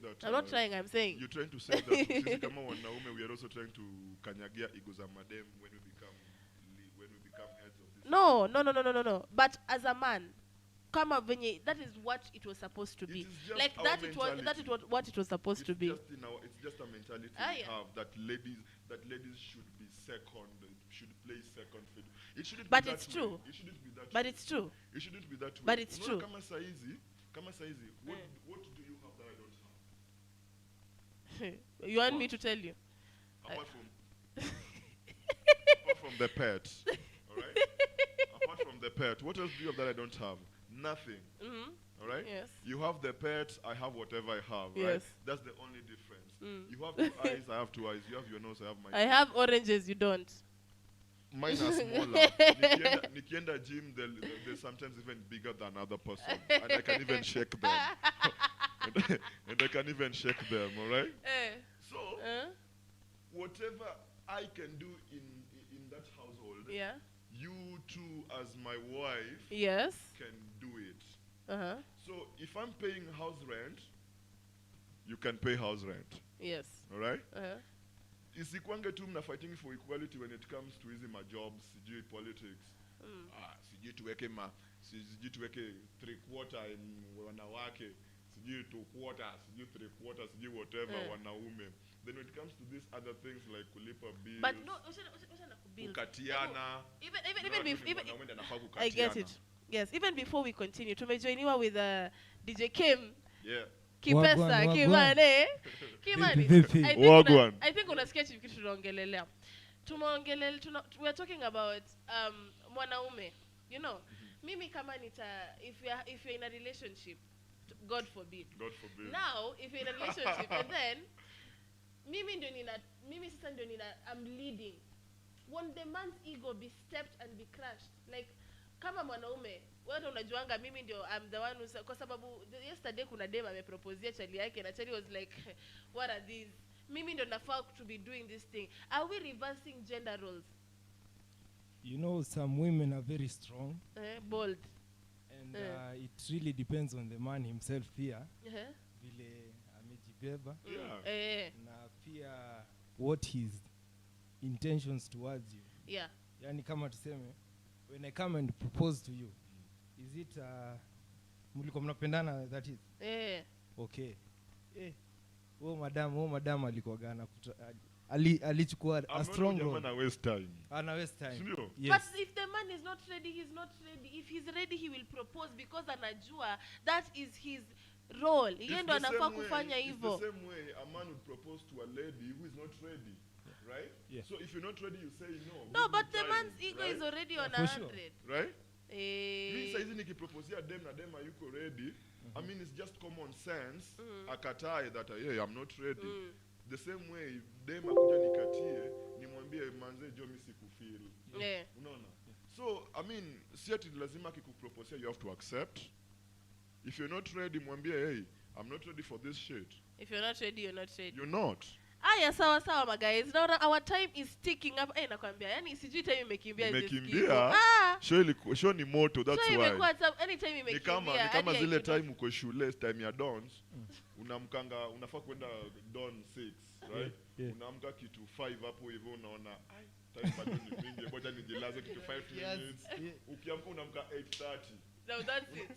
that I'm not trying, I'm saying. You're trying to say that sisi kama wanaume we are also trying to kanyagia ego za madem when we become heads of this. No. But as a man, kama venye, that is what it was supposed to be. Like that is what it was supposed to be. It's just a mentality we have that ladies should be second, should play second fiddle. It shouldn't but be it's that true. Way. It shouldn't be that but way. It's true. It shouldn't be that way. But it's true. Kama saizi, what do you have that I don't have? You want me to tell you? Apart from the pet, all right? Apart from the pet, what else do you have that I don't have? Nothing. All right? Yes. You have the pet, I have whatever I have, yes. right? That's the only difference. You have 2 eyes, I have 2 eyes. You have your nose, I have my I have oranges, you don't. Mine are smaller. Nikienda gym, they're sometimes even bigger than other person. And I can even shake them. and I can even shake them, all right? So, whatever I can do in that household, you too, as my wife, can do it. So, if I'm paying house rent, you can pay house rent. Yes. All right? Isikwange tu mna fighting for equality when it comes to hizi majobs, sijui politics. Sijui tuweke 3/4 in wanawake, sijui 2/4, sijui 3/4, sijui whatever wanaume. Then when it comes to these other things like kulipa bills, but no, usha kubill. Kukatiana. Even I get it. Yes, even before we continue, tumejoiniwa with DJ Kim. Yeah. Kipesa, Kimane. I think unasikia kitu tunaongelelea. We are talking about mwanaume. You know, mimi kama if you're in a relationship, God forbid. Now, if you're in a relationship and then mimi sasa ndio I'm leading. Won't the man's ego be stepped and be crushed? Like kama mwanaume, wewe unajuanga mimi ndio I'm the one who, kwa sababu yesterday kuna dem ameproposea chali yake na chali was like what are these? Mimi ndio nafaa to be doing this thing. Are we reversing gender roles? You know, some women are very strong. Bold. And it really depends on the man himself pia. Vile amejibeba. Na pia what his intentions towards you. Yeah. Yani kama tuseme, when I come and propose to you, is it mliko mnapendana, that is? Okay. Madam alikuwa gana alichukua a strong role. Ana waste time. Yes. But if the man is not ready, he's not ready. If he's ready, he will propose because anajua that is his role. Yeye ndo anafaa kufanya hivyo. It's the same way a man would propose to a lady who is not ready. Right? Yeah. So if you're not ready, you say no. No, but the man's ego is already on 100. Right? Mimi saizi nikiproposea dem na dem hayuko ready, I mean it's just common sense. Akatae that I'm not ready. the same way dem akuja nikatie nimwambie manze jo mimi sikufeel. Unaona? So I mean si ati lazima kikupropose you have to accept. If you're not ready mwambie hey I'm not ready for this shit. If you're not ready, you're not ready. You're not. Aya sawa my guys. Now our time is ticking up. Nakwambia yani sijui time imekimbia Skippo. Show ni moto, that's why. Any time imekimbia. Ni kama zile time uko shule time ya dawns, unafaa kwenda dawn 6, right? Unaamka kitu 5 hapo hivyo unaona time bado ni mingi, ngoja nijilaze kitu 5 minutes. Ukiamka unaamka 8:30. No, that's it.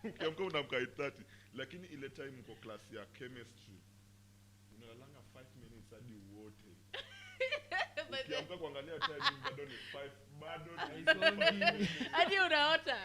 Ukiamka unaamka 8:30, lakini ile time uko class ya chemistry unalanga 5 minutes hadi wote. Ukiamka kuangalia time bado ni 5, bado ni hadi unaota.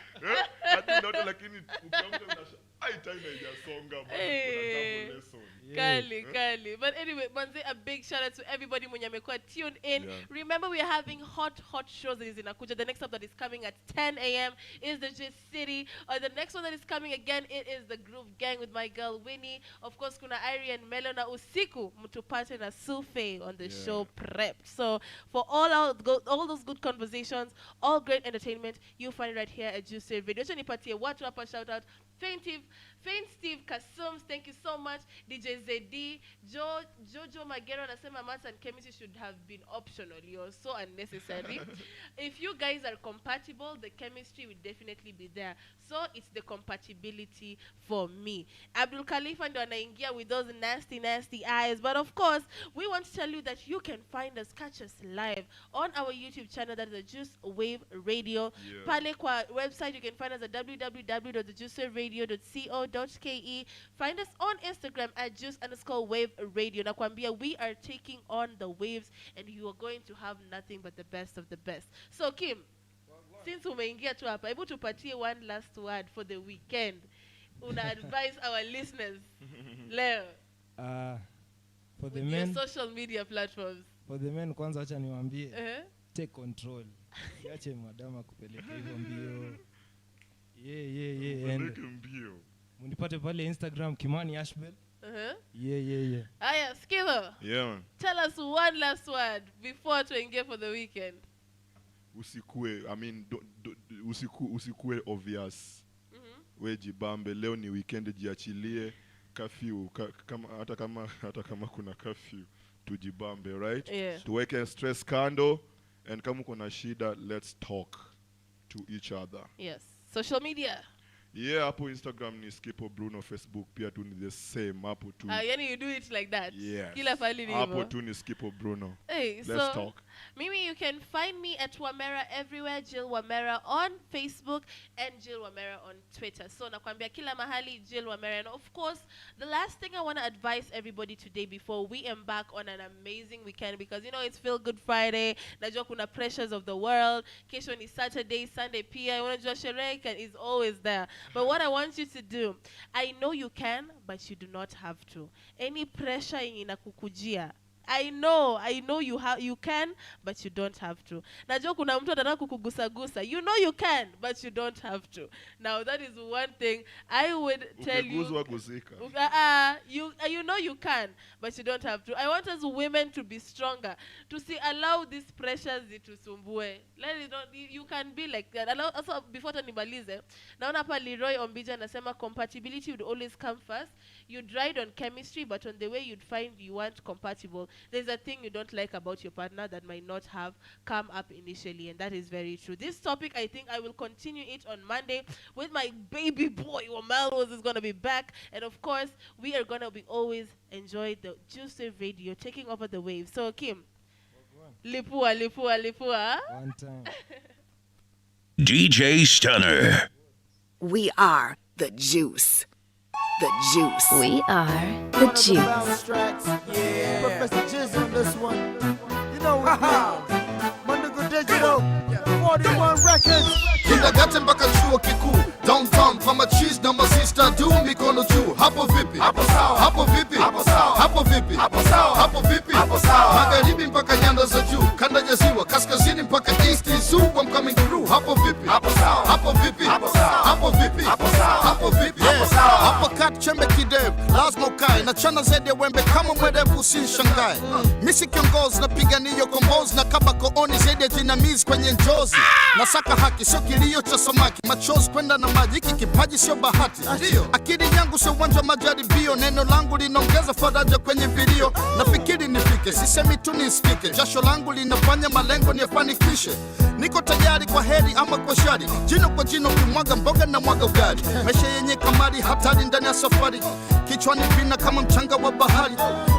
Hadi unaota, lakini ukiamka unasha time haijasonga bado kuna double lesson. Kali. But anyway, manze, a big shout out to everybody mwenye amekuwa tuned in. Remember, we are having hot shows that is inakuja. The next up that is coming at 10 a.m. is the J City. Or the next one that is coming again, it is the Groove Gang with my girl Winnie. Of course, kuna Ari and Melo na usiku mtupate na Sufe on the show Prepped. So for all those good conversations, all great entertainment, you find it right here at Juice Radio. So nipatie watu hapa shout out. Faint Steve Kasums, thank you so much. DJ ZD, Jojo Magero anasema maths and chemistry should have been optional. You're so unnecessary. If you guys are compatible, the chemistry will definitely be there. So it's the compatibility for me. Abdul Khalifa ndo anaingia with those nasty eyes. But of course, we want to tell you that you can find us, catch us live on our YouTube channel, that is the Juice Wave Radio. Pale kwa website, you can find us at www.juicewaveradio.co.ke. Find us on Instagram at juice_wave radio. Nakwambia, we are taking on the waves and you are going to have nothing but the best of the best. So Kim, since umeingia tu hapa, hebu tupatie one last word for the weekend. Una advise our listeners leo for the men, social media platforms. For the men, kwanza acha niwaambie take control. Siache madama kupeleka hivyo mbio. Mbio. Munipate pale Instagram Kimani Ashbel. Aya, Skippo. Yeah. Tell us one last word before to engage for the weekend. Usikue obvious. We jibambe, leo ni weekend, jiachilie. Curfew, hata kama kuna curfew, tujibambe, right? Tuweke stress kando, and kama kuna shida, let's talk to each other. Yes. Social media. Yeah, hapo Instagram ni Skippo Bruno, Facebook pia tu ni the same hapo tu. Yani you do it like that. Yes. Kila fali ni hapo tu ni Skippo Bruno. Hey, let's talk. Mimi, you can find me at Wamera everywhere, Jill Wamera on Facebook and Jill Wamera on Twitter. So nakwambia kila mahali Jill Wamera. And of course, the last thing I want to advise everybody today before we embark on an amazing weekend, because you know it's Feel Good Friday, najua kuna pressures of the world, kesho ni Saturday, Sunday pia, unajua sherehe is always there. But what I want you to do, I know you can, but you do not have to. Any pressure inakukujia, I know you can, but you don't have to. Najua kuna mtu anataka kukugusa. You know you can, but you don't have to. Now that is one thing I would tell you. You know you can, but you don't have to. I want us women to be stronger, to allow these pressures zitusumbue. You can be like that. Also, before tanibalize, naona hapa Leroy Ombija anasema compatibility would always come first. You'd ride on chemistry, but on the way you'd find you weren't compatible. There's a thing you don't like about your partner that might not have come up initially, and that is very true. This topic, I think I will continue it on Monday with my baby boy, Wamalwas is going to be back. And of course, we are going to be always enjoy the Juice Radio, taking over the waves. So, Kim, lipua. One time. DJ Stunner. We are the Juice. The Juice. We are the Juice. Yeah. Professor Jizz on this one. You know we Monaco Digital. 41 records. Kindergarten mpaka chuo kikuu. Downtown kwa machiz na masista do mikono juu. Hapo vipi? Hapo sawa. Hapo vipi? Hapo sawa. Hapo vipi? Hapo sawa. Hapo vipi? Hapo sawa. Magharibi mpaka nyanda za juu. Kanda ya ziwa kaskazini mpaka east is I'm coming through. Hapo vipi? Hapo sawa. Hapo vipi? Hapo sawa. Hapo vipi? Hapo sawa. Hapo vipi? Hapo sawa. Hapa kat chembe kidevu, lazima ukae na chana zaidi ya wembe kama mwerevu usinishangae. Misi kiongozi na piganiyo kombozi na kaba kooni zaidi ya jinamizi kwenye njozi. Nasaka haki sio kilio cha samaki, machozi kwenda na maji, hiki kipaji sio bahati. Akili yangu sio uwanja wa majaribio, neno langu linaongeza faraja kwenye vilio. Nafikiri nifike, sisemi tu nisikike, jasho langu linafanya malengo niyafanikishe. Niko tayari kwa heri ama kwa shari, jino kwa jino kimwaga mboga na mwaga ugali. Maisha yenye kamari, hatari ndani ya safari, kichwani vina kama mchanga wa bahari.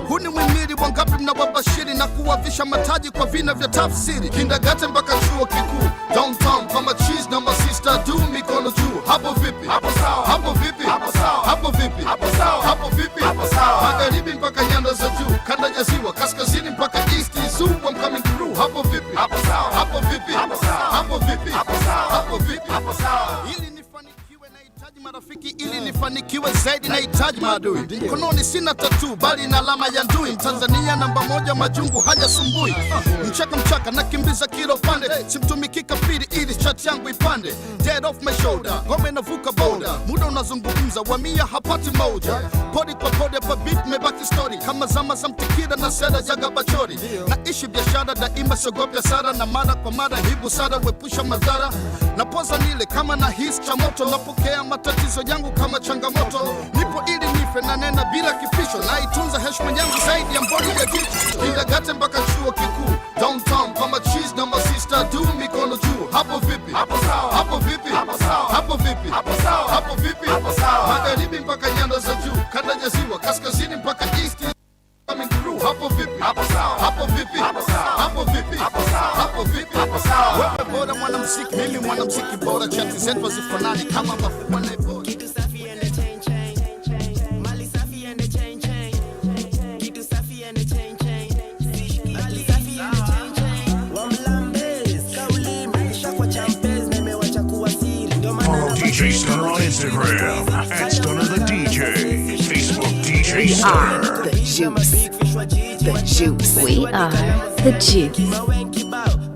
Huu ni wimiri wangapi mnawabashiri na kuwavisha mataji kwa vina vya tafsiri. Kindergarten mpaka chuo kikuu, downtown kama cheese na masista du mikono juu. Hapo vipi? Hapo sawa. Hapo vipi? Hapo sawa. Hapo vipi? Hapo sawa. Hapo vipi? Hapo sawa. Magharibi mpaka nyanda za juu, kanda ya ziwa, kaskazini mpaka east zoo, I'm coming through. Hapo vipi? Hapo sawa. Hapo vipi? Hapo sawa. Hapo vipi? Hapo sawa. Hapo vipi? Hapo sawa. Ili nifanikiwe nahitaji marafiki, ili nifanikiwe zaidi nahitaji maadui. Mkononi sina tattoo bali na alama ya ndui. Mtanzania namba moja, majungu hajasumbui. Mchaka nakimbiza kilo pande, simtumiki kafiri ili chat yangu ipande. Dead off my shoulder, ngome navuka boda, muda unazungumza, wamia hapati moja. Podi kwa podi hapa beat mebaki story, kama zama za mtikira na seda jaga bachori. Naishi biashara daima, siogopi hasara, na mara kwa mara hii busara wepusha madhara. Napoza nile kama na hisi cha moto, napokea matatizo yangu kama changamoto. Nipo ili nife na nena bila kifisho, na itunza heshima yangu zaidi ya mboni ya jicho. Kindergarten mpaka chuo kikuu, downtown kama cheese na masista du mikono juu. Hapo vipi? Hapo sawa. Hapo vipi? Hapo sawa. Hapo vipi? Hapo sawa. Hapo vipi? Hapo sawa. Magharibi mpaka nyanda za juu, kanda ya ziwa, kaskazini mpaka east coming through. Hapo vipi? Hapo sawa. Hapo vipi? Hapo sawa. Hapo vipi? Hapo sawa. Hapo vipi? Hapo sawa. Wewe bora mwanamuziki, mimi mwanamuziki bora, chati zetu hazifanani kama mafua na bora. Kitu safi and the chain chain, mali safi and the chain chain, kitu safi and the chain chain, mali safi and the chain chain. Wamlambez kauli maisha kwa champez, nimewacha kuwa siri ndio maana. Follow DJ Stunner on Instagram at Stunner the DJ. Facebook DJ Stunner. The juice. The juice. We are the juice.